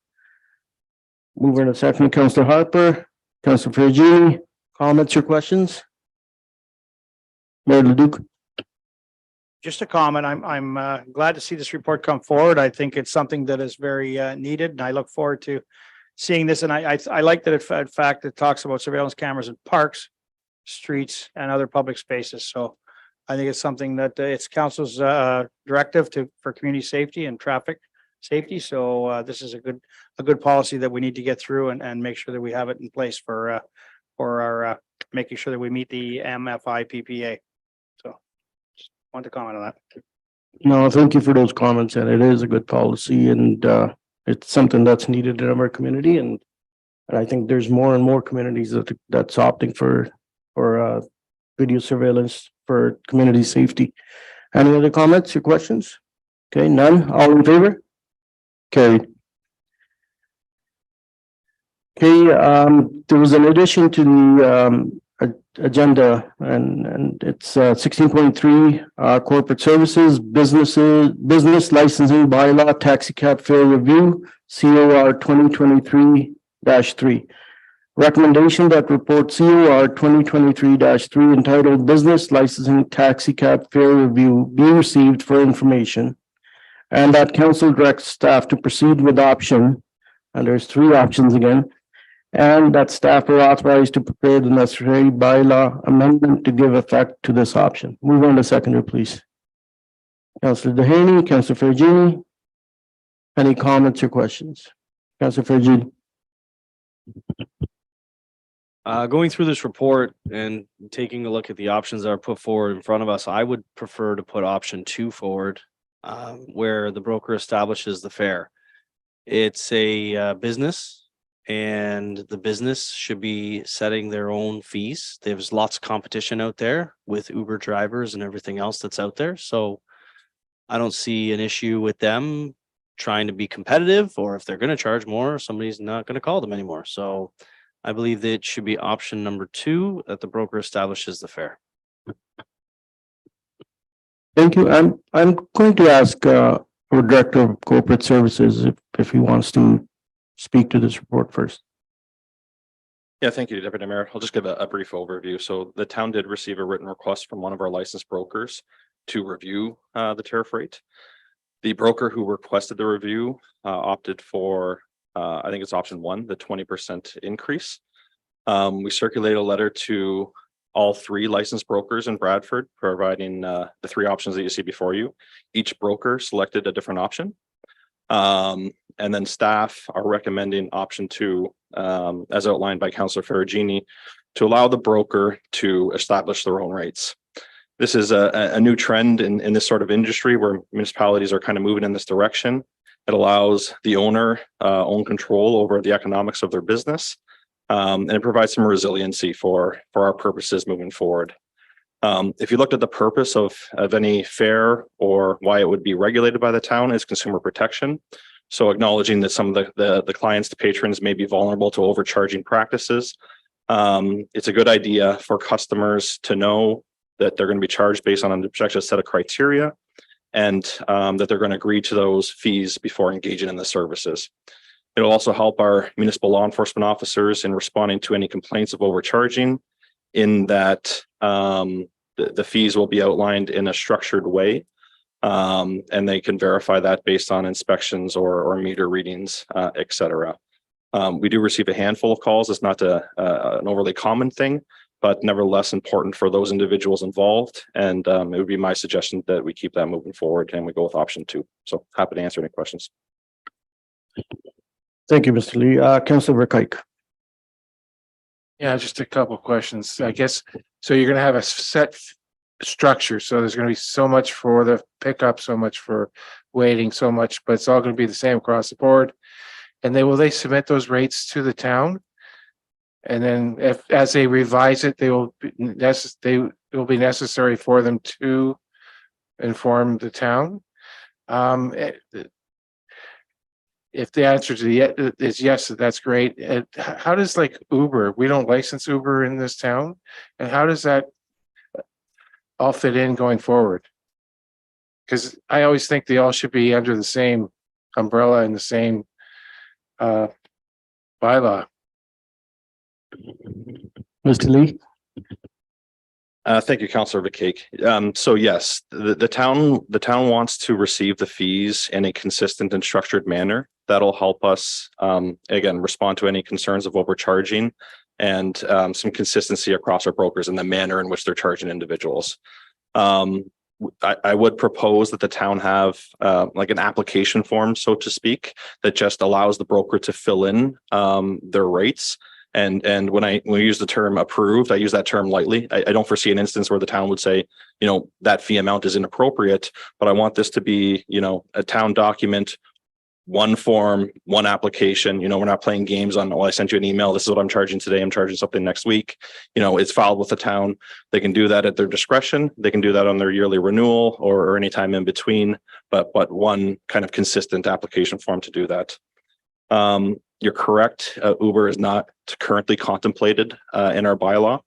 Mover and a second, Councillor Harper, Councillor Fergini, comments or questions? Mayor Leduc. Just a comment, I'm glad to see this report come forward. I think it's something that is very needed, and I look forward to seeing this. And I like that in fact it talks about surveillance cameras in parks, streets, and other public spaces. So I think it's something that it's council's directive for community safety and traffic safety. So this is a good policy that we need to get through and make sure that we have it in place for our making sure that we meet the MFI PPA. So just want to comment on that. No, thank you for those comments, and it is a good policy, and it's something that's needed in our community, and I think there's more and more communities that's opting for video surveillance for community safety. Any other comments or questions? Okay, none. All in favor? Carried. Okay, there was an addition to the agenda, and it's 16.3 corporate services, business licensing bylaw, taxi cab fare review, COR 2023-3. Recommendation that report COR 2023-3 entitled Business Licensing Taxi Cab Fare Review be received for information, and that council directs staff to proceed with option, and there's 3 options again, and that staff are authorized to prepare the necessary bylaw amendment to give effect to this option. Move on to seconder, please. Councillor Dehaney, Councillor Fergini. Any comments or questions? Councillor Fergini. Going through this report and taking a look at the options that are put forward in front of us, I would prefer to put option 2 forward, where the broker establishes the fare. It's a business, and the business should be setting their own fees. There's lots of competition out there with Uber drivers and everything else that's out there. So I don't see an issue with them trying to be competitive, or if they're going to charge more, somebody's not going to call them anymore. So I believe that it should be option number 2, that the broker establishes the fare. Thank you. I'm going to ask our Director of Corporate Services if he wants to speak to this report first. Yeah, thank you, Deputy Mayor. I'll just give a brief overview. So the town did receive a written request from one of our licensed brokers to review the tariff rate. The broker who requested the review opted for, I think it's option 1, the 20% increase. We circulated a letter to all 3 licensed brokers in Bradford, providing the 3 options that you see before you. Each broker selected a different option. And then staff are recommending option 2, as outlined by Councillor Ferragini, to allow the broker to establish their own rates. This is a new trend in this sort of industry where municipalities are kind of moving in this direction. It allows the owner own control over the economics of their business, and it provides some resiliency for our purposes moving forward. If you looked at the purpose of any fair or why it would be regulated by the town, is consumer protection. So acknowledging that some of the clients, the patrons may be vulnerable to overcharging practices. It's a good idea for customers to know that they're going to be charged based on an objective set of criteria, and that they're going to agree to those fees before engaging in the services. It'll also help our municipal law enforcement officers in responding to any complaints of overcharging, in that the fees will be outlined in a structured way, and they can verify that based on inspections or meter readings, et cetera. We do receive a handful of calls. It's not an overly common thing, but nevertheless important for those individuals involved. And it would be my suggestion that we keep that moving forward and we go with option 2. So happy to answer any questions. Thank you, Mr. Lee. Councillor Verkuyk. Yeah, just a couple of questions, I guess. So you're gonna have a set structure. So there's gonna be so much for the pickup, so much for waiting, so much, but it's all gonna be the same across the board. And will they submit those rates to the town? And then as they revise it, it will be necessary for them to inform the town. If the answer to is yes, that's great. How does like Uber, we don't license Uber in this town, and how does that all fit in going forward? Because I always think they all should be under the same umbrella and the same bylaw. Mr. Lee. Thank you, Councillor Verkuyk. So yes, the town wants to receive the fees in a consistent and structured manner. That'll help us again respond to any concerns of overcharging, and some consistency across our brokers in the manner in which they're charging individuals. I would propose that the town have like an application form, so to speak, that just allows the broker to fill in their rates. And when we use the term approved, I use that term lightly. I don't foresee an instance where the town would say, you know, that fee amount is inappropriate, but I want this to be, you know, a town document, one form, one application. You know, we're not playing games on, oh, I sent you an email, this is what I'm charging today, I'm charging something next week. You know, it's filed with the town. They can do that at their discretion. They can do that on their yearly renewal or any time in between, but one kind of consistent application form to do that. You're correct. Uber is not currently contemplated in our bylaw.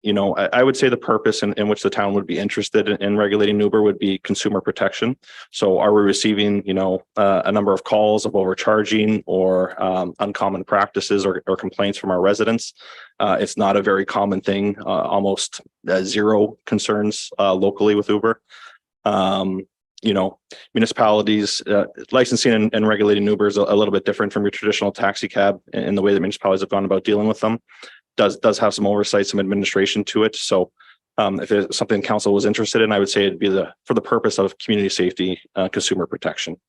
You know, I would say the purpose in which the town would be interested in regulating Uber would be consumer protection. So are we receiving, you know, a number of calls of overcharging or uncommon practices or complaints from our residents? It's not a very common thing, almost zero concerns locally with Uber. You know, municipalities licensing and regulating Uber is a little bit different from your traditional taxi cab in the way that municipalities have gone about dealing with them. Does have some oversight, some administration to it. So if it's something council was interested in, I would say it'd be for the purpose of community safety, consumer protection.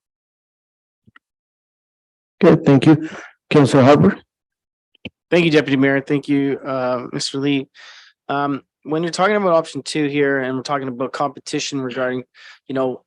Good, thank you. Councillor Harper. Thank you, Deputy Mayor. Thank you, Mr. Lee. When you're talking about option 2 here, and we're talking about competition regarding, you know,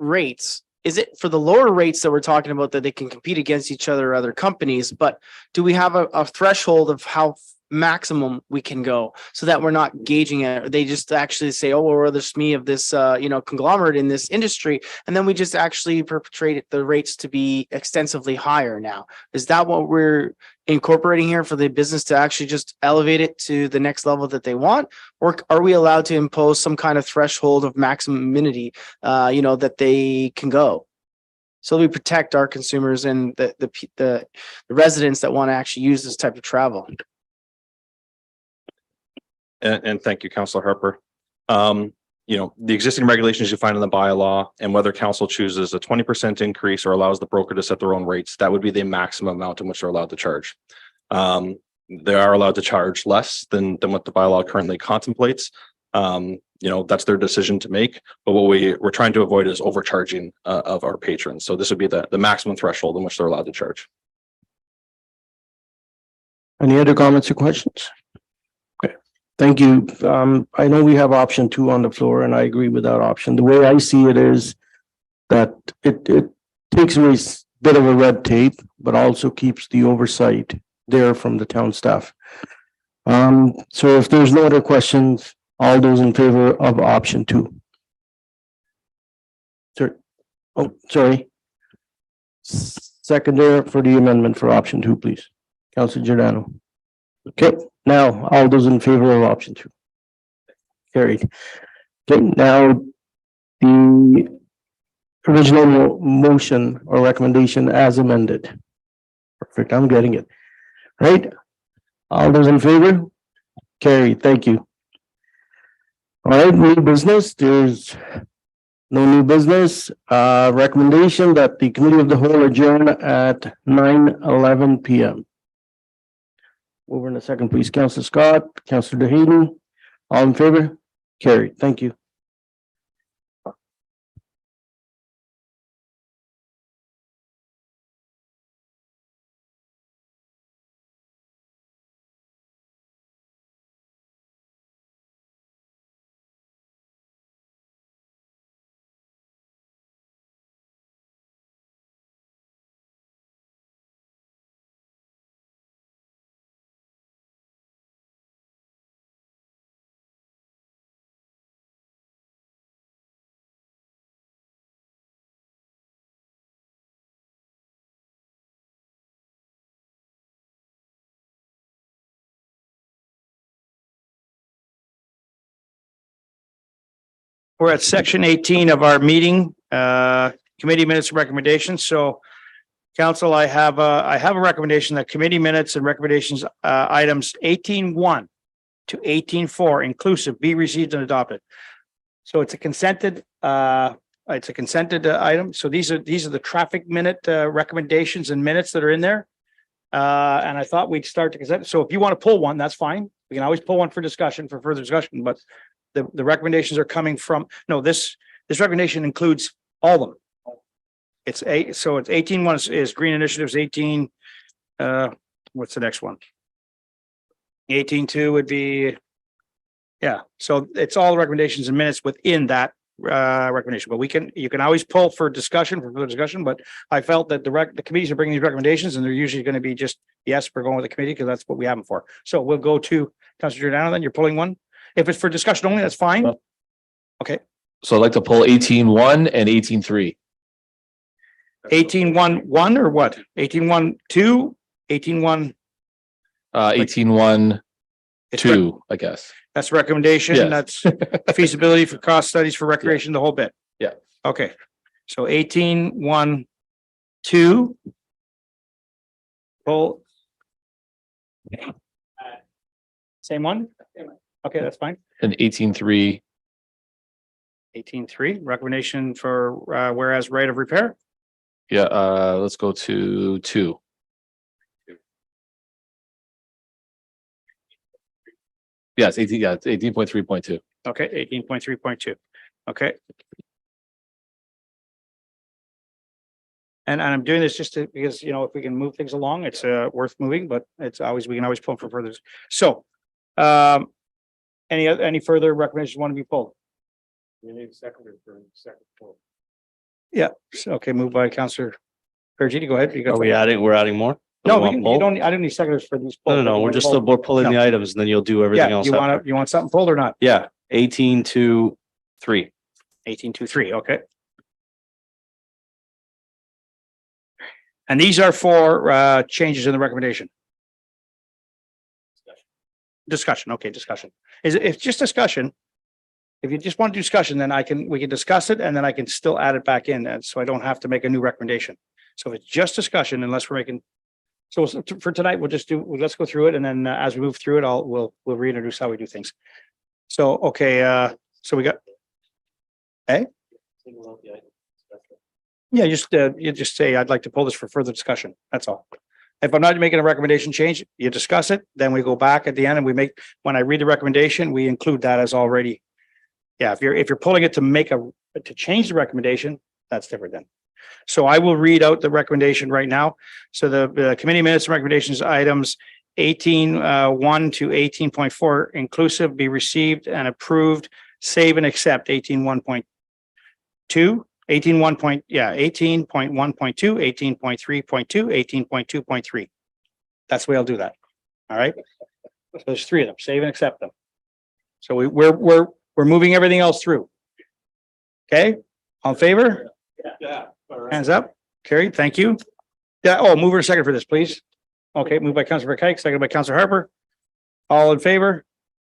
rates, is it for the lower rates that we're talking about that they can compete against each other or other companies, but do we have a threshold of how maximum we can go so that we're not gauging it? Or they just actually say, oh, well, we're the SME of this, you know, conglomerate in this industry. And then we just actually perpetrate the rates to be extensively higher now. Is that what we're incorporating here for the business to actually just elevate it to the next level that they want? Or are we allowed to impose some kind of threshold of maximum amenity, you know, that they can go? So we protect our consumers and the residents that want to actually use this type of travel. And thank you, Councillor Harper. the existing regulations you find in the bylaw and whether council chooses a 20% increase or allows the broker to set their own rates, that would be the maximum amount in which they're allowed to charge. They are allowed to charge less than what the bylaw currently contemplates. That's their decision to make. But what we're trying to avoid is overcharging of our patrons. So this would be the maximum threshold in which they're allowed to charge. Any other comments or questions? Okay, thank you. I know we have option 2 on the floor, and I agree with that option. The way I see it is that it takes away a bit of a red tape, but also keeps the oversight there from the town staff. So if there's no other questions, all those in favor of option 2? Sir, oh, sorry. Seconder for the amendment for option 2, please. Councilor Giordano. Okay, now all those in favor of option 2? Carried. Okay, now the original motion or recommendation as amended. Perfect, I'm getting it. Right? All those in favor? Carried, thank you. All right, new business, there's no new business. Recommendation that the committee of the whole adjourn at 9:11 p.m. Over in a second, please. Councilor Scott, Councilor DeHaden, all in favor? Carried, thank you. We're at section 18 of our meeting, committee minutes recommendations. So council, I have a recommendation that committee minutes and recommendations, items 18.1 to 18.4 inclusive be received and adopted. So it's a consented item. So these are the traffic minute recommendations and minutes that are in there. And I thought we'd start to consent. So if you want to pull one, that's fine. We can always pull one for discussion, for further discussion, but the recommendations are coming from, no, this recommendation includes all of them. It's 18.1 is green initiatives, 18, what's the next one? 18.2 would be, yeah, so it's all recommendations and minutes within that recommendation, but you can always pull for discussion, for further discussion, but I felt that the committees are bringing these recommendations and they're usually going to be just, yes, we're going with the committee because that's what we have them for. So we'll go to Councilor Giordano, then you're pulling one. If it's for discussion only, that's fine. Okay. So I'd like to pull 18.1 and 18.3. 18.1 or what? 18.1 2, 18.1. 18.1 2, I guess. That's recommendation. Yes. That's feasibility for cost studies for recreation, the whole bit. Yeah. Okay. So 18.1 2. Pull. Same one? Okay, that's fine. And 18.3. 18.3, recommendation for whereas right of repair. Yeah, let's go to 2. Yes, 18.3.2. Okay, 18.3.2. Okay. And I'm doing this just because, if we can move things along, it's worth moving, but we can always pull for further. So, any further recommendations want to be pulled? You need seconder for second pull. Yeah, so, okay, moved by Councilor Pergini, go ahead. We're adding more? No, I don't need seconders for these. No, we're pulling the items and then you'll do everything else. You want something pulled or not? Yeah, 18.2.3. 18.2.3, okay. And these are for changes in the recommendation. Discussion, okay, discussion. It's just discussion. If you just want to do discussion, then we can discuss it and then I can still add it back in, and so I don't have to make a new recommendation. So if it's just discussion, unless we're making, so for tonight, let's go through it, and then as we move through it, we'll reintroduce how we do things. So, okay, so we got Yeah, you just say, I'd like to pull this for further discussion. That's all. If I'm not making a recommendation change, you discuss it, then we go back at the end and we make, when I read the recommendation, we include that as already. Yeah, if you're pulling it to change the recommendation, that's different then. So I will read out the recommendation right now. So the committee minutes and recommendations items 18.1 to 18.4 inclusive be received and approved, save and accept 18.1.2, 18.1.2, 18.3.2, 18.2.3. That's the way I'll do that. All right. So there's three of them, save and accept them. So we're moving everything else through. Okay, all in favor? Yeah. Hands up. Carried. Thank you. Yeah. Oh, mover and second for this, please. Okay, moved by Councilor Kike, seconded by Councilor Harper. All in favor?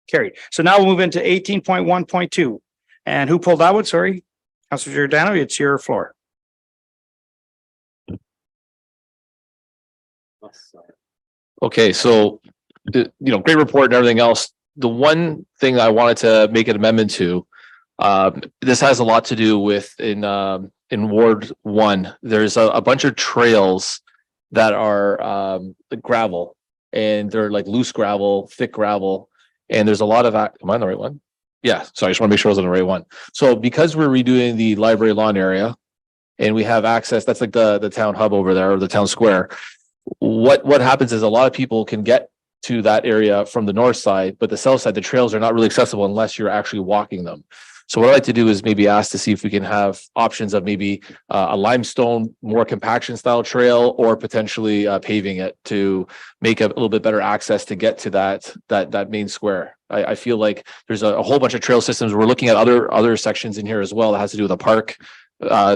Carried. So now we'll move into 18.1.2. And who pulled that one? Sorry. Councilor Giordano, it's your floor. Okay, so, great report and everything else. The one thing I wanted to make an amendment to, this has a lot to do with in Ward 1. There's a bunch of trails that are gravel, and they're like loose gravel, thick gravel, and there's a lot of, am I on the right one? Yeah, so I just want to make sure I was on the right one. So because we're redoing the library lawn area and we have access, that's like the town hub over there, or the town square. What happens is a lot of people can get to that area from the north side, but the south side, the trails are not really accessible unless you're actually walking them. So what I'd like to do is maybe ask to see if we can have options of maybe a limestone, more compaction style trail, or potentially paving it to make a little bit better access to get to that main square. I feel like there's a whole bunch of trail systems. We're looking at other sections in here as well that has to do with a park,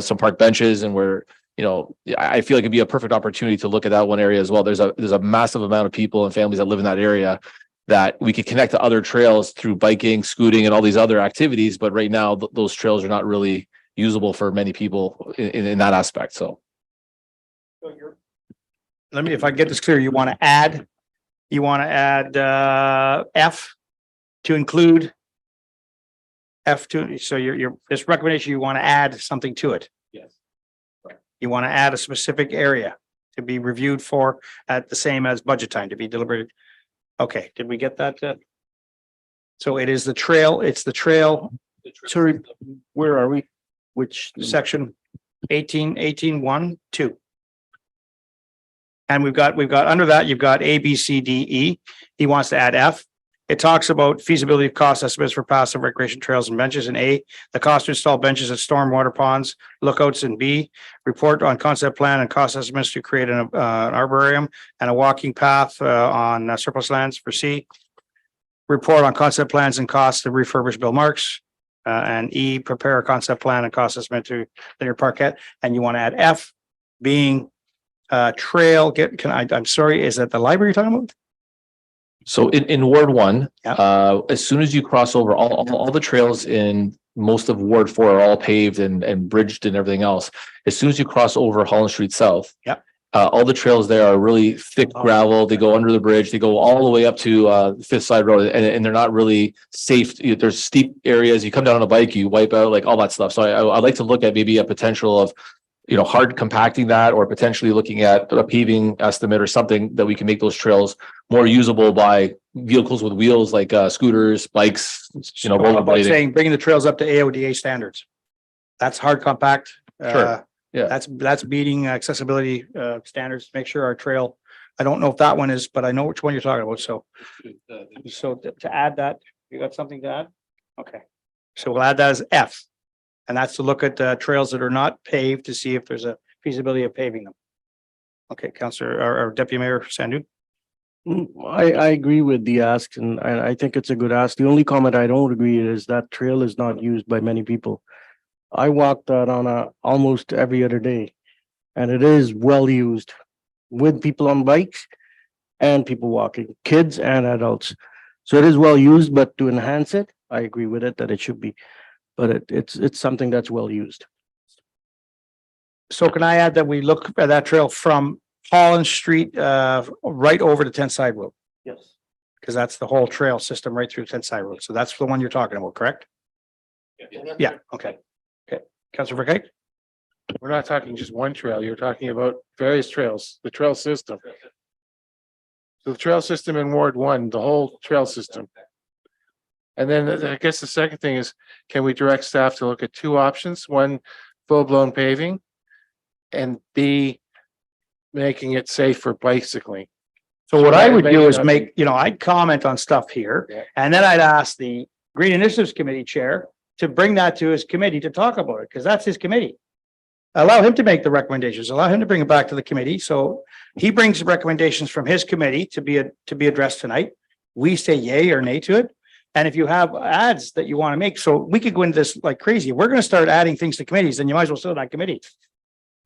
some park benches, and where, I feel like it'd be a perfect opportunity to look at that one area as well. There's a massive amount of people and families that live in that area that we could connect to other trails through biking, scooting, and all these other activities. But right now, those trails are not really usable for many people in that aspect. So, Let me, if I get this clear, you want to add F to include F to, so your this recommendation, you want to add something to it. yes. You want to add a specific area to be reviewed for at the same as budget time to be deliberated. Okay, did we get that? So it is the trail, it's the trail. Sorry, where are we? Which Section 18.1.2. And we've got under that, you've got A, B, C, D, E. He wants to add F. It talks about feasibility of cost estimates for passive recreation trails and benches in A, the cost to install benches at stormwater ponds, lookouts in B, report on concept plan and cost estimates to create an arboretum and a walking path on surplus lands for C. Report on concept plans and costs to refurbish Bill Marks. And E, prepare a concept plan and cost estimate to linear parquet. And you want to add F being trail, I'm sorry, is that the library you're talking about? So in Ward 1, Yeah. as soon as you cross over, all the trails in most of Ward 4 are all paved and bridged and everything else. As soon as you cross over Holland Street South, Yep. All the trails there are really thick gravel. They go under the bridge. They go all the way up to Fifth Side Road, and they're not really safe. There's steep areas. You come down on a bike, you wipe out, like all that stuff. So I'd like to look at maybe a potential of, hard compacting that, or potentially looking at a paving estimate or something that we can make those trails more usable by vehicles with wheels, like scooters, bikes, How about rollerblading. saying bringing the trails up to AODA standards? That's hard compact. Sure. Yeah. That's meeting accessibility standards. Make sure our trail. I don't know if that one is, but I know which one you're talking about. So to add that, you got something to add? Okay. So we'll add that as F. And that's to look at trails that are not paved to see if there's a feasibility of paving them. Okay, Councillor or Deputy Mayor Sandu. I agree with the ask, and I think it's a good ask. The only comment I don't agree is that trail is not used by many people. I walk that on almost every other day, and it is well used with people on bikes and people walking, kids and adults. So it is well used, but to enhance it, I agree with it that it should be, but it's something that's well used. So can I add that we look at that trail from Holland Street right over to 10th Side Road? Yes. Because that's the whole trail system right through 10th Side Road. So that's the one you're talking about, correct? Yeah, okay. Councillor Burkett? We're not talking just one trail. You're talking about various trails, the trail system. So the trail system in Ward 1, the whole trail system. And then I guess the second thing is, can we direct staff to look at two options? One, full-blown paving, and B, making it safe for bicycling. So what I would May do is not make, I'd comment on stuff here, Yeah. and then I'd ask the Green Initiatives Committee Chair to bring that to his committee to talk about it, because that's his committee. Allow him to make the recommendations, allow him to bring it back to the committee, so he brings recommendations from his committee to be addressed tonight. We say yay or nay to it, and if you have ads that you want to make, so we could go into this like crazy. If we're gonna start adding things to committees, then you might as well sit on that committee.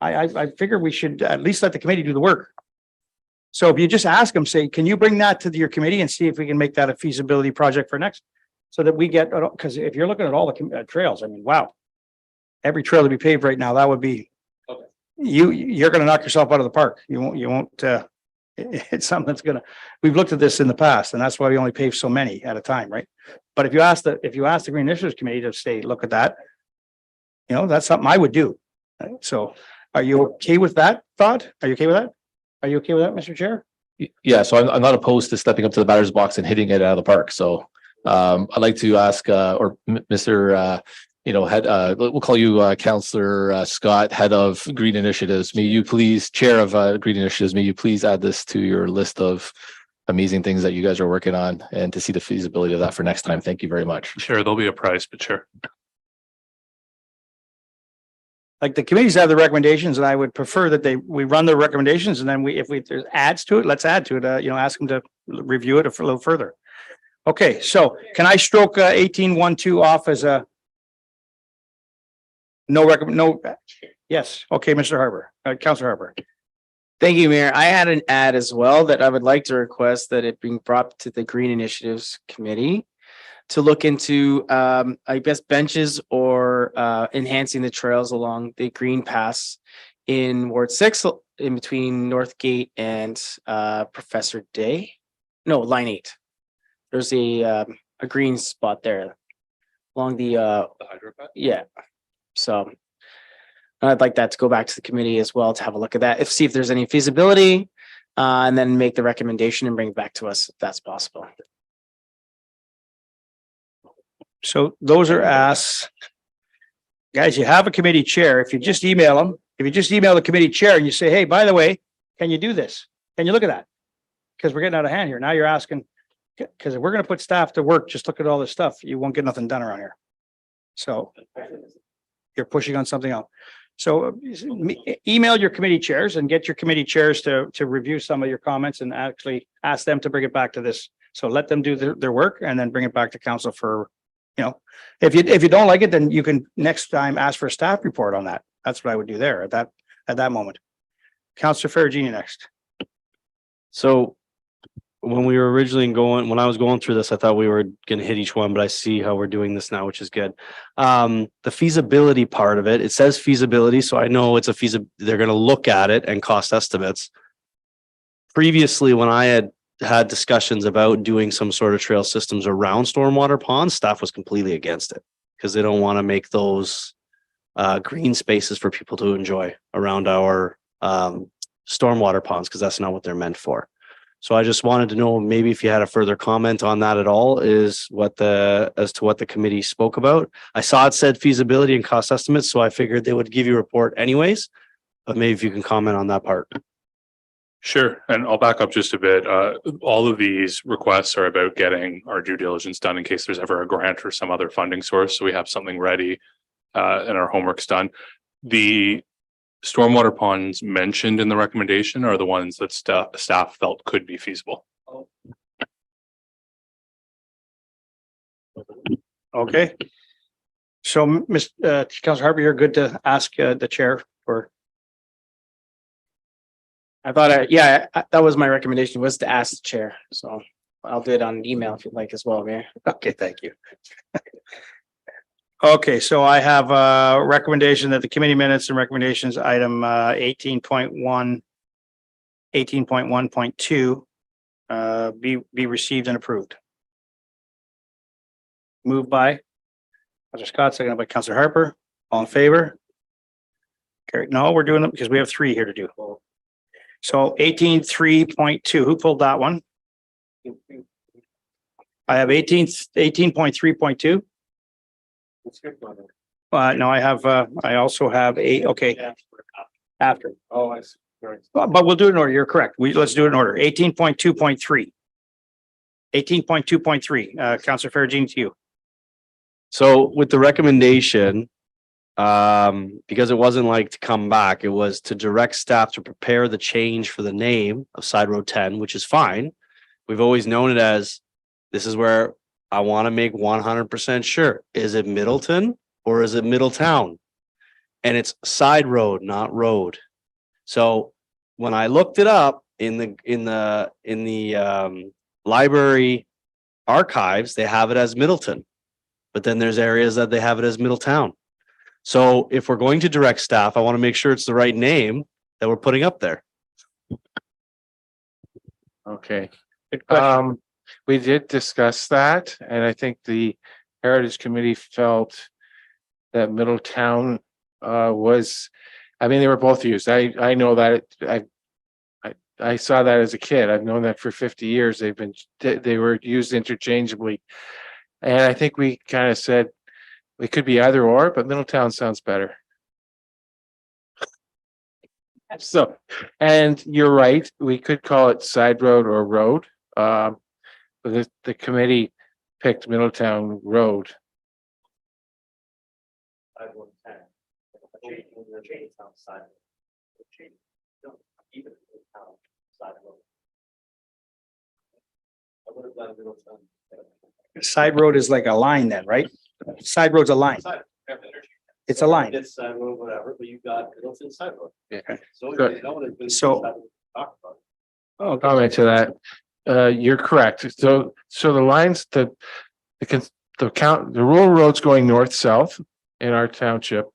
I figure we should at least let the committee do the work. So if you just ask them, say, can you bring that to your committee and see if we can make that a feasibility project for next? So that we get, because if you're looking at all the trails, I mean, wow. Every trail to be paved right now, that would be, you're gonna knock yourself out of the park. You won't, it's something that's we've looked at this in the past, and that's why we only pave so many at a time, right? But if you ask the Green Initiatives Committee to say, look at that, that's something I would do. Right? So are you okay with that thought? Are you okay with that? Are you okay with that, Mr. Chair? Yeah, so I'm not opposed to stepping up to the batter's box and hitting it out of the park. So I'd like to ask Mr. Head, we'll call you Councillor Scott, Head of Green Initiatives. May you please, Chair of Green Initiatives, may you please add this to your list of amazing things that you guys are working on, and to see the feasibility of that for next time. Thank you very much. Sure, there'll be a price, but sure. Like the committees have the recommendations, and I would prefer that we run the recommendations, and then if there's adds to it, let's add to it. Ask them to review it a little further. Okay, so can I stroke 18.1.2 off as a no? Yes. Okay, Mr. Harper, Councillor Harper. Thank you, Mayor. I had an ad as well that I would like to request that it being brought to the Green Initiatives Committee to look into, I guess, benches or enhancing the trails along the green paths in Ward 6, in between Northgate and Professor Day. No, line 8. There's a green spot there along the hydro pad? yeah. So I'd like that to go back to the committee as well to have a look at that, see if there's any feasibility, and then make the recommendation and bring it back to us if that's possible. So those are asks. Guys, you have a committee chair. If you just email them, if you just email the committee chair and you say, hey, by the way, can you do this? Can you look at that? Because we're getting out of hand here. Now you're asking, because if we're going to put staff to work, just look at all this stuff, you won't get nothing done around here. So you're pushing on something else. So email your committee chairs and get your committee chairs to review some of your comments and actually ask them to bring it back to this. So let them do their work and then bring it back to council for, if you don't like it, then you can next time ask for a staff report on that. That's what I would do there at that moment. Councillor Ferragini next. So when I was going through this, I thought we were going to hit each one, but I see how we're doing this now, which is good. The feasibility part of it says feasibility. So I know it's they're going to look at it and cost estimates. Previously, when I had discussions about doing some sort of trail systems around stormwater ponds, staff was completely against it because they don't want to make those green spaces for people to enjoy around our stormwater ponds, because that's not what they're meant for. So I just wanted to know maybe if you had a further comment on that at all, as to what the committee spoke about. I saw it said feasibility and cost estimates, so I figured they would give you a report anyways, but maybe if you can comment on that part. Sure, and I'll back up just a bit. All of these requests are about getting our due diligence done in case there's ever a grant or some other funding source, so we have something ready and our homework's done. The stormwater ponds mentioned in the recommendation are the ones that staff felt could be feasible. Okay. So, Councillor Harper, you're good to ask the chair for. I thought, that was my recommendation, was to ask the chair. So I'll do it on an email if you'd like as well, Mayor. Okay, thank you. Okay, so I have a recommendation that the committee minutes and recommendations item 18.1.2 be received and approved. Moved by Councillor Scott, seconded by Councillor Harper. All in favor? Carried. No, we're doing it because we have three here to do. So 18.3.2. Who pulled that one? I have 18.3.2. No, I have, I also have okay. After. Oh, I see. Right. But we'll do it in order. You're correct. Let's do it in order. 18.2.3. 18.2.3, Councillor Faragini, to you. So with the recommendation, because it wasn't like to come back, it was to direct staff to prepare the change for the name of Side Road 10, which is fine. We've always known it as, this is where I want to make 100% sure. Is it Middleton or is it Middletown? And it's side road, not road. So when I looked it up in the library archives, they have it as Middleton, but then there's areas that they have it as Middletown. So if we're going to direct staff, I want to make sure it's the right name that we're putting up there. Okay. We did discuss that, and I think the Heritage Committee felt that Middletown was, I mean, they were both used. I know that I saw that as a kid. I've known that for 50 years. They were used interchangeably. And I think we kind of said it could be either or, but Middletown sounds better. So, and you're right, we could call it side road or road. But the committee picked Middletown Road. Side road is like a line then, right? Side road's a line. It's a line. It's side road, whatever, but you've got Middleton side road. Yeah. So. Comment to that. You're correct. So the lines, the rural roads going north-south in our township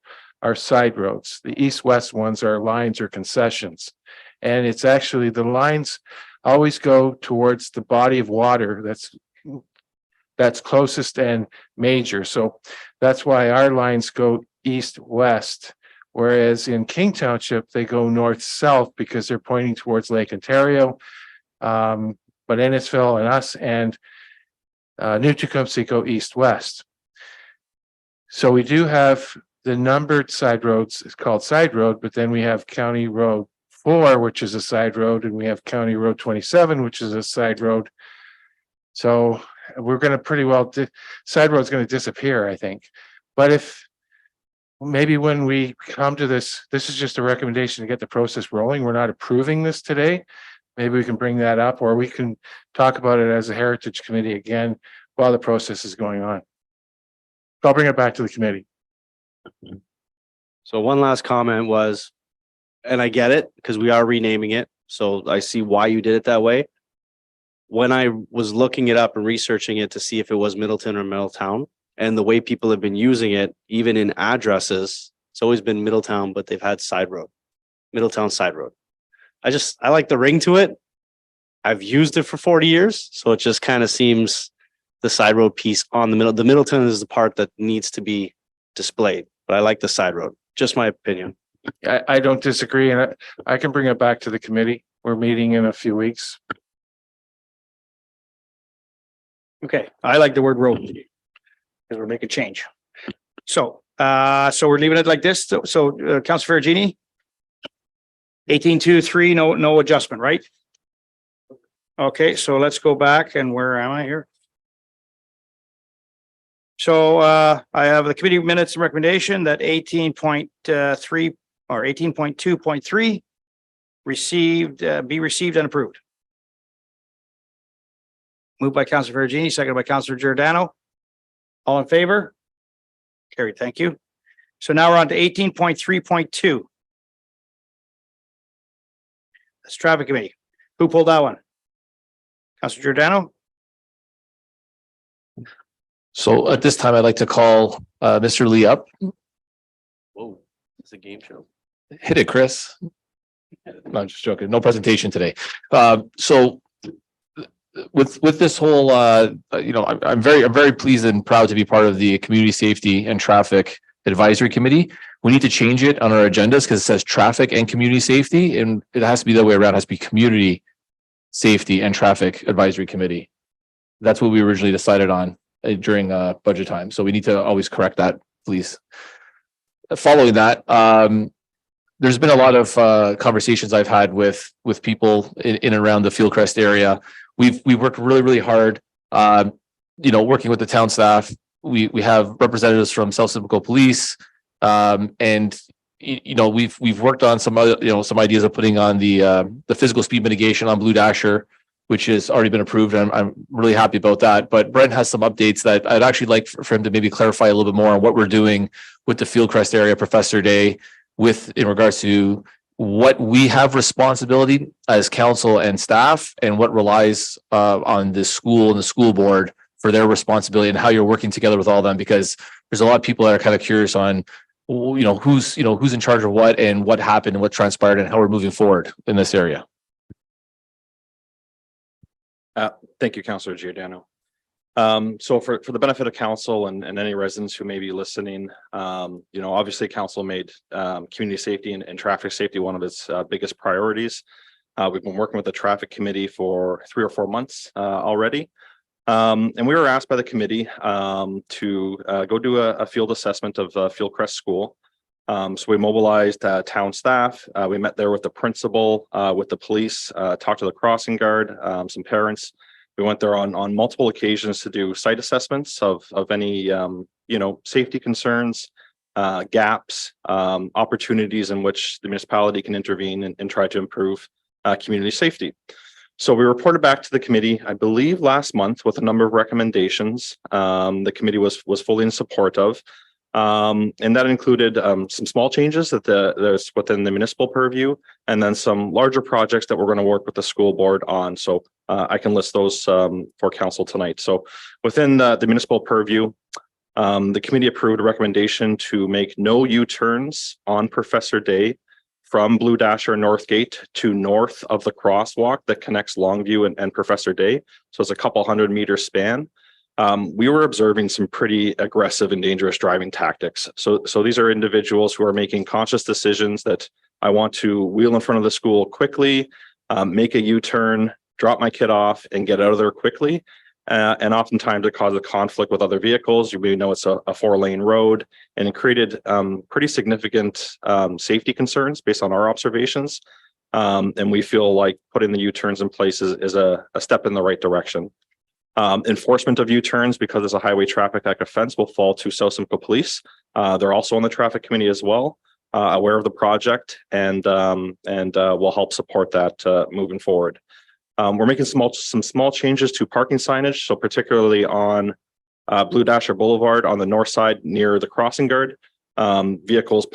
are side roads. The east-west ones are lines or concessions. And it's actually, the lines always go towards the body of water that's closest and major. So that's why our lines go east-west. Whereas in King Township, they go north-south because they're pointing towards Lake Ontario. But Ennisville and us and New Tecumseh go east-west. So we do have the numbered side roads, it's called side road, but then we have County Road 4, which is a side road, and we have County Road 27, which is a side road. So we're going to pretty well, side road's going to disappear, I think. But if maybe when we come to this is just a recommendation to get the process rolling. We're not approving this today. Maybe we can bring that up, or we can talk about it as a Heritage Committee again while the process is going on. I'll bring it back to the committee. So one last comment was, and I get it because we are renaming it. So I see why you did it that way. When I was looking it up and researching it to see if it was Middleton or Middletown, and the way people have been using it, even in addresses, it's always been Middletown, but they've had side road, Middletown side road. I like the ring to it. I've used it for 40 years. So it just kind of seems the side road piece on the middle. The Middleton is the part that needs to be displayed, but I like the side road. Just my opinion. I don't disagree, and I can bring it back to the committee. We're meeting in a few weeks. Okay, I like the word road because we're making change. So we're leaving it like this. So Councillor Faragini, 18.2.3, no adjustment, right? Okay, so let's go back, and where am I here? So I have the committee minutes and recommendation that 18.3 or 18.2.3 be received and approved. Moved by Councillor Faragini, seconded by Councillor Giordano. All in favor? Carried, thank you. So now we're on to 18.3.2. That's traffic committee. Who pulled that one? Councillor Giordano? So at this time, I'd like to call Mr. Lee up. Whoa, it's a game show. Hit it, Chris. No, I'm just joking. No presentation today. So with this whole, I'm very pleased and proud to be part of the Community Safety and Traffic Advisory Committee. We need to change it on our agendas because it says traffic and community safety, and it has to be the other way around. It has to be community safety and traffic advisory committee. That's what we originally decided on during budget time. So we need to always correct that, please. Following that, there's been a lot of conversations I've had with people in and around the Fieldcrest area. We've worked really hard, working with the town staff. We have representatives from South Simcoe Police, and we've worked on some other some ideas of putting on the physical speed mitigation on Blue Dasher, which has already been approved. And I'm really happy about that. But Brent has some updates that I'd actually like for him to maybe clarify a little bit more on what we're doing with the Fieldcrest area Professor Day, in regards to what we have responsibility as council and staff, and what relies on the school and the school board for their responsibility, and how you're working together with all of them, because there's a lot of people that are kind of curious on, who's in charge of what, and what happened and what transpired and how we're moving forward in this area. Thank you, Councillor Giordano. So for the benefit of council and any residents who may be listening, obviously council made community safety and traffic safety one of its biggest priorities. We've been working with the traffic committee for 3 or 4 months already. And we were asked by the committee to go do a field assessment of Fieldcrest School. So we mobilized town staff. We met there with the principal, with the police, talked to the crossing guard, some parents. We went there on multiple occasions to do site assessments of any safety concerns, gaps, opportunities in which the municipality can intervene and try to improve community safety. So we reported back to the committee, I believe last month, with a number of recommendations. The committee was fully in support of. And that included some small changes that there's within the municipal purview, and then some larger projects that we're going to work with the school board on. So I can list those for council tonight. So within the municipal purview, the committee approved a recommendation to make no U-turns on Professor Day from Blue Dasher Northgate to north of the crosswalk that connects Longview and Professor Day. So it's a couple 100-meter span. We were observing some pretty aggressive and dangerous driving tactics. So these are individuals who are making conscious decisions that I want to wheel in front of the school quickly, make a U-turn, drop my kid off, and get out of there quickly. And oftentimes it causes a conflict with other vehicles. You may know it's a 4-lane road, and it created pretty significant safety concerns based on our observations. And we feel like putting the U-turns in place is a step in the right direction. Enforcement of U-turns, because it's a Highway Traffic Act offense, will fall to South Simcoe Police. They're also on the traffic committee as well, aware of the project, and will help support that moving forward. We're making some small changes to parking signage, so particularly on Blue Dasher Boulevard on the north side near the crossing guard. Vehicles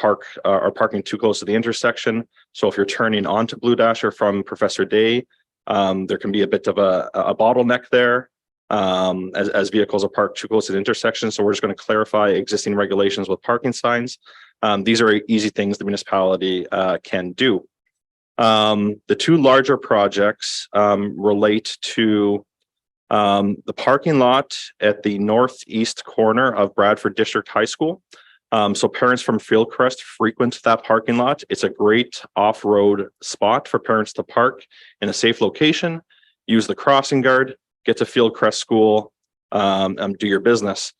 are parking too close to the intersection. So if you're turning onto Blue Dasher from Professor Day, there can be a bit of a bottleneck there. As vehicles are parked too close to the intersection. So we're just going to clarify existing regulations with parking signs. These are easy things the municipality can do. The 2 larger projects relate to the parking lot at the northeast corner of Bradford District High School. So parents from Fieldcrest frequent that parking lot. It's a great off-road spot for parents to park in a safe location, use the crossing guard, get to Fieldcrest School, do your business.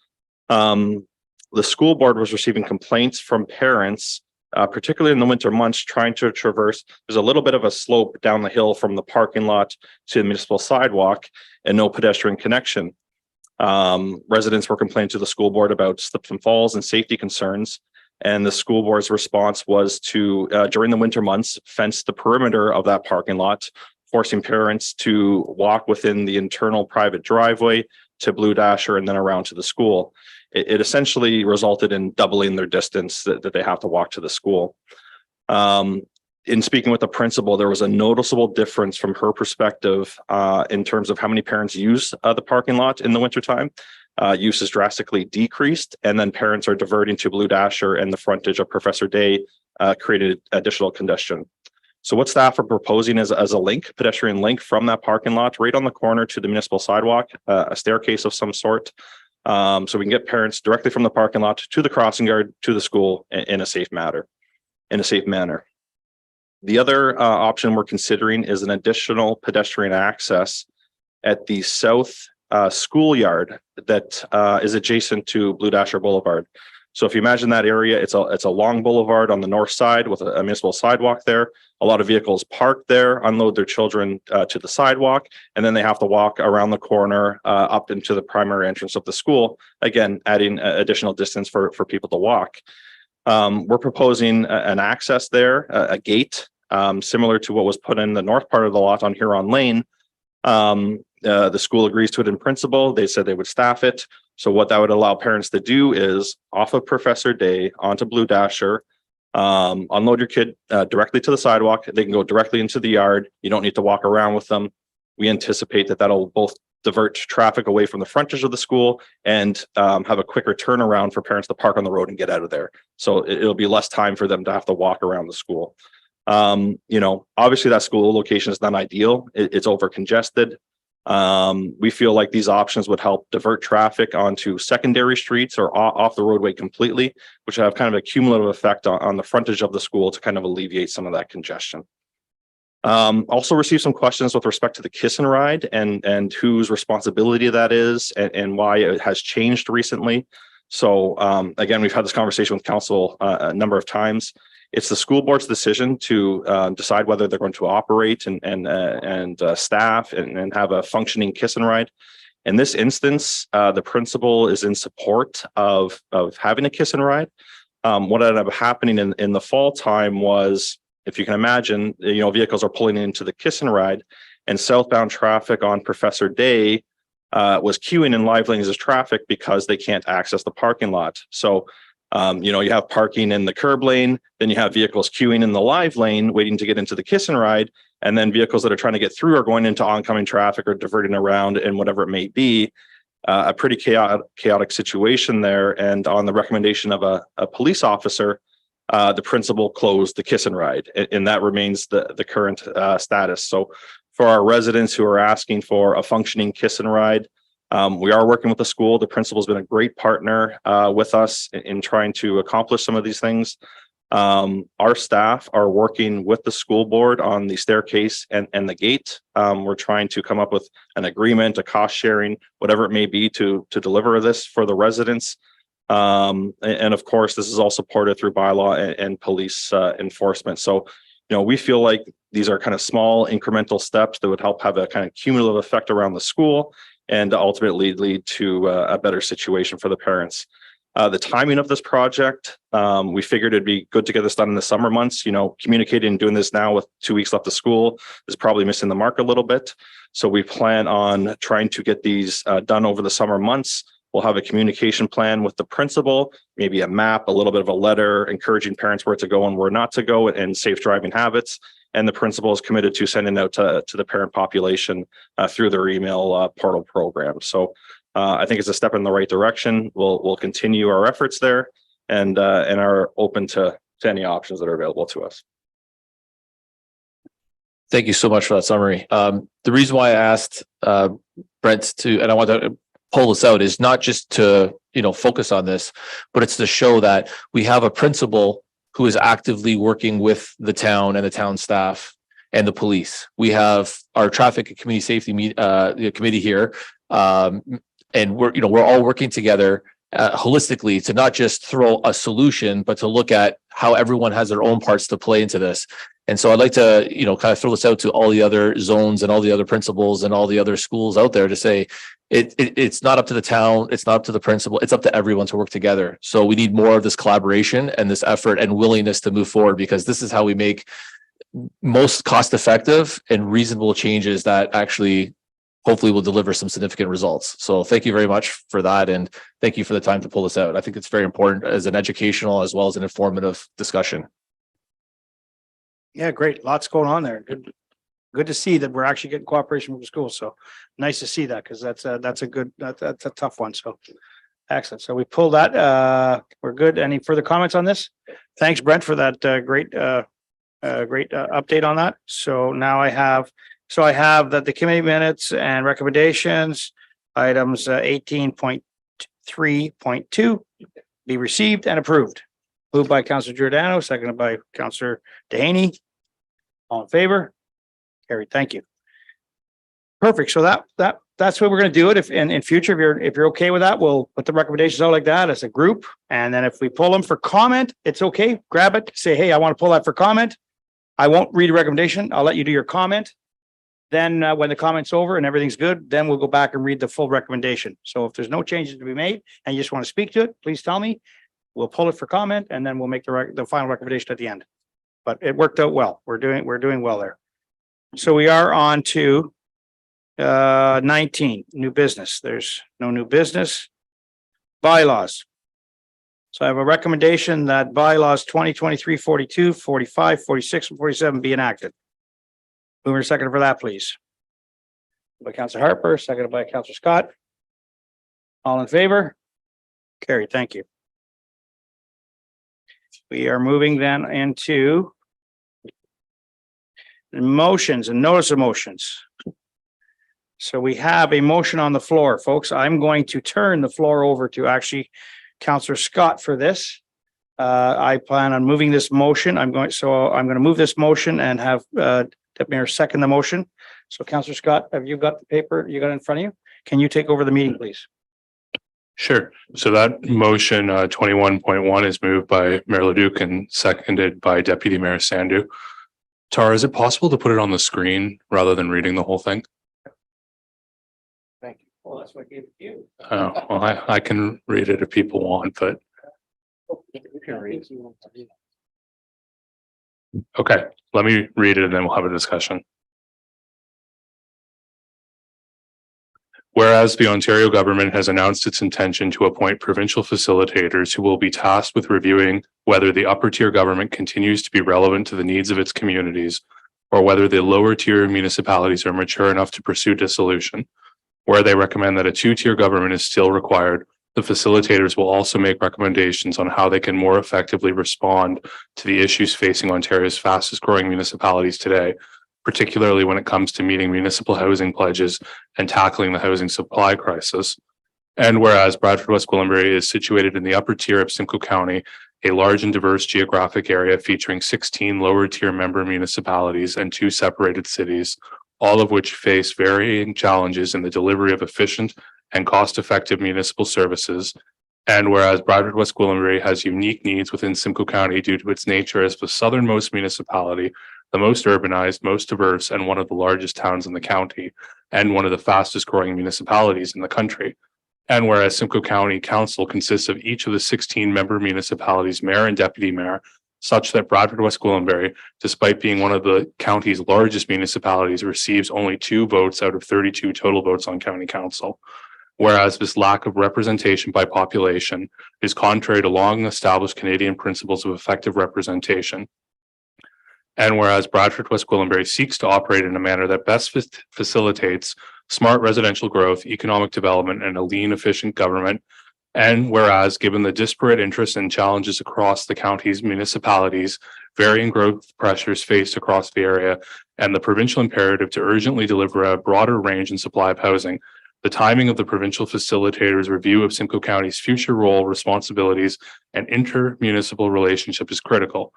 The school board was receiving complaints from parents, particularly in the winter months, trying to traverse. There's a little bit of a slope down the hill from the parking lot to the municipal sidewalk and no pedestrian connection. Residents were complaining to the school board about slips and falls and safety concerns. And the school board's response was to, during the winter months, fence the perimeter of that parking lot, forcing parents to walk within the internal private driveway to Blue Dasher and then around to the school. It essentially resulted in doubling their distance that they have to walk to the school. In speaking with the principal, there was a noticeable difference from her perspective in terms of how many parents use the parking lot in the wintertime. Use is drastically decreased, and then parents are diverting to Blue Dasher, and the frontage of Professor Day created additional congestion. So what staff are proposing is as a link, pedestrian link from that parking lot right on the corner to the municipal sidewalk, a staircase of some sort. So we can get parents directly from the parking lot to the crossing guard to the school in a safe manner. The other option we're considering is an additional pedestrian access at the south schoolyard that is adjacent to Blue Dasher Boulevard. So if you imagine that area, it's a long boulevard on the north side with a municipal sidewalk there. A lot of vehicles park there, unload their children to the sidewalk, and then they have to walk around the corner up into the primary entrance of the school, again, adding additional distance for people to walk. We're proposing an access there, a gate, similar to what was put in the north part of the lot on Huron Lane. The school agrees to it in principle. They said they would staff it. So what that would allow parents to do is off of Professor Day onto Blue Dasher, unload your kid directly to the sidewalk. They can go directly into the yard. You don't need to walk around with them. We anticipate that that'll both divert traffic away from the frontage of the school and have a quicker turnaround for parents to park on the road and get out of there. So it'll be less time for them to have to walk around the school. Obviously that school location is not ideal. It's over congested. We feel like these options would help divert traffic onto secondary streets or off the roadway completely, which have kind of a cumulative effect on the frontage of the school to kind of alleviate some of that congestion. Also received some questions with respect to the Kiss and Ride and whose responsibility that is and why it has changed recently. So again, we've had this conversation with council a number of times. It's the school board's decision to decide whether they're going to operate and staff and have a functioning Kiss and Ride. In this instance, the principal is in support of having a Kiss and Ride. What ended up happening in the fall time was, if you can imagine, vehicles are pulling into the Kiss and Ride, and southbound traffic on Professor Day was queuing in live lanes as traffic because they can't access the parking lot. So you have parking in the curb lane, then you have vehicles queuing in the live lane waiting to get into the Kiss and Ride, and then vehicles that are trying to get through are going into oncoming traffic or diverting around and whatever it may be. A pretty chaotic situation there. And on the recommendation of a police officer, the principal closed the Kiss and Ride, and that remains the current status. So for our residents who are asking for a functioning Kiss and Ride, we are working with the school. The principal's been a great partner with us in trying to accomplish some of these things. Our staff are working with the school board on the staircase and the gate. We're trying to come up with an agreement, a cost sharing, whatever it may be to deliver this for the residents. And of course, this is all supported through bylaw and police enforcement. So, we feel like these are kind of small incremental steps that would help have a kind of cumulative effect around the school and ultimately lead to a better situation for the parents. The timing of this project, we figured it'd be good to get this done in the summer months. Communicating and doing this now with 2 weeks left of school is probably missing the mark a little bit. So we plan on trying to get these done over the summer months. We'll have a communication plan with the principal, maybe a map, a little bit of a letter encouraging parents where to go and where not to go, and safe driving habits. And the principal is committed to sending out to the parent population through their email portal program. So I think it's a step in the right direction. We'll continue our efforts there and are open to any options that are available to us. Thank you so much for that summary. The reason why I asked Brent and I want to pull this out is not just to, focus on this, but it's to show that we have a principal who is actively working with the town and the town staff and the police. We have our traffic and community safety committee here. And we're all working together holistically to not just throw a solution, but to look at how everyone has their own parts to play into this. And so I'd like to, kind of throw this out to all the other zones and all the other principals and all the other schools out there to say it's not up to the town, it's not up to the principal, it's up to everyone to work together. So we need more of this collaboration and this effort and willingness to move forward, because this is how we make most cost-effective and reasonable changes that actually hopefully will deliver some significant results. So thank you very much for that. And thank you for the time to pull this out. I think it's very important as an educational as well as an informative discussion. Yeah, great. Lots going on there. Good to see that we're actually getting cooperation with the school. So nice to see that, because that's a tough one. So excellent. So we pulled that. We're good. Any further comments on this? Thanks, Brent, for that great update on that. So now I have that the committee minutes and recommendations, items 18.2 23.2 be received and approved. Moved by Councillor Giordano, seconded by Councillor Dehaney. All in favor? Carried. Thank you. Perfect. So that's what we're going to do it. If in future, if you're okay with that, we'll put the recommendations out like that as a group. And then if we pull them for comment, it's okay. Grab it, say, hey, I want to pull that for comment. I won't read a recommendation. I'll let you do your comment. Then when the comment's over and everything's good, then we'll go back and read the full recommendation. So if there's no changes to be made and you just want to speak to it, please tell me. We'll pull it for comment and then we'll make the final recommendation at the end. But it worked out well. We're doing well there. So we are on to 19, new business. There's no new business. Bylaws. So I have a recommendation that bylaws 2023, 42, 45, 46, and 47 be enacted. Mover second for that, please. By Councillor Harper, seconded by Councillor Scott. All in favor? Carried. Thank you. We are moving then into motions and notice of motions. So we have a motion on the floor, folks. I'm going to turn the floor over to actually Councillor Scott for this. I plan on moving this motion. I'm going to move this motion and have Deputy Mayor second the motion. So Councillor Scott, have you got the paper you got in front of you? Can you take over the meeting, please? Sure. So that motion 21.1 is moved by Mayor Leduc and seconded by Deputy Mayor Sandu. Tara, is it possible to put it on the screen rather than reading the whole thing? Thank you. Well, that's what I gave it to you. Well, I can read it if people want, but You can read. okay, let me read it and then we'll have a discussion. Whereas the Ontario government has announced its intention to appoint provincial facilitators who will be tasked with reviewing whether the upper tier government continues to be relevant to the needs of its communities or whether the lower tier municipalities are mature enough to pursue dissolution. Where they recommend that a two-tier government is still required, the facilitators will also make recommendations on how they can more effectively respond to the issues facing Ontario's fastest growing municipalities today, particularly when it comes to meeting municipal housing pledges and tackling the housing supply crisis. And whereas Bradford West Gwillimbury is situated in the upper tier of Simcoe County, a large and diverse geographic area featuring 16 lower tier member municipalities and 2 separated cities, all of which face varying challenges in the delivery of efficient and cost-effective municipal services. And whereas Bradford West Gwillimbury has unique needs within Simcoe County due to its nature as the southernmost municipality, the most urbanized, most diverse, and one of the largest towns in the county, and one of the fastest growing municipalities in the country. And whereas Simcoe County Council consists of each of the 16 member municipalities' mayor and deputy mayor, such that Bradford West Gwillimbury, despite being one of the county's largest municipalities, receives only 2 votes out of 32 total votes on county council. Whereas this lack of representation by population is contrary to long established Canadian principles of effective representation. And whereas Bradford West Gwillimbury seeks to operate in a manner that best facilitates smart residential growth, economic development, and a lean, efficient government. And whereas, given the disparate interests and challenges across the county's municipalities, varying growth pressures faced across the area, and the provincial imperative to urgently deliver a broader range and supply of housing, the timing of the provincial facilitator's review of Simcoe County's future role, responsibilities, and intermunicipal relationship is critical.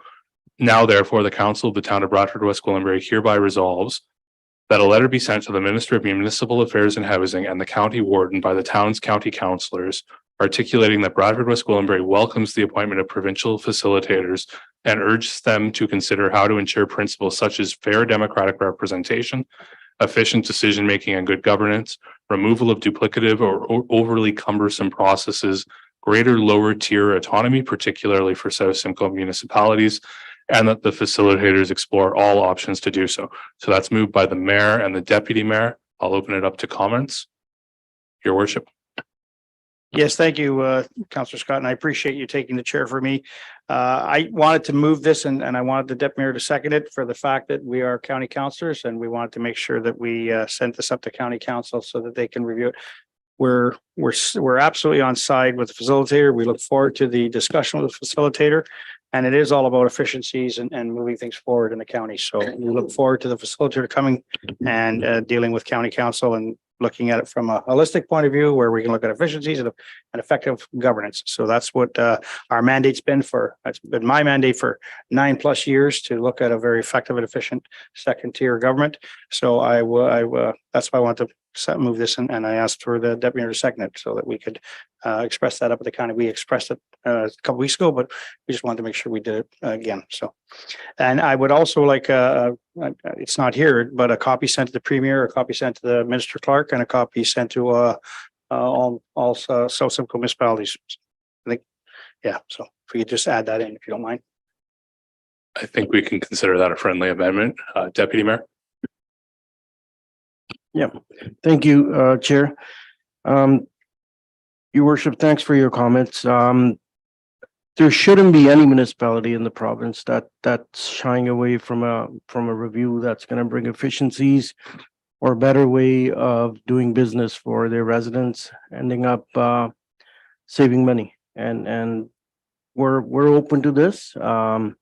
Now, therefore, the Council of the Town of Bradford West Gwillimbury hereby resolves that a letter be sent to the Minister of Municipal Affairs and Housing and the County Warden by the town's county councillors, articulating that Bradford West Gwillimbury welcomes the appointment of provincial facilitators and urges them to consider how to ensure principles such as fair democratic representation, efficient decision-making and good governance, removal of duplicative or overly cumbersome processes, greater lower tier autonomy, particularly for South Simcoe municipalities, and that the facilitators explore all options to do so. So that's moved by the mayor and the deputy mayor. I'll open it up to comments. Your worship. Yes, thank you, Councillor Scott, and I appreciate you taking the chair for me. I wanted to move this and I wanted the deputy mayor to second it for the fact that we are county councillors and we wanted to make sure that we sent this up to county council so that they can review it. We're absolutely on side with the facilitator. We look forward to the discussion with the facilitator, and it is all about efficiencies and moving things forward in the county. So we look forward to the facilitator coming and dealing with county council and looking at it from a holistic point of view where we can look at efficiencies and effective governance. So that's what our mandate's been for. That's been my mandate for 9+ years, to look at a very effective and efficient second tier government. So that's why I want to move this, and I asked for the deputy mayor to second it so that we could express that up at the county. We expressed it a couple weeks ago, but we just wanted to make sure we did it again. So, and I would also like, it's not here, but a copy sent to the premier, a copy sent to the Minister Clark, and a copy sent to all South Simcoe municipalities. I think, yeah. So if we could just add that in, if you don't mind. I think we can consider that a friendly amendment. Deputy Mayor. Thank you, Chair. Your worship, thanks for your comments. There shouldn't be any municipality in the province that's shying away from a review that's going to bring efficiencies or a better way of doing business for their residents, ending up saving money. And we're open to this. And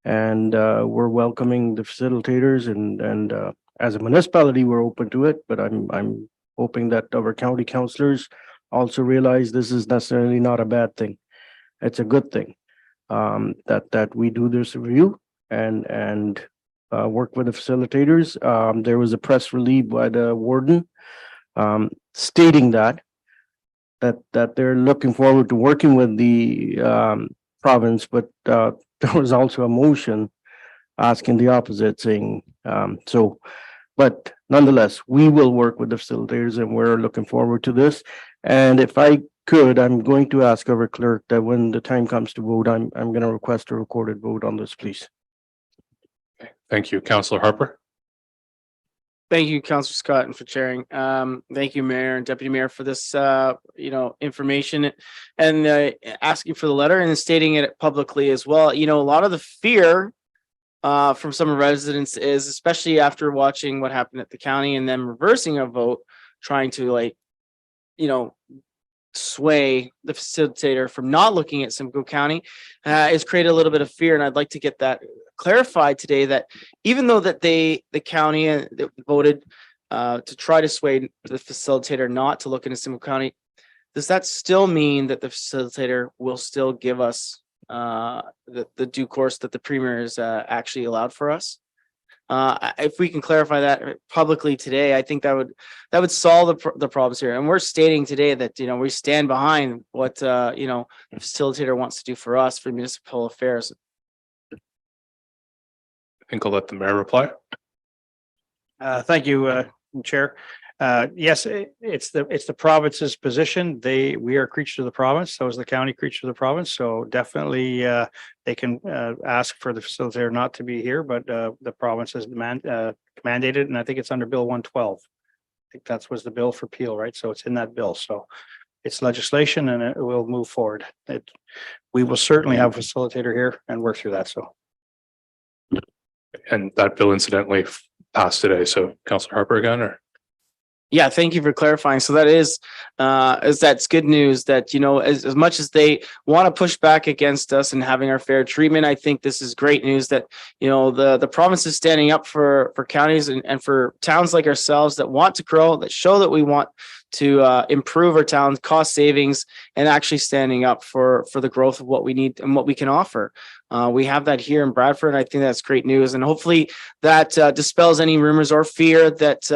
we're welcoming the facilitators, and as a municipality, we're open to it, but I'm hoping that our county councillors also realize this is necessarily not a bad thing. It's a good thing that we do this review and work with the facilitators. There was a press release by the warden stating that they're looking forward to working with the province, but there was also a motion asking the opposite, saying but nonetheless, we will work with the facilitators, and we're looking forward to this. And if I could, I'm going to ask our clerk that when the time comes to vote, I'm going to request a recorded vote on this, please. Okay. Thank you, Councillor Harper. Thank you, Councillor Scott, and for chairing. Thank you, Mayor and Deputy Mayor, for this, information and asking for the letter and stating it publicly as well. A lot of the fear from some residents is, especially after watching what happened at the county and then reversing a vote, trying to sway the facilitator from not looking at Simcoe County, has created a little bit of fear. And I'd like to get that clarified today, that even though that the county voted to try to sway the facilitator not to look into Simcoe County, does that still mean that the facilitator will still give us the due course that the premier has actually allowed for us? If we can clarify that publicly today, I think that would solve the problems here. And we're stating today that we stand behind what the facilitator wants to do for us for municipal affairs. I think I'll let the mayor reply. Thank you, Chair. Yes, it's the province's position. We are creatures of the province. So is the county creature of the province. So definitely they can ask for the facilitator not to be here, but the province has mandated, and I think it's under Bill 112. I think that was the bill for Peel, right? So it's in that bill. So it's legislation, and it will move forward. We will certainly have a facilitator here and work through that. So. And that bill incidentally passed today. So Councillor Harper again, or? Yeah, thank you for clarifying. So that's good news that, as much as they want to push back against us and having our fair treatment, I think this is great news that, the province is standing up for counties and for towns like ourselves that want to grow, that show that we want to improve our town's cost savings, and actually standing up for the growth of what we need and what we can offer. We have that here in Bradford, and I think that's great news. And hopefully that dispels any rumors or fear that,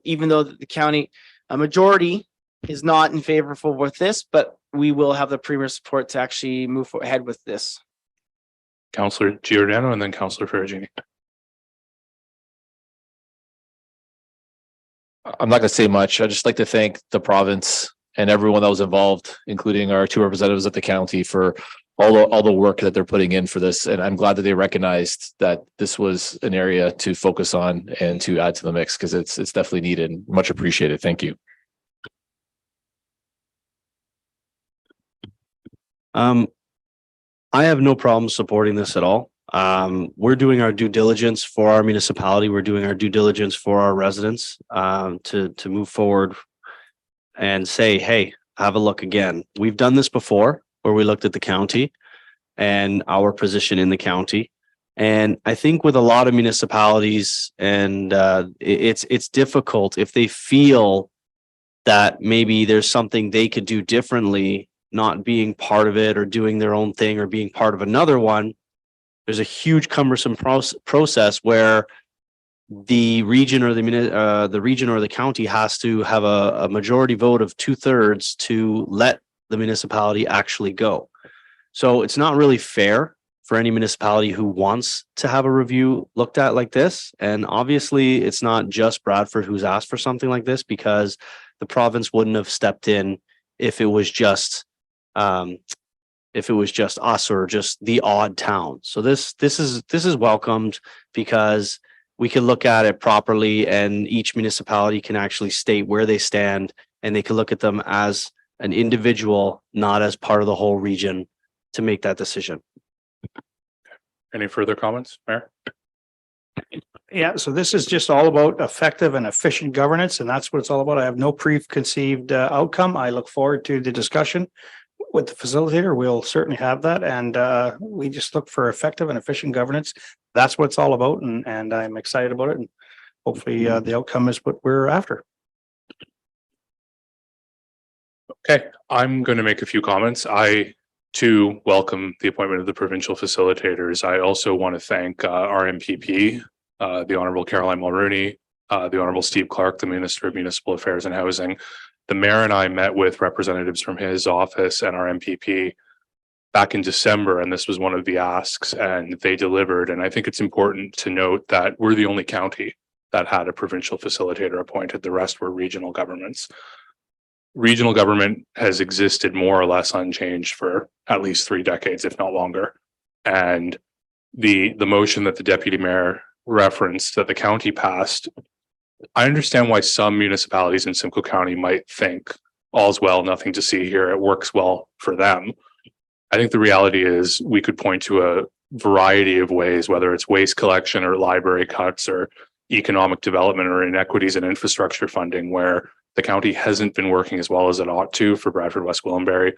even though the county majority is not in favor with this, but we will have the premier support to actually move ahead with this. Councillor Giordano and then Councillor Ferragini. I'm not going to say much. I'd just like to thank the province and everyone that was involved, including our 2 representatives at the county, for all the work that they're putting in for this. And I'm glad that they recognized that this was an area to focus on and to add to the mix, because it's definitely needed. Much appreciated. Thank you. I have no problem supporting this at all. We're doing our due diligence for our municipality. We're doing our due diligence for our residents to move forward and say, hey, have a look again. We've done this before, where we looked at the county and our position in the county. And I think with a lot of municipalities and it's difficult if they feel that maybe there's something they could do differently, not being part of it or doing their own thing or being part of another one. There's a huge cumbersome process where the region or the region or the county has to have a majority vote of 2/3 to let the municipality actually go. So it's not really fair for any municipality who wants to have a review looked at like this. And obviously, it's not just Bradford who's asked for something like this, because the province wouldn't have stepped in if it was just us or just the odd town. So this is welcomed because we can look at it properly and each municipality can actually state where they stand and they can look at them as an individual, not as part of the whole region, to make that decision. Any further comments, Mayor? Yeah, so this is just all about effective and efficient governance, and that's what it's all about. I have no preconceived outcome. I look forward to the discussion with the facilitator. We'll certainly have that, and we just look for effective and efficient governance. That's what it's all about, and I'm excited about it, and hopefully the outcome is what we're after. Okay, I'm going to make a few comments. I too welcome the appointment of the provincial facilitators. I also want to thank our MPP, the Honorable Caroline Mulrooney, the Honorable Steve Clark, the Minister of Municipal Affairs and Housing. The mayor and I met with representatives from his office and our MPP back in December, and this was one of the asks, and they delivered. And I think it's important to note that we're the only county that had a provincial facilitator appointed. The rest were regional governments. Regional government has existed more or less unchanged for at least 3 decades, if not longer. And the motion that the deputy mayor referenced that the county passed, I understand why some municipalities in Simcoe County might think all's well, nothing to see here. It works well for them. I think the reality is we could point to a variety of ways, whether it's waste collection or library cuts or economic development or inequities in infrastructure funding, where the county hasn't been working as well as it ought to for Bradford, West Gwillimbury.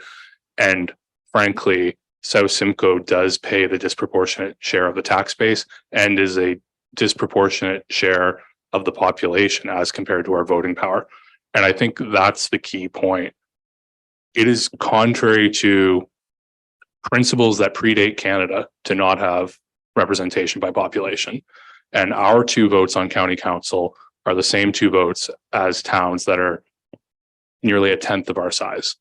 And frankly, South Simcoe does pay the disproportionate share of the tax base and is a disproportionate share of the population as compared to our voting power. And I think that's the key point. It is contrary to principles that predate Canada to not have representation by population. And our 2 votes on county council are the same 2 votes as towns that are nearly 1/10 of our size.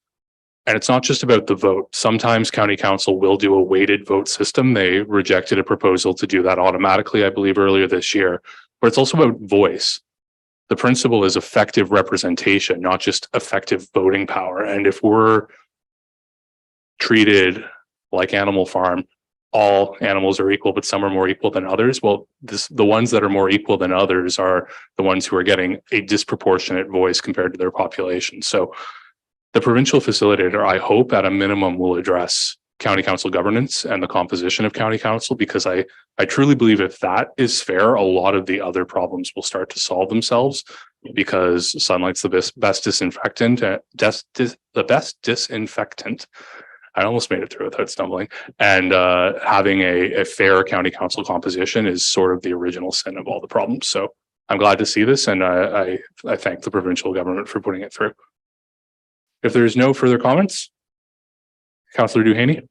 And it's not just about the vote. Sometimes county council will do a weighted vote system. They rejected a proposal to do that automatically, I believe, earlier this year. But it's also about voice. The principle is effective representation, not just effective voting power. And if we're treated like Animal Farm, all animals are equal, but some are more equal than others. Well, the ones that are more equal than others are the ones who are getting a disproportionate voice compared to their population. So the provincial facilitator, I hope at a minimum, will address county council governance and the composition of county council, because I truly believe if that is fair, a lot of the other problems will start to solve themselves, because sunlight's the best disinfectant, the best disinfectant. I almost made it through without stumbling. And having a fair county council composition is sort of the original sin of all the problems. So I'm glad to see this, and I thank the provincial government for putting it through. If there's no further comments, Councillor Duhaney.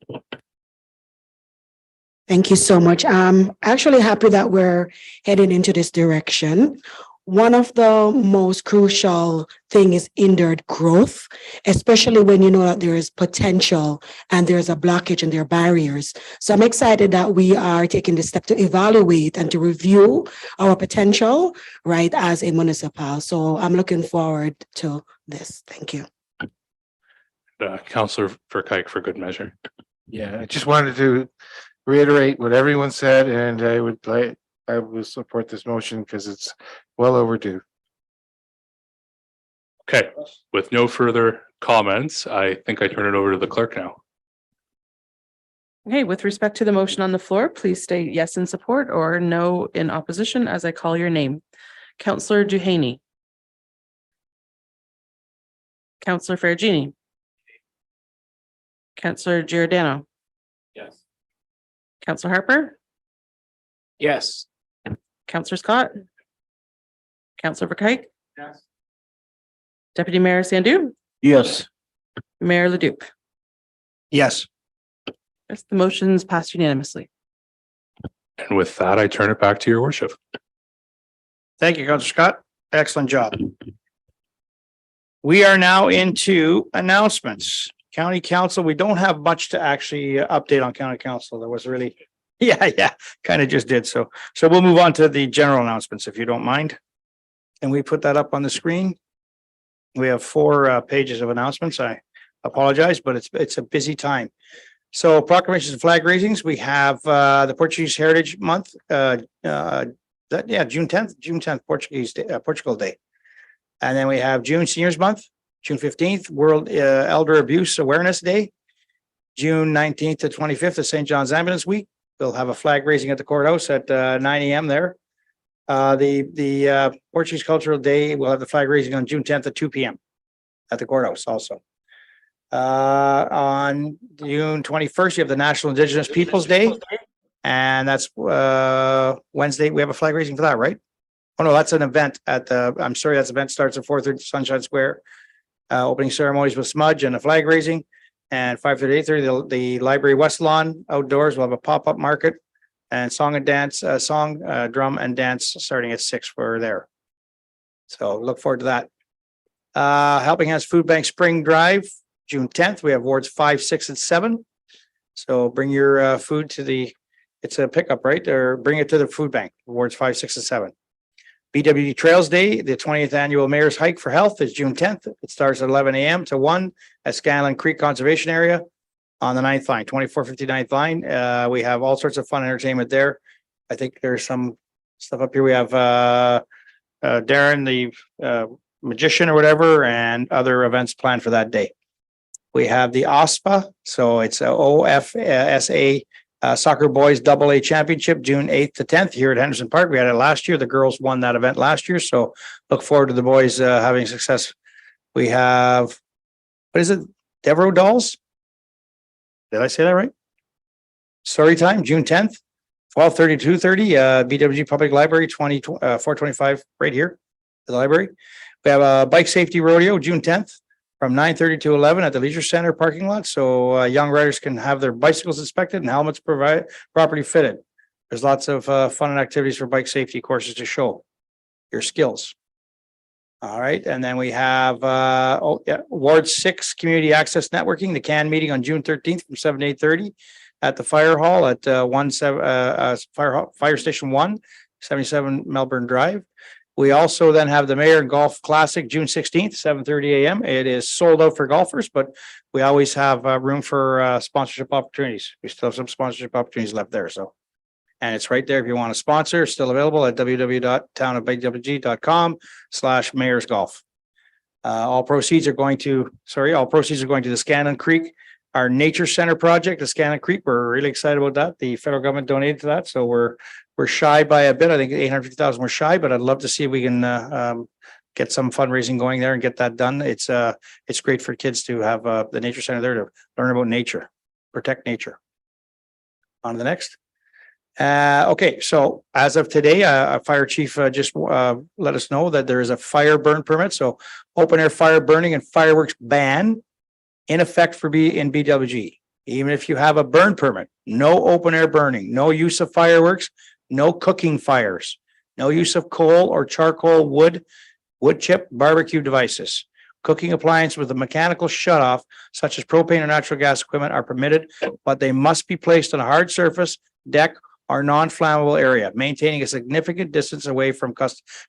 Thank you so much. I'm actually happy that we're heading into this direction. One of the most crucial thing is hindered growth, especially when you know that there is potential and there's a blockage and there are barriers. So I'm excited that we are taking the step to evaluate and to review our potential, right, as a municipal. So I'm looking forward to this. Thank you. Councillor Verkuyk for good measure. Yeah, I just wanted to reiterate what everyone said, and I will support this motion because it's well overdue. Okay, with no further comments, I think I turn it over to the clerk now. Okay, with respect to the motion on the floor, please state yes in support or no in opposition as I call your name. Councillor Duhaney. Councillor Faragini. Councillor Giordano. Yes. Councillor Harper. Yes. Counselor Scott, Counselor Verkuyk, Yes. Deputy Mayor Sandu, Yes. Mayor Leduc. Yes. Yes, the motion's passed unanimously. And with that, I turn it back to your worship. Thank you, Counselor Scott. Excellent job. We are now into announcements. County Council, we don't have much to actually update on County Council. There was really, yeah, kind of just did so. So we'll move on to the general announcements, if you don't mind. And we put that up on the screen. We have 4 pages of announcements. I apologize, but it's a busy time. So proclamations and flag raisings, we have the Portuguese Heritage Month, June 10th, Portugal Day. And then we have June Seniors Month, June 15th, World Elder Abuse Awareness Day, June 19th to 25th of St. John's Ambulance Week. We'll have a flag raising at the courthouse at 9 a.m. there. The Portuguese Cultural Day, we'll have the flag raising on June 10th at 2 p.m. at the courthouse also. On June 21st, you have the National Indigenous Peoples Day. And that's Wednesday. We have a flag raising for that, right? Oh, no, that's an event at the, I'm sorry, that event starts at 4:30 Sunshine Square. Opening ceremonies with smudge and a flag raising. And 5:30, 8:30, the Library West Lawn outdoors will have a pop-up market and song and dance, drum and dance starting at 6 for there. So look forward to that. Helping Hands Food Bank Spring Drive, June 10th. We have wards 5, 6, and 7. So bring your food to the, it's a pickup, right? Or bring it to the food bank, wards 5, 6, and 7. BWD Trails Day, the 20th annual Mayor's Hike for Health is June 10th. It starts at 11 a.m. to 1 at Scanlon Creek Conservation Area on the 9th line, 2459th line. We have all sorts of fun entertainment there. I think there's some stuff up here. We have Darren, the magician or whatever, and other events planned for that day. We have the OSPA, so it's OFSA Soccer Boys AA Championship, June 8th to 10th here at Henderson Park. We had it last year. The girls won that event last year, so look forward to the boys having success. We have, what is it? Devereaux Dolls? Did I say that right? Story time, June 10th, 12:30 to 2:30, BWG Public Library, 425 right here at the library. We have a bike safety rodeo, June 10th. From 9:30 to 11 at the Leisure Center parking lot, so young riders can have their bicycles inspected and helmets properly fitted. There's lots of fun and activities for bike safety courses to show your skills. All right, and then we have Ward 6 Community Access Networking, the CAN meeting on June 13th from 7 to 8:30 at the Fire Hall at Fire Station 1, 77 Melbourne Drive. We also then have the Mayor Golf Classic, June 16th, 7:30 a.m. It is sold out for golfers, but we always have room for sponsorship opportunities. We still have some sponsorship opportunities left there, so. And it's right there if you want to sponsor, still available at www.townofbwg.com/mayorsgolf. All proceeds are going to the Scanlon Creek, our nature center project, the Scanlon Creek. We're really excited about that. The federal government donated to that, so we're shy by a bit. I think 850,000 we're shy, but I'd love to see if we can get some fundraising going there and get that done. It's great for kids to have the nature center there to learn about nature, protect nature. On to the next. Okay, so as of today, fire chief just let us know that there is a fire burn permit. So open air fire burning and fireworks ban in effect for in BWG. Even if you have a burn permit, no open air burning, no use of fireworks, no cooking fires, no use of coal or charcoal, wood chip, barbecue devices. Cooking appliances with a mechanical shutoff, such as propane or natural gas equipment, are permitted, but they must be placed on a hard surface, deck, or non-flammable area, maintaining a significant distance away from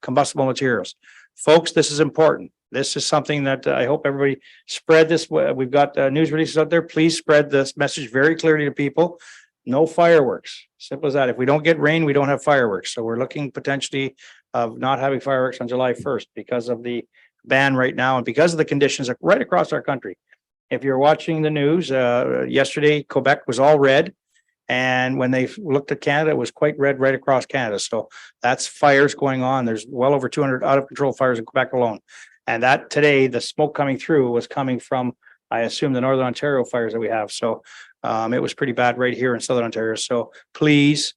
combustible materials. Folks, this is important. This is something that I hope everybody spread this. We've got news releases out there. Please spread this message very clearly to people. No fireworks. Simple as that. If we don't get rain, we don't have fireworks. So we're looking potentially of not having fireworks on July 1st because of the ban right now and because of the conditions right across our country. If you're watching the news, yesterday, Quebec was all red. And when they looked at Canada, it was quite red right across Canada. So that's fires going on. There's well over 200 out of control fires in Quebec alone. And that today, the smoke coming through was coming from, I assume, the Northern Ontario fires that we have. So it was pretty bad right here in Southern Ontario. So please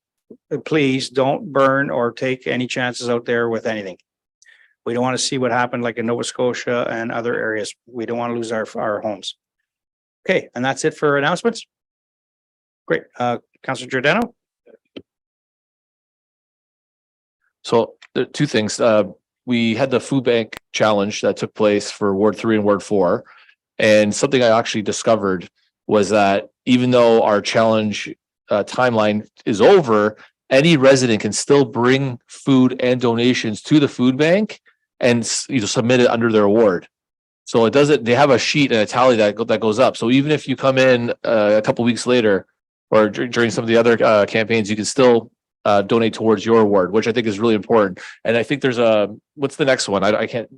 please don't burn or take any chances out there with anything. We don't want to see what happened like in Nova Scotia and other areas. We don't want to lose our homes. Okay, and that's it for announcements. Great. Councilor Giordano? So there are two things. We had the food bank challenge that took place for Ward 3 and Ward 4. And something I actually discovered was that even though our challenge timeline is over, any resident can still bring food and donations to the food bank and submit it under their award. So it doesn't, they have a sheet and a tally that goes up. So even if you come in a couple weeks later or during some of the other campaigns, you can still donate towards your award, which I think is really important. And I think there's what's the next one? I can't,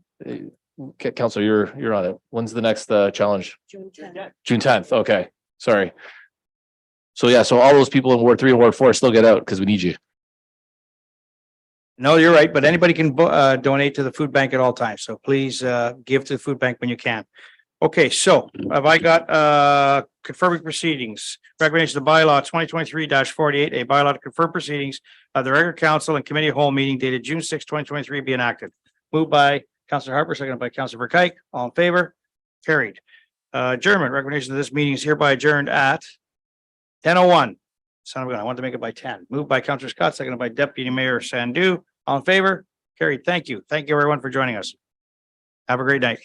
Councilor, you're on it. When's the next challenge? June 10th. June 10th. Okay. Sorry. So yeah, so all those people in Ward 3 and Ward 4 still get out because we need you. No, you're right, but anybody can donate to the food bank at all times. So please give to the food bank when you can. Okay, so have I got confirming proceedings, recommendation of bylaw 2023-48, a bylaw to confirm proceedings of the regular council and committee of whole meeting dated June 6, 2023 be enacted. Moved by Councilor Harper, seconded by Councilor Verkuyk. All in favor? Carried. Adjournment, recommendation of this meeting is hereby adjourned at 10:01. Son of a gun, I wanted to make it by 10. Moved by Councilor Scott, seconded by Deputy Mayor Sandu. All in favor? Carried. Thank you. Thank you everyone for joining us. Have a great night.